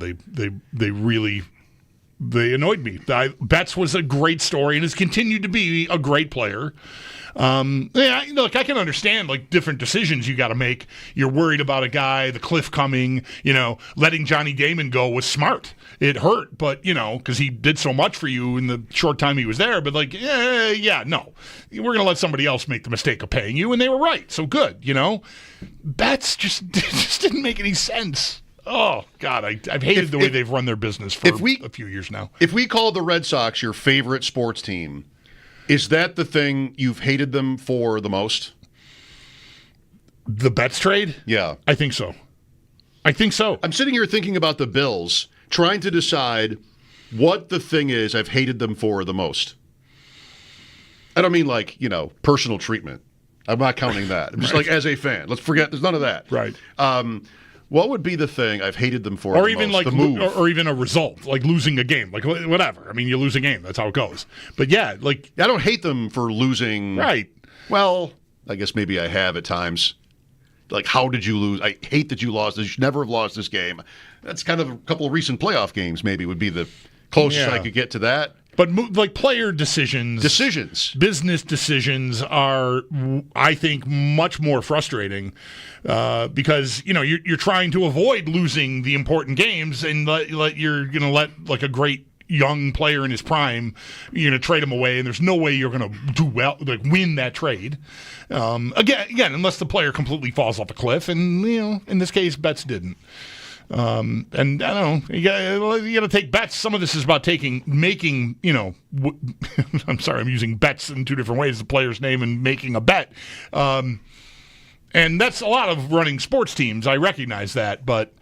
They annoyed me. Betts was a great story and has continued to be a great player. Look, I can understand like different decisions you got to make. You're worried about a guy, the cliff coming. Letting Johnny Damon go was smart. It hurt, but because he did so much for you in the short time he was there. But no, we're gonna let somebody else make the mistake of paying you, and they were right. So good, Betts just didn't make any sense. Oh, God, I've hated the way they've run their business for a few years now. If we call the Red Sox your favorite sports team, is that the thing you've hated them for the most? The Betts trade? Yeah. I think so. I'm sitting here thinking about the Bills, trying to decide what the thing is I've hated them for the most. I don't mean like, personal treatment. I'm not counting that. I'm just like as a fan. Let's forget there's none of that. Right. What would be the thing I've hated them for? Or even like the move, or even a result, like losing a game, like whatever. I mean, you lose a game, that's how it goes. But yeah, like I don't hate them for losing. Right. Well, I guess maybe I have at times. Like, how did you lose? I hate that you lost. You should never have lost this game. That's kind of a couple of recent playoff games. Maybe would be the closest I could get to that. But like player decisions, business decisions are, I think, much more frustrating because you're trying to avoid losing the important games, and you're going to let like a great young player in his prime, you're going to trade him away, and there's no way you're going to do well, like win that trade. Again, unless the player completely falls off a cliff, and in this case, Betts didn't. And I don't know. You got to take bets. Some of this is about making. I'm sorry, I'm using bets in two different ways: the player's name and making a bet. And that's a lot of running sports teams. I recognize that, but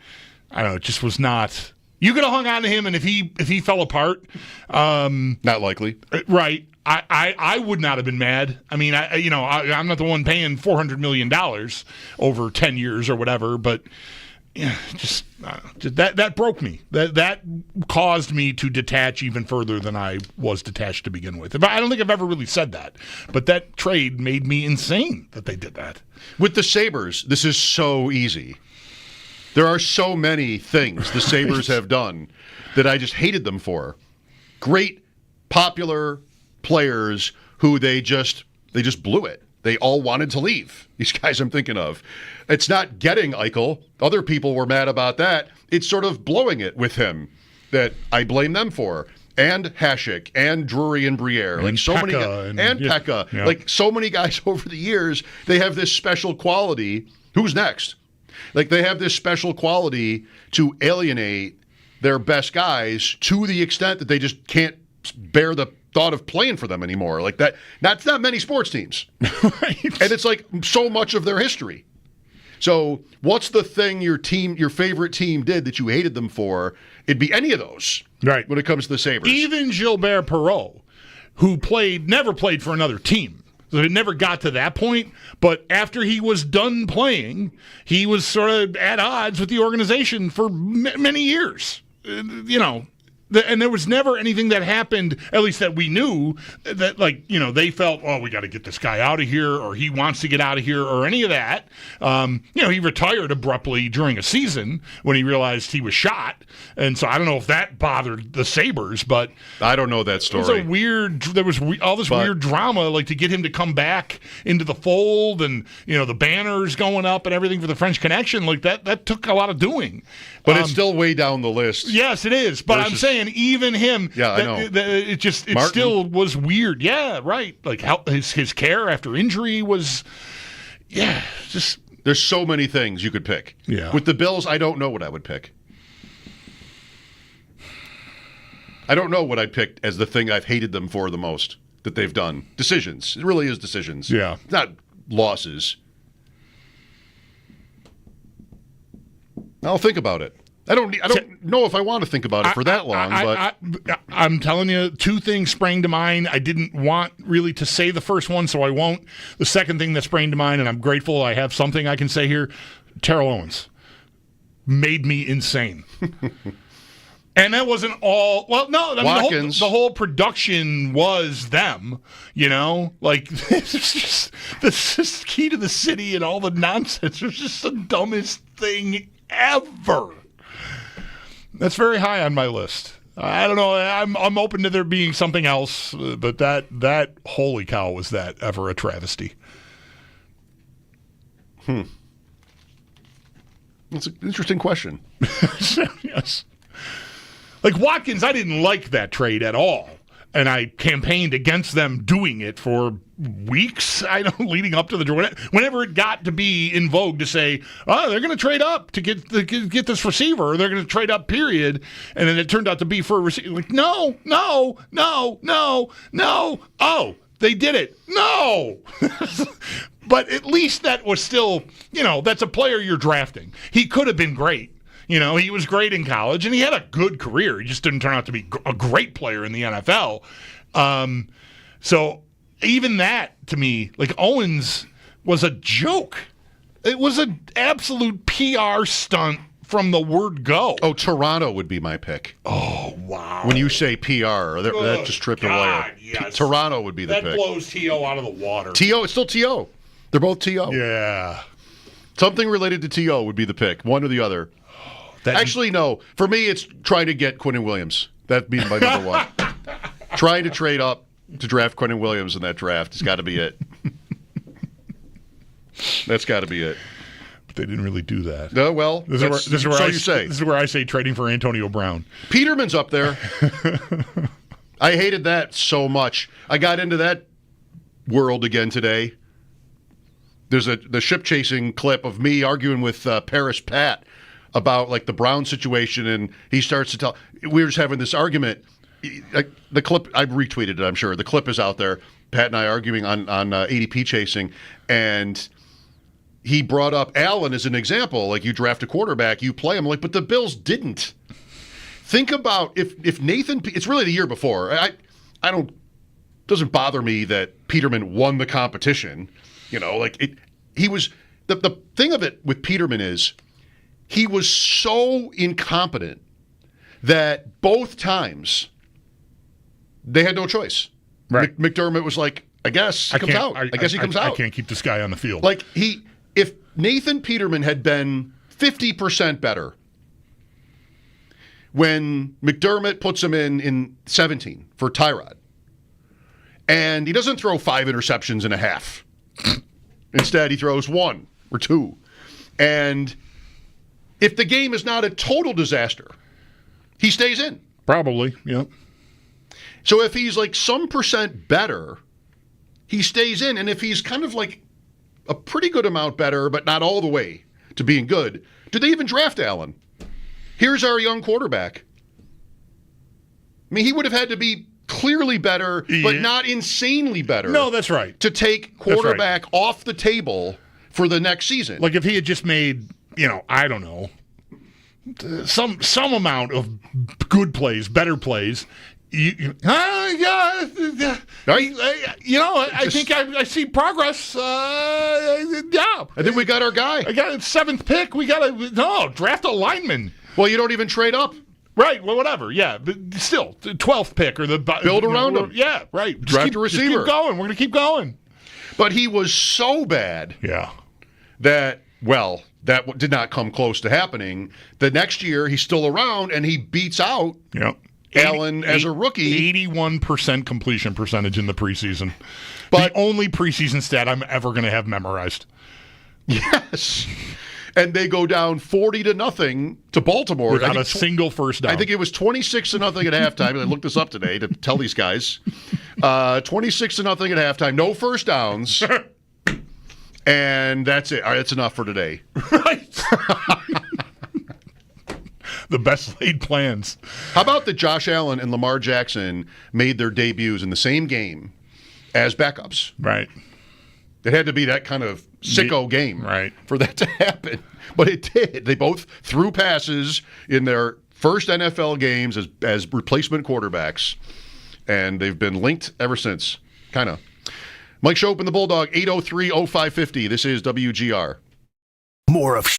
I don't know. It just was not. You could have hung on to him, and if he fell apart, not likely, right? I would not have been mad. I mean, I'm not the one paying $400 million over 10 years or whatever, but. Yeah, just that broke me. That caused me to detach even further than I was detached to begin with. I don't think I've ever really said that, but that trade made me insane that they did that. With the Sabres, this is so easy. There are so many things the Sabres have done that I just hated them for. Great, popular players who they just blew it. They all wanted to leave. These guys I'm thinking of. It's not getting Eichel. Other people were mad about that. It's sort of blowing it with him that I blame them for. And Hasek and Drury and Briere. And like so Pekka many guys. And yeah, Pekka. yeah. Like so many guys over the years, they have this special quality. Who's next? Like they have this special quality to alienate their best guys to the extent that they just can't bear the thought of playing for them anymore. Like that. That's not many sports teams. Right. And it's like so much of their history. So what's the thing your favorite team did that you hated them for? It'd be any of those. Right. When it comes to the Sabres. Even Gilbert Perreault, who never played for another team. So it never got to that point. But after he was done playing, he was sort of at odds with the organization for many years. And there was never anything that happened, at least that we knew, that they felt, oh, we got to get this guy out of here, or he wants to get out of here, or any of that. He retired abruptly during a season when he realized he was shot, and so I don't know if that bothered the Sabres, but I don't know that story. There was all this weird drama, like to get him to come back into the fold, and the banners going up and everything for the French Connection, like that took a lot of doing. But it's still way down the list. Yes, it is. But I'm saying even him, I know. It still was weird. Yeah, right. Like how his care after injury was, just. There's so many things you could pick. Yeah. With the Bills, I don't know what I would pick. I don't know what I'd pick as the thing I've hated them for the most that they've done. Decisions. It really is decisions. Yeah. It's not losses. I'll think about it. I don't know if I want to think about it for that long. I'm telling you, two things sprang to mind. I didn't want really to say the first one, so I won't. The second thing that sprang to mind, and I'm grateful I have something I can say here, Terrell Owens made me insane. And that wasn't all. Well, no, I mean, the whole production was them. Like this is key to the city and all the nonsense. It was just the dumbest thing ever. That's very high on my list. I don't know. I'm open to there being something else, but that holy cow, was that ever a travesty? That's an interesting question. Yes. Like Watkins, I didn't like that trade at all. And I campaigned against them doing it for weeks, leading up to the draft. Whenever it got to be in vogue to say, oh, they're going to trade up to get this receiver, or they're going to trade up, period. And then it turned out to be for a receiver. Like, no. Oh, they did it. No. But at least that was still, that's a player you're drafting. He could have been great. He was great in college, and he had a good career. He just didn't turn out to be a great player in the NFL. So even that, to me, like Owens was a joke. It was an absolute PR stunt from the word go. Oh, Toronto would be my pick. Oh, wow. When you say PR, that just tripped a wire. Yes. Toronto would be the pick. That blows T.O. out of the water. T.O., it's still T.O. They're both T.O. Yeah. Something related to T.O. would be the pick, one or the other. Actually, no. For me, it's trying to get Quinnen Williams. That'd be my number one. Trying to trade up to draft Quinnen Williams in that draft has got to be it. That's got to be it. But they didn't really do that. No, well, this is where I say trading for Antonio Brown. Peterman's up there. I hated that so much. I got into that world again today. There's the ship chasing clip of me arguing with Paris Pat about like the Brown situation, and he starts to tell. We were just having this argument. The clip, I retweeted it, I'm sure. The clip is out there. Pat and I arguing on ADP chasing, and he brought up Allen as an example. Like, you draft a quarterback, you play him. Like, but the Bills didn't. Think about if Nathan. It's really the year before. I don't. Doesn't bother me that Peterman won the competition. He was the thing of it with Peterman is he was so incompetent that both times they had no choice. Right. McDermott was like, I guess he comes out. I guess he comes out. I can't keep this guy on the field. Like, if Nathan Peterman had been 50% better when McDermott puts him in 17 for Tyrod, and he doesn't throw 5 interceptions and a half, Instead, he throws 1 or 2. And if the game is not a total disaster, he stays in. Probably, yeah. So if he's like some percent better, he stays in. And if he's kind of like a pretty good amount better, but not all the way to being good, do they even draft Allen? Here's our young quarterback. I mean, he would have had to be clearly better, but not insanely better. No, that's right. To take quarterback off the table for the next season. Like if he had just made, I don't know, some amount of good plays, better plays. I think I see progress. Yeah. I think we got our guy. I got 7th pick. We got to draft a lineman. Well, you don't even trade up. Right, well, whatever, yeah. But still, the 12th pick or the... Build around him. Yeah, right. Draft a receiver. Just keep going. We're going to keep going. But he was so bad that did not come close to happening. The next year, he's still around, and he beats out Allen as a rookie. 81% completion percentage in the preseason. But the only preseason stat I'm ever going to have memorized. Yes. And they go down 40-0 to Baltimore. Without a single first down. I think it was 26-0 at halftime. I looked this up today to tell these guys. 26-0 at halftime. No first downs. And that's it. All right, that's enough for today. Right. The best laid plans. How about that Josh Allen and Lamar Jackson made their debuts in the same game as backups? Right. It had to be that kind of sicko game for that to happen. But it did. They both threw passes in their first NFL games as replacement quarterbacks, and they've been linked ever since, kind of. Mike Schopp and the Bulldog, 803-0550. This is WGR. More of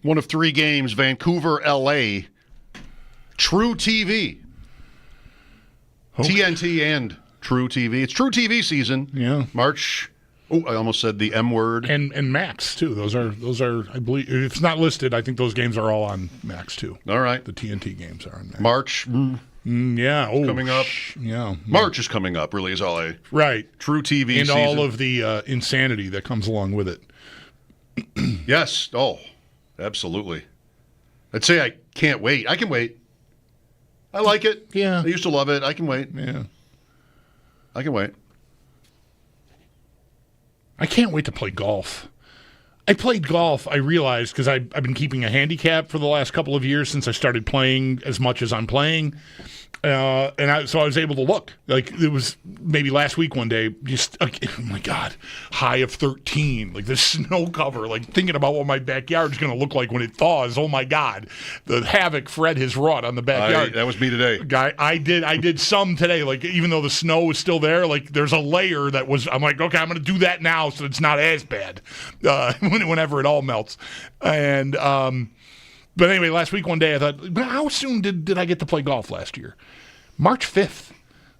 one of 3 games, Vancouver, L.A., True TV. Okay. TNT and True TV. It's True TV season. Yeah. March. Oh, I almost said the M word. And Max too. Those are I believe if it's not listed, I think those games are all on Max too. All right. The TNT games are on Max. March. Yeah. Oh, coming up. Yeah. March is coming up. Really is all I. Right. True TV and season. all of the insanity that comes along with it. Yes. Oh, absolutely. I'd say I can't wait. I can wait. I like it. Yeah. I used to love it. I can wait. Yeah. I can wait. I can't wait to play golf. I played golf, I realized, because I've been keeping a handicap for the last couple of years since I started playing as much as I'm playing. So I was able to look. Like, it was maybe last week one day, just, oh my God, high of 13. Like, the snow cover, like, thinking about what my backyard's going to look like when it thaws. Oh, my God. The havoc Fred has wrought on the backyard. That was me today. Guy, I did some today. Like, even though the snow was still there, like, there's a layer that was, I'm like, okay, I'm going to do that now so it's not as bad whenever it all melts. And, but anyway, last week one day I thought, how soon did I get to play golf last year? March 5th.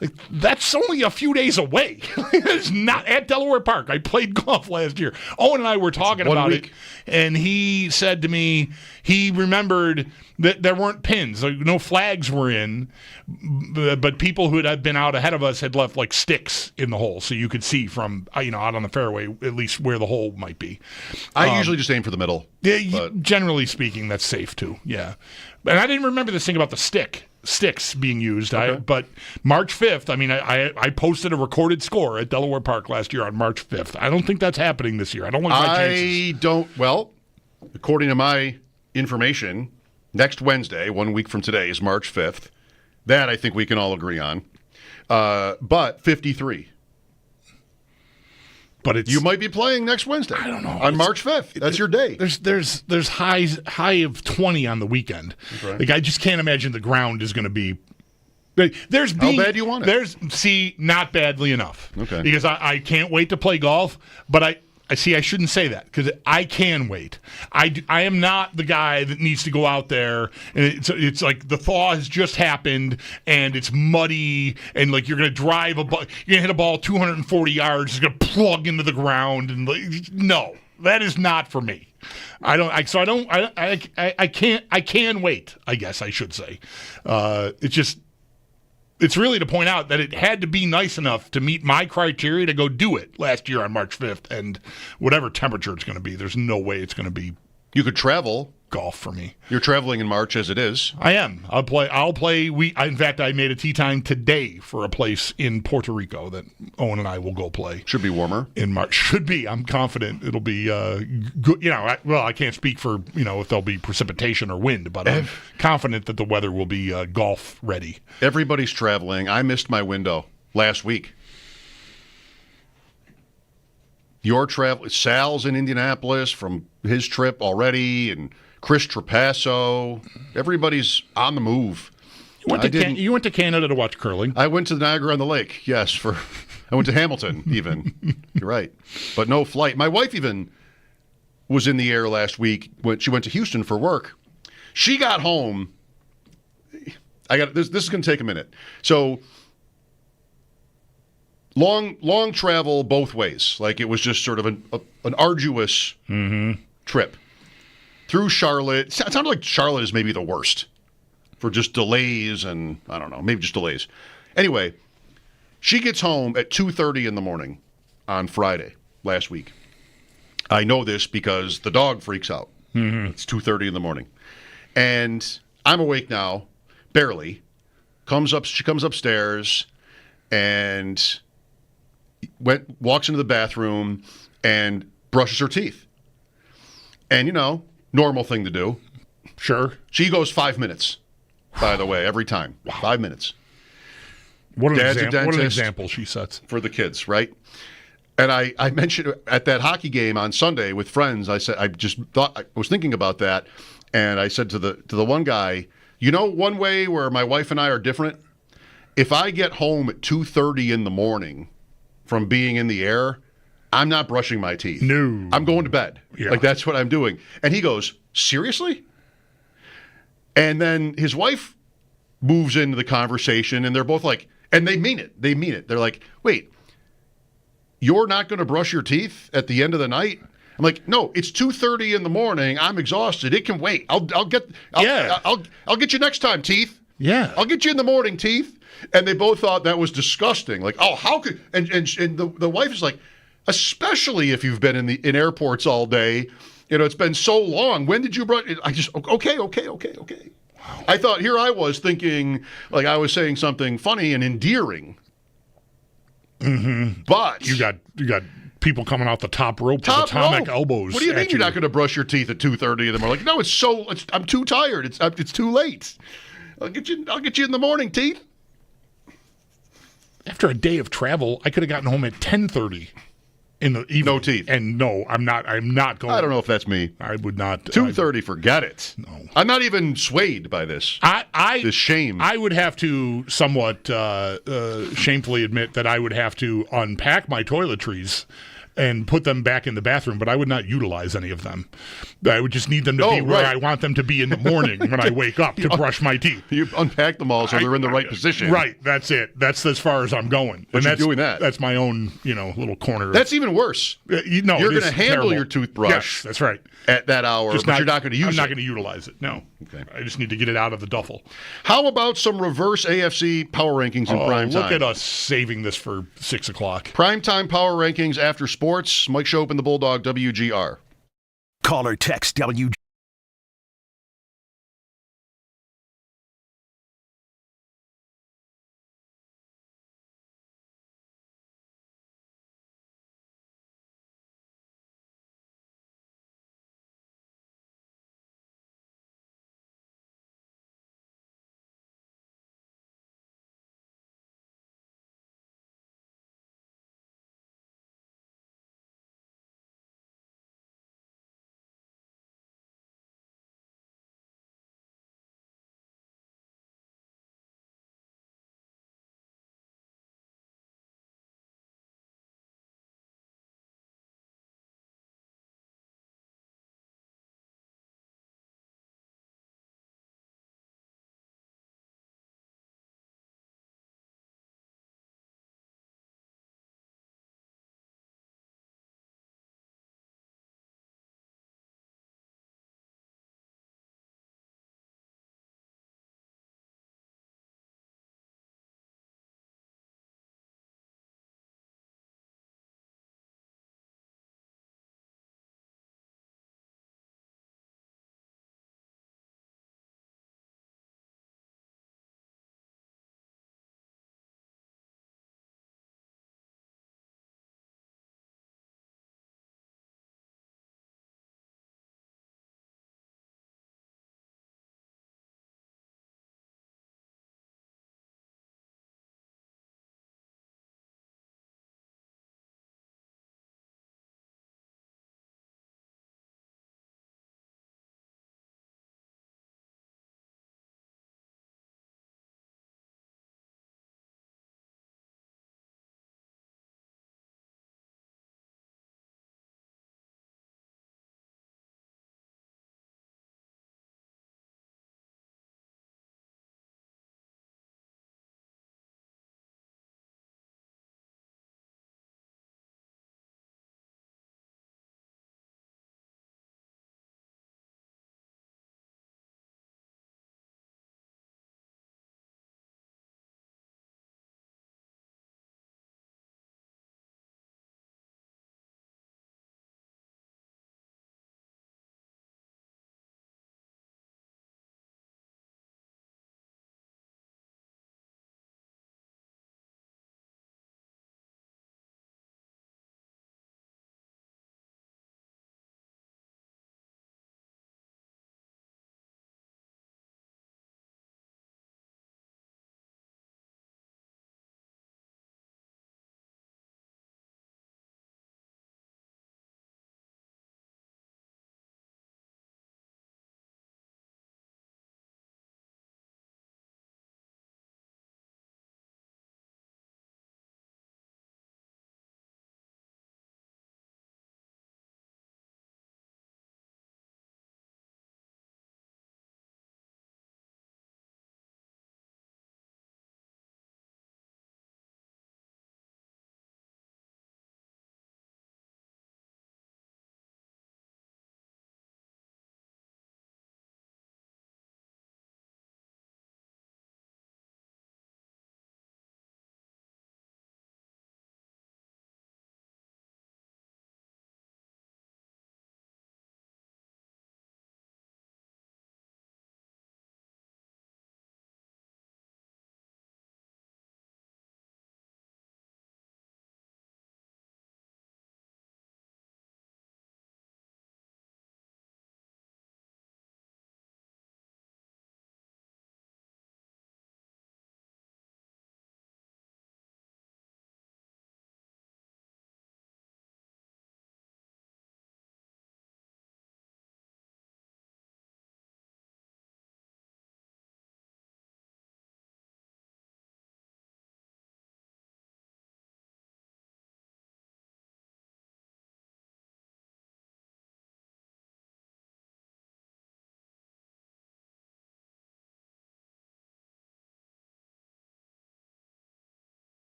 Like, that's only a few days away. It's not at Delaware Park. I played golf last year. Owen and I were talking about it, and he said to me he remembered that there weren't pins. Like, no flags were in, but people who had been out ahead of us had left, like, sticks in the hole, so you could see from, out on the fairway at least where the hole might be. I usually just aim for the middle. Yeah, generally speaking, that's safe, too. Yeah. And I didn't remember this thing about the sticks being used. Okay. But March 5th, I posted a recorded score at Delaware Park last year on March 5th. I don't think that's happening this year. I don't like my chances. Well, according to my information, next Wednesday, 1 week from today, is March 5th. That I think we can all agree on. But 53. But you might be playing next Wednesday. I don't know. On March 5th. That's your day. There's high of 20 on the weekend. Okay. Like, I just can't imagine the ground is going to be. How bad do you want it? Not badly enough. Okay. Because I can't wait to play golf, but I shouldn't say that because I can wait. I am not the guy that needs to go out there and it's like the thaw has just happened and it's muddy and like you're going to you're going to hit a ball 240 yards, it's going to plug into the ground and no, that is not for me. I can wait, I guess I should say. It's really to point out that it had to be nice enough to meet my criteria to go do it last year on March 5th. And whatever temperature it's going to be, there's no way it's going to be. You could travel. Golf for me. You're traveling in March as it is. I am. I'll play. In fact, I made a tee time today for a place in Puerto Rico that Owen and I will go play. Should be warmer in March. Should be. I'm confident it'll be good. I can't speak for if there'll be precipitation or wind, but I'm confident that the weather will be golf ready. Everybody's traveling. I missed my window last week. Your travel. Sal's in Indianapolis from his trip already, and Chris Trapasso. Everybody's on the move. You went to Canada to watch curling. I went to Niagara-on-the-Lake, yes. I went to Hamilton, even. You're right. But no flight. My wife even was in the air last week when she went to Houston for work. She got home. This is going to take a minute. So long travel both ways. Like, it was just sort of an arduous trip. Through Charlotte. It sounded like Charlotte is maybe the worst for just delays and, I don't know, maybe just delays. Anyway, she gets home at 2:30 in the morning on Friday last week. I know this because the dog freaks out. It's 2:30 in the morning. And I'm awake now, barely. She comes upstairs and walks into the bathroom and brushes her teeth. And, normal thing to do. Sure. She goes 5 minutes, by the way, every time. Wow. 5 minminutes. What an example she sets. For the kids, right? And I mentioned at that hockey game on Sunday with friends, I said, I was thinking about that, and I said to the one guy, one way where my wife and I are different? If I get home at 2:30 in the morning from being in the air, I'm not brushing my teeth. No. I'm going to bed. Yeah. Like, that's what I'm doing. And he goes, seriously? And then his wife moves into the conversation, and they're both like, and they mean it. They mean it. They're like, wait, you're not going to brush your teeth at the end of the night? I'm like, no, it's 2:30 in the morning. I'm exhausted. It can wait. I'll get you next time, teeth. Yeah. I'll get you in the morning, teeth. And they both thought that was disgusting. Like, oh, how could and the wife is like, especially if you've been in airports all day, it's been so long. When did you brush? I just okay. I thought here I was thinking like I was saying something funny and endearing. Mm-hmm. But you got people coming out the top rope with atomic elbows. What do you mean you're not going to brush your teeth at 2:30 in the morning? Like, no, I'm too tired. It's too late. I'll get you in the morning, teeth. After a day of travel, I could have gotten home at 10:30 in the evening. No teeth. And no, I'm not going. I don't know if that's me. I would not. 2:30, forget it. No. I'm not even swayed by this. This shame. I would have to somewhat shamefully admit that I would have to unpack my toiletries and put them back in the bathroom, but I would not utilize any of them. I would just need them to be where I want them to be in the morning when I wake up to brush my teeth. You unpack them all so they're in the right position. Right, that's it. That's as far as I'm going. But you're doing that. That's my own, little corner. That's even worse. You're going to handle your toothbrush. Yes, that's right. At that hour, but you're not going to use it. I'm not going to utilize it, no. Okay. I just need to get it out of the duffel. How about some reverse AFC power rankings in prime time? Look at us saving this for 6 o'clock. Primetime power rankings after sports. Mike Schopp and the Bulldog, WGR. Call or text WGR.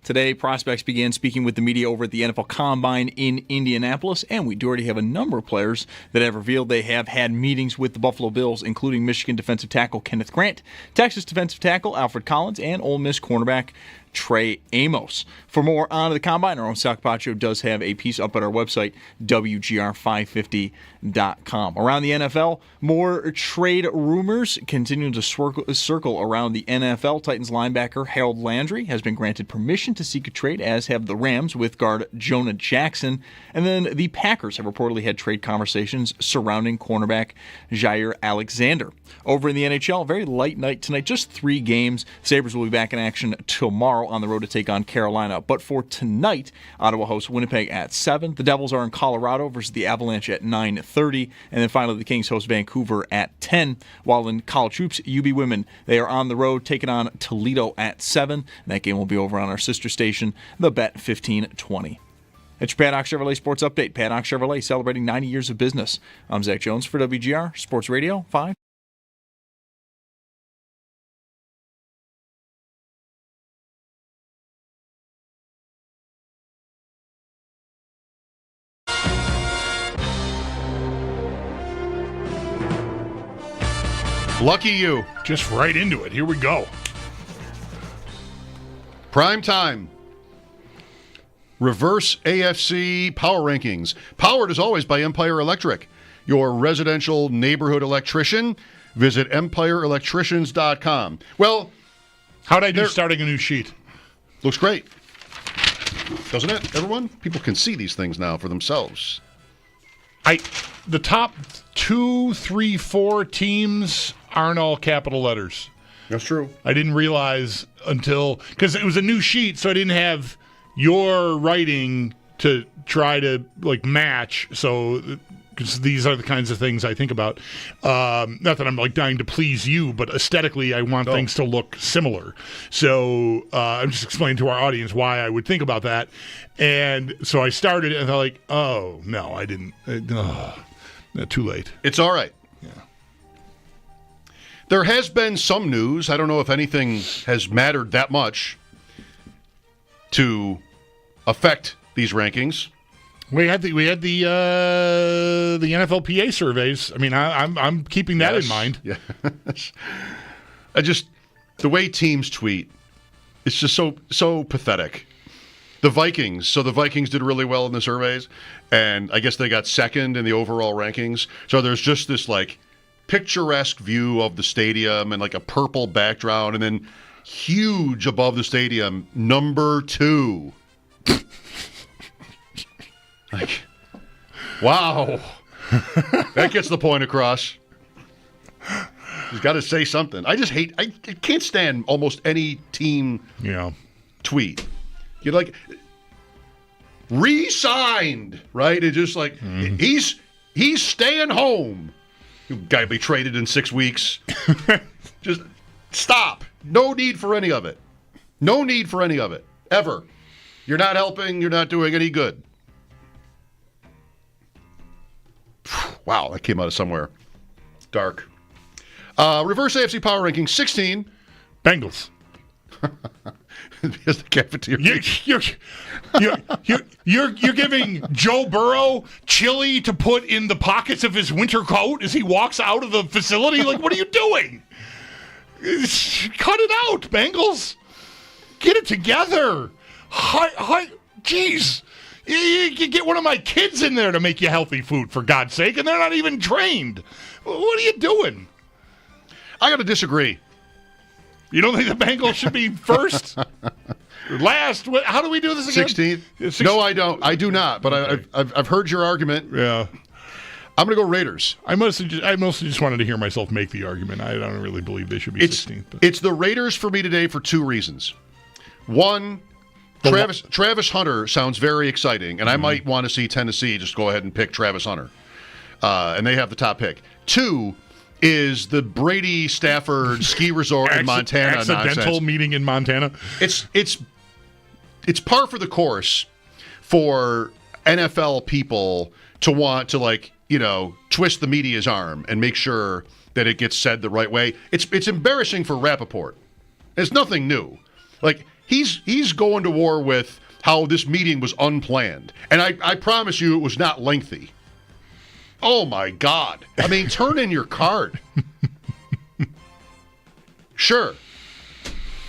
Today, prospects began speaking with the media over at the NFL Combine in Indianapolis, and we do already have a number of players that have revealed they have had meetings with the Buffalo Bills, including Michigan defensive tackle Kenneth Grant, Texas defensive tackle Alfred Collins, and Ole Miss cornerback Trey Amos. For more on the Combine, our own Sal Capaccio does have a piece up at our website, WGR550.com. Around the NFL, more trade rumors continue to circle around the NFL. Titans linebacker Harold Landry has been granted permission to seek a trade, as have the Rams with guard Jonah Jackson. And then the Packers have reportedly had trade conversations surrounding cornerback Jair Alexander. Over in the NHL, a very light night tonight, just 3 games. Sabres will be back in action tomorrow on the road to take on Carolina. But for tonight, Ottawa hosts Winnipeg at 7. The Devils are in Colorado versus the Avalanche at 9:30. And then finally, the Kings host Vancouver at 10. While in college hoops, UB women, they are on the road taking on Toledo at 7. And that game will be over on our sister station, The Bet 1520. It's your Paddock Chevrolet Sports Update. Paddock Chevrolet celebrating 90 years of business. I'm Zach Jones for WGR Sports Radio 5. Lucky you. Just right into it. Here we go. Prime time. Reverse AFC Power Rankings. Powered as always by Empire Electric, your residential neighborhood electrician. Visit EmpireElectricians.com. Well, how'd I do starting a new sheet? Looks great. Doesn't it, everyone? People can see these things now for themselves. The top 2, 3, 4 teams aren't all capital letters. That's true. I didn't realize until, because it was a new sheet, so I didn't have your writing to try to match. So, because these are the kinds of things I think about. Not that I'm dying to please you, but aesthetically, I want things to look similar. So I'm just explaining to our audience why I would think about that. And so I started, and they're oh no, I didn't. Too late. It's all right. Yeah. There has been some news. I don't know if anything has mattered that much to affect these rankings. We had the NFLPA surveys. I mean, I'm keeping that in mind. Yeah. The way teams tweet, it's just so pathetic. The Vikings did really well in the surveys, and I guess they got second in the overall rankings. So there's just this picturesque view of the stadium and a purple background, and then huge above the stadium, number 2. Wow. That gets the point across. He's got to say something. I can't stand almost any team tweet. You're re-signed, right? It's just he's staying home. Guy be traded in 6 weeks. Just stop. No need for any of it. No need for any of it. Ever. You're not helping. You're not doing any good. Wow, that came out of somewhere. Dark. Reverse AFC Power Ranking 16. Bengals. Because the cafeteria. You're giving Joe Burrow chili to put in the pockets of his winter coat as he walks out of the facility? What are you doing? Cut it out, Bengals. Get it together. Jeez. You get one of my kids in there to make you healthy food, for God's sake, and they're not even trained. What are you doing? I got to disagree. You don't think the Bengals should be first? Last? How do we do this again? 16th? No, I don't. I do not, but okay. I've heard your argument. Yeah. I'm going to go Raiders. I mostly just wanted to hear myself make the argument. I don't really believe they should be 16th. But. It's the Raiders for me today for 2 reasons. One, Travis Hunter sounds very exciting, and I might want to see Tennessee just go ahead and pick Travis Hunter. And they have the top pick. 2 is the Brady Stafford ski resort in Montana accidental nonsense. Meeting in Montana. It's par for the course for NFL people to want to twist the media's arm and make sure that it gets said the right way. It's embarrassing for Rappaport. It's nothing new. Like, he's going to war with how this meeting was unplanned. And I promise you it was not lengthy. Oh, my God. I mean, turn in your card. Sure.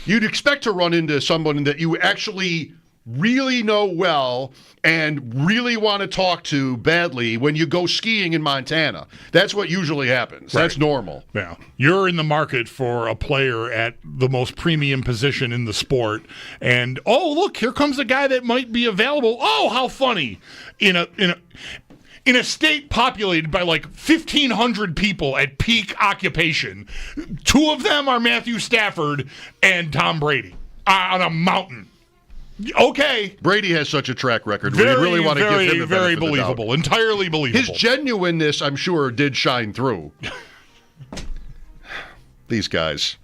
You'd expect to run into someone that you actually really know well and really want to talk to badly when you go skiing in Montana. That's what usually happens. Right. That's normal. Yeah. You're in the market for a player at the most premium position in the sport, and look, here comes a guy that might be available. Oh, how funny. In a state populated by like 1,500 people at peak occupation, 2 of them are Matthew Stafford and Tom Brady on a mountain. Okay. Brady has such a track record. We really want to give him the very benefit of the doubt. believable. Entirely believable. His genuineness, I'm sure, did shine through. These guys.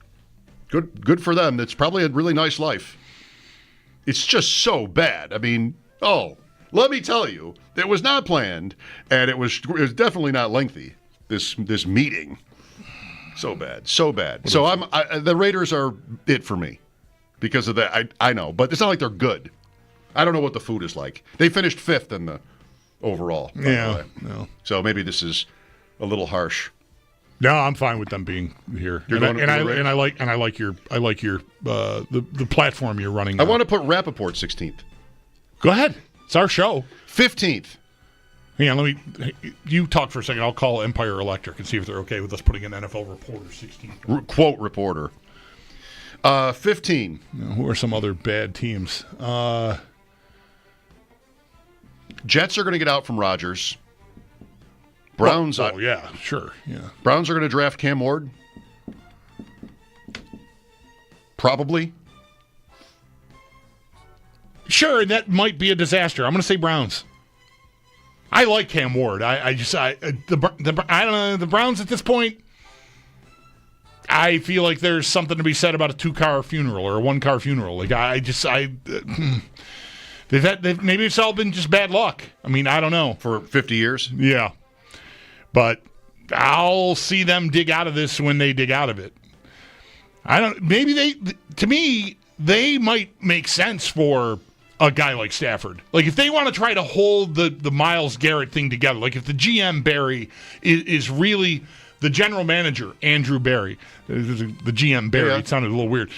Good for them. It's probably a really nice life. It's just so bad. I mean, let me tell you, it was not planned, and it was definitely not lengthy, this meeting. So bad. So bad. So the Raiders are it for me. Because of that, I know. But it's not like they're good. I don't know what the food is like. They finished 5th in the overall. Yeah. No. So maybe this is a little harsh. No, I'm fine with them being here. I like your the platform you're running. I want to put Rappaport 16th. Go ahead. It's our show. 15th. Hang on, you talk for a second. I'll call Empire Electric and see if they're okay with us putting an NFL reporter 16th. Quote reporter. 15. Who are some other bad teams? Jets are going to get out from Rodgers. Browns. Yeah, sure. Yeah. Browns are going to draft Cam Ward. Probably. Sure, that might be a disaster. I'm going to say Browns. I like Cam Ward. I don't know, the Browns at this point. I feel like there's something to be said about a 2-car funeral or a 1-car funeral. Like maybe it's all been just bad luck. I mean, I don't know. For 50 years? Yeah. But I'll see them dig out of this when they dig out of it. To me, they might make sense for a guy like Stafford. Like, if they want to try to hold the Myles Garrett thing together, like if the GM, Barry, is really the general manager, Andrew Barry, the GM, Barry, It sounded a little weird.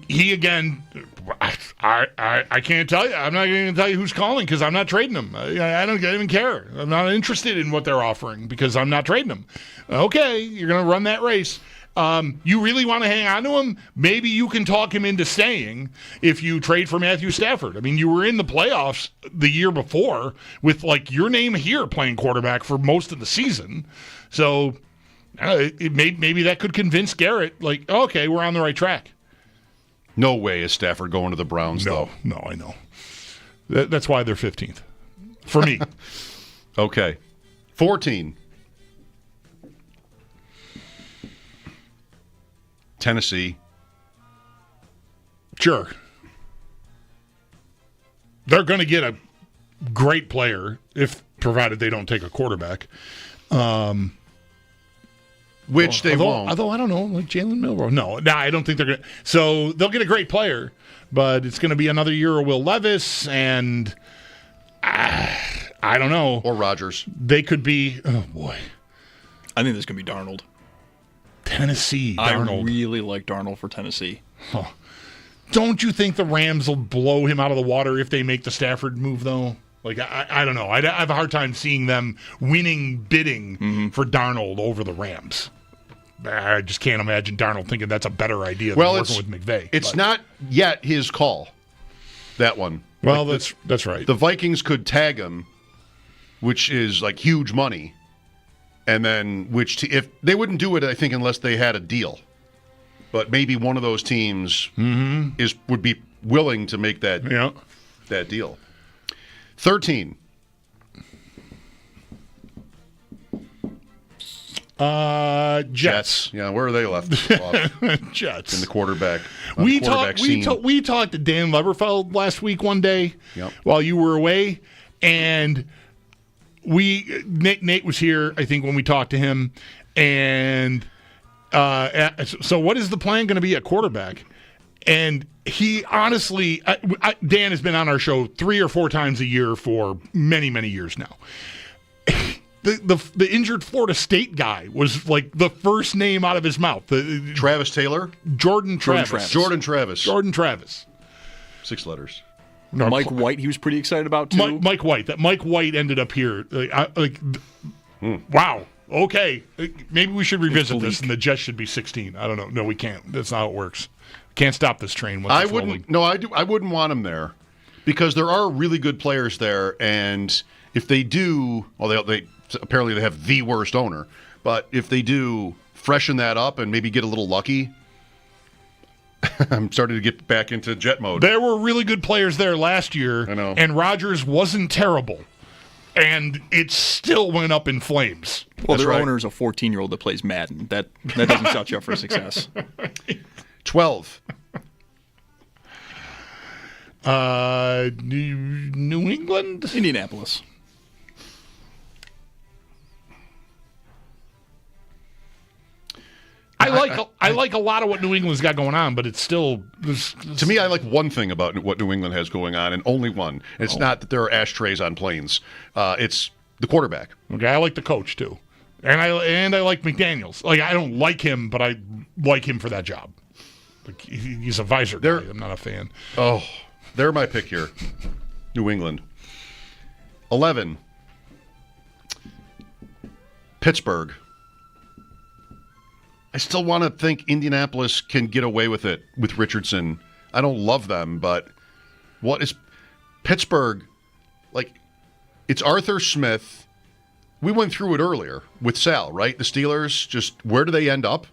He, again, I can't tell you. I'm not going to tell you who's calling because I'm not trading them. I don't even care. I'm not interested in what they're offering because I'm not trading them. Okay, you're going to run that race. You really want to hang on to him? Maybe you can talk him into staying if you trade for Matthew Stafford. I mean, you were in the playoffs the year before with, like, your name here playing quarterback for most of the season. So maybe that could convince Garrett, like, okay, we're on the right track. No way is Stafford going to the Browns, though. No, I know. That's why they're 15th. For me. Okay. 14. Tennessee. Sure. They're going to get a great player, provided they don't take a quarterback. Which they won't. Although I don't know, like Jalen Milroe. No, I don't think they're going to. So they'll get a great player, but it's going to be another year of Will Levis, and I don't know. Or Rodgers. They could be. Oh boy, I think this is going to be Darnold. Tennessee. Darnold. I really like Darnold for Tennessee. Huh. Don't you think the Rams will blow him out of the water if they make the Stafford move, though? Like, I don't know. I have a hard time seeing them bidding for Darnold over the Rams. I just can't imagine Darnold thinking that's a better idea than working with McVay. It's not yet his call, that one. Well, that's right. The Vikings could tag him, which is like huge money. And then, if they wouldn't do it, I think, unless they had a deal. But maybe one of those teams would be willing to make that deal. 13. Jets. Yeah, where are they left off? Jets. In the quarterback. We talked to Dan Leverfeld last week one day while you were away, and Nate was here, I think, when we talked to him, and so what is the plan going to be at quarterback? And he honestly, Dan has been on our show 3 or 4 times a year for many, many years now. The injured Florida State guy was like the first name out of his mouth. Travis Taylor? Jordan Travis. Jordan Travis. 6 letters. No, Mike White, he was pretty excited about too. Mike White. That Mike White ended up here. Wow. Okay. Maybe we should revisit this, and the Jets should be 16. I don't know. No, we can't. That's not how it works. Can't stop this train. I wouldn't. No, I wouldn't want him there because there are really good players there, and if they do, well, they apparently they have the worst owner. But if they do freshen that up and maybe get a little lucky, I'm starting to get back into Jet mode. There were really good players there last year, I know. And Rodgers wasn't terrible, and it still went up in flames. Well, their owner is a 14-year-old that plays Madden. That doesn't set you up for success. 12. New England? Indianapolis. I like a lot of what New England's got going on, but it's still... To me, I like one thing about what New England has going on, and only one. It's not that there are ashtrays on planes. It's the quarterback. Okay, I like the coach, too. And I like McDaniels. Like, I don't like him, but I like him for that job. Like, he's a visor guy. I'm not a fan. Oh, they're my pick here. New England. 11. Pittsburgh. I still want to think Indianapolis can get away with it with Richardson. I don't love them, but what is Pittsburgh? Like, it's Arthur Smith. We went through it earlier with Sal, right? The Steelers, just where do they end up?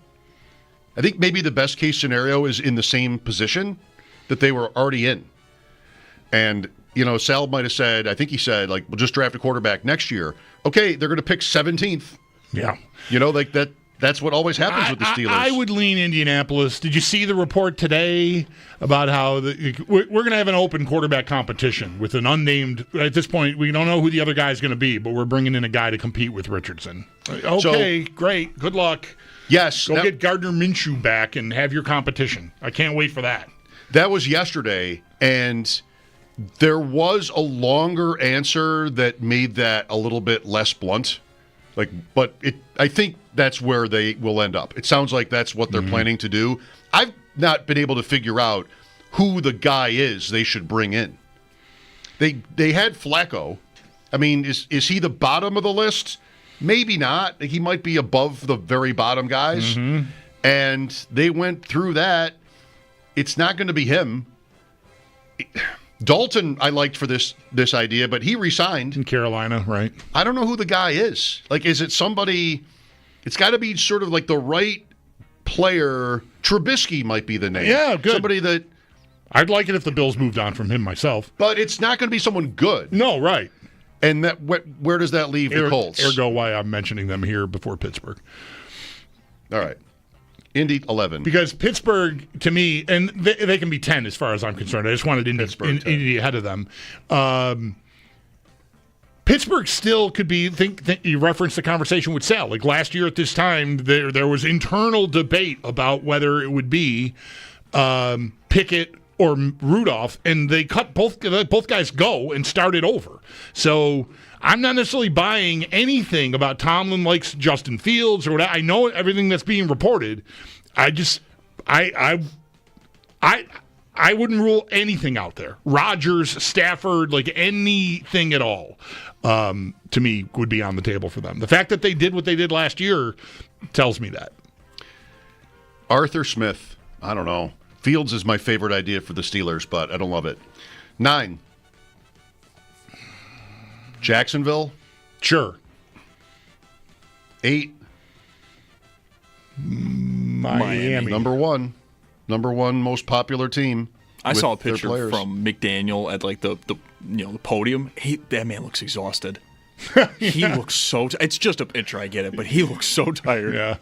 I think maybe the best case scenario is in the same position that they were already in. And, Sal might have said, I think he said, like, we'll just draft a quarterback next year. Okay, they're going to pick 17th. Yeah. Like that. That's what always happens with the Steelers. I would lean Indianapolis. Did you see the report today about how we're going to have an open quarterback competition with an unnamed? At this point, we don't know who the other guy is going to be, but we're bringing in a guy to compete with Richardson. Okay, great. Good luck. Yes. Go get Gardner Minshew back and have your competition. I can't wait for that. That was yesterday, and there was a longer answer that made that a little bit less blunt. I think that's where they will end up. It sounds like that's what they're planning to do. I've not been able to figure out who the guy is they should bring in. They had Flacco. I mean, is he the bottom of the list? Maybe not. He might be above the very bottom guys. Mm-hmm. And they went through that. It's not going to be him. Dalton, I liked for this idea, but he resigned. In Carolina, right? I don't know who the guy is. Like, is it somebody... It's got to be sort of like the right player. Trubisky might be the name. Yeah, good. Somebody that... I'd like it if the Bills moved on from him myself. But it's not going to be someone good. No, right. And that where does that leave the Colts? Ergo why I'm mentioning them here before Pittsburgh. All right. Indy 11. Because Pittsburgh, to me, and they can be 10 as far as I'm concerned. I just wanted Indy ahead of them. Pittsburgh still could be, think you referenced the conversation with Sal. Like last year at this time, there was internal debate about whether it would be Pickett or Rudolph, and they cut both guys go and started over. So I'm not necessarily buying anything about Tomlin likes Justin Fields or whatever. I know everything that's being reported. I wouldn't rule anything out there. Rodgers, Stafford, like anything at all, to me, would be on the table for them. The fact that they did what they did last year tells me that. Arthur Smith, I don't know. Fields is my favorite idea for the Steelers, but I don't love it. 9. Jacksonville. Sure. 8. Miami. Number one most popular team. I saw a picture from McDaniel at like the podium. That man looks exhausted. He looks so. It's just a picture, I get it, but he looks so tired. Yeah.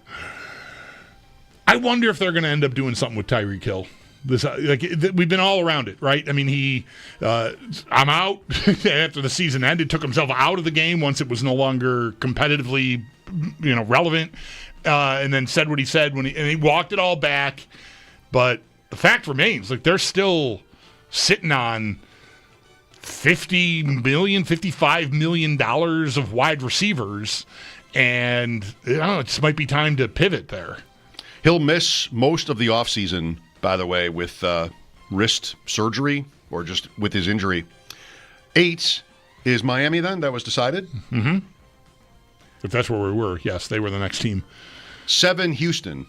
I wonder if they're going to end up doing something with Tyreek Hill. We've been all around it, right? I mean, I'm out after the season ended. Took himself out of the game once it was no longer competitively, relevant, and then said what he said and he walked it all back. But the fact remains, like they're still sitting on $50 million, $55 million of wide receivers, and I don't know, it just might be time to pivot there. He'll miss most of the offseason, by the way, with wrist surgery or just with his injury. 8 is Miami then? That was decided? Mm-hmm. If that's where we were, yes, they were the next team. 7, Houston.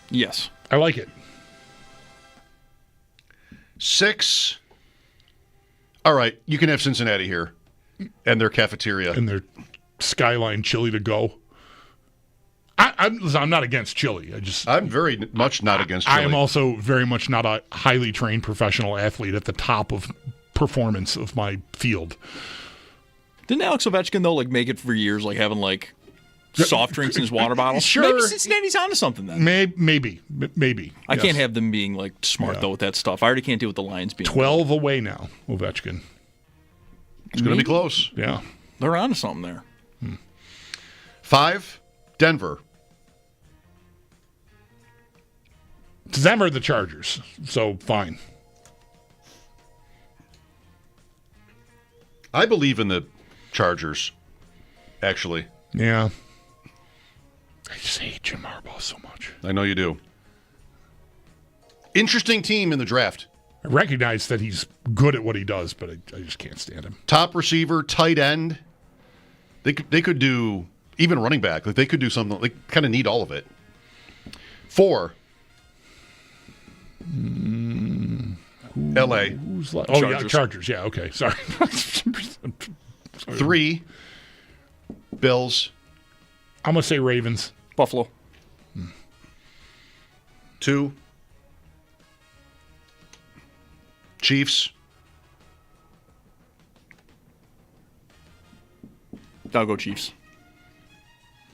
Yes. I like it. 6, all right, you can have Cincinnati here and their cafeteria. And their Skyline chili to go. I'm not against chili. I'm very much not against chili. I am also very much not a highly trained professional athlete at the top of performance of my field. Didn't Alex Ovechkin, though, like make it for years, like having like soft drinks in his water bottle? Sure. Maybe Cincinnati's onto something then. Maybe. I can't have them being like smart though with that stuff. I already can't deal with the Lions being 12 away now, Ovechkin. It's going to be close. Yeah. They're onto something there. 5, Denver. It's them or the Chargers, so fine. I believe in the Chargers, actually. Yeah. I just hate Jim Harbaugh so much. I know you do. Interesting team in the draft. I recognize that he's good at what he does, but I just can't stand him. Top receiver, tight end. They could do even running back. Like they could do something. They kind of need all of it. 4. L.A. Who's left? Oh, yeah, Chargers. Yeah, okay. Sorry. 3, Bills. I'm going to say Ravens. Buffalo. 2, Chiefs. I'll go Chiefs.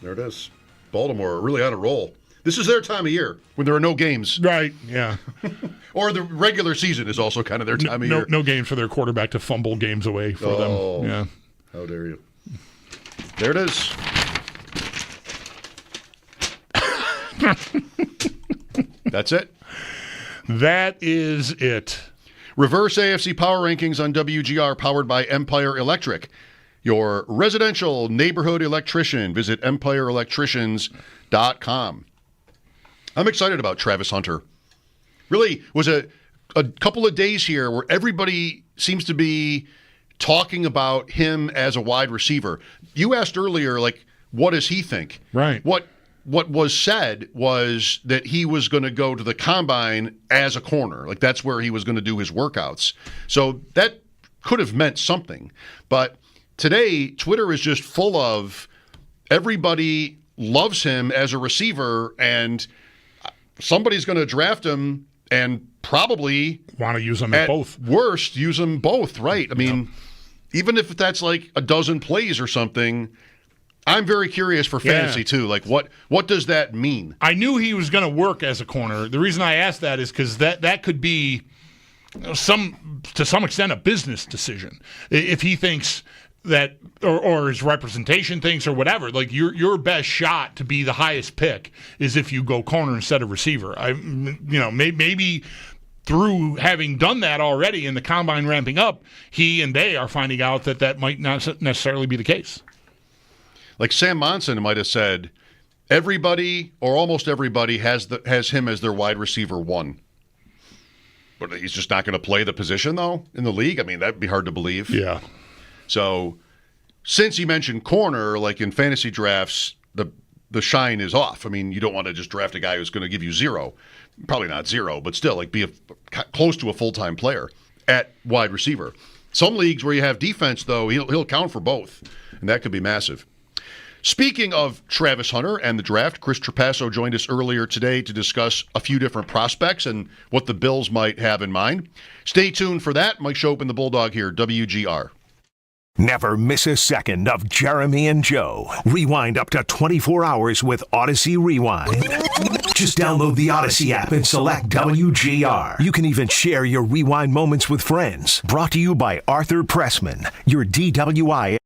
There it is. Baltimore really on a roll. This is their time of year when there are no games. Right, yeah. Or the regular season is also kind of their time of year. No games for their quarterback to fumble games away for them. Yeah. How dare you. There it is. That's it. That is it. Reverse AFC Power Rankings on WGR, powered by Empire Electric. Your residential neighborhood electrician. Visit EmpireElectricians.com. I'm excited about Travis Hunter. Really was a couple of days here where everybody seems to be talking about him as a wide receiver. You asked earlier, like, what does he think? Right. What was said was that he was going to go to the combine as a corner. Like, that's where he was going to do his workouts. So that could have meant something. But today, Twitter is just full of everybody loves him as a receiver, and somebody's going to draft him and probably want to use them at both. Worst, use them both, right? I mean, even if that's like a dozen plays or something, I'm very curious for fantasy too. Like, what does that mean? I knew he was going to work as a corner. The reason I asked that is because that could be to some extent a business decision. If he thinks that, or his representation thinks, or whatever, like your best shot to be the highest pick is if you go corner instead of receiver. Maybe through having done that already in the combine ramping up, he and they are finding out that might not necessarily be the case. Like Sam Monson might have said, everybody or almost everybody has him as their wide receiver 1. But he's just not going to play the position though in the league. I mean, that'd be hard to believe. Yeah. So, since you mentioned corner, like in fantasy drafts, the shine is off. I mean, you don't want to just draft a guy who's going to give you 0. Probably not 0, but still, like be close to a full-time player at wide receiver. Some leagues where you have defense, though, he'll count for both, and that could be massive. Speaking of Travis Hunter and the draft, Chris Trapasso joined us earlier today to discuss a few different prospects and what the Bills might have in mind. Stay tuned for that. Mike Schopp and the Bulldog here, WGR. Never miss a second of Jeremy and Joe. Rewind up to 24 hours with Odyssey Rewind. Just download the Odyssey app and select WGR. You can even share your rewind moments with friends. Brought to you by Arthur Pressman, your DWI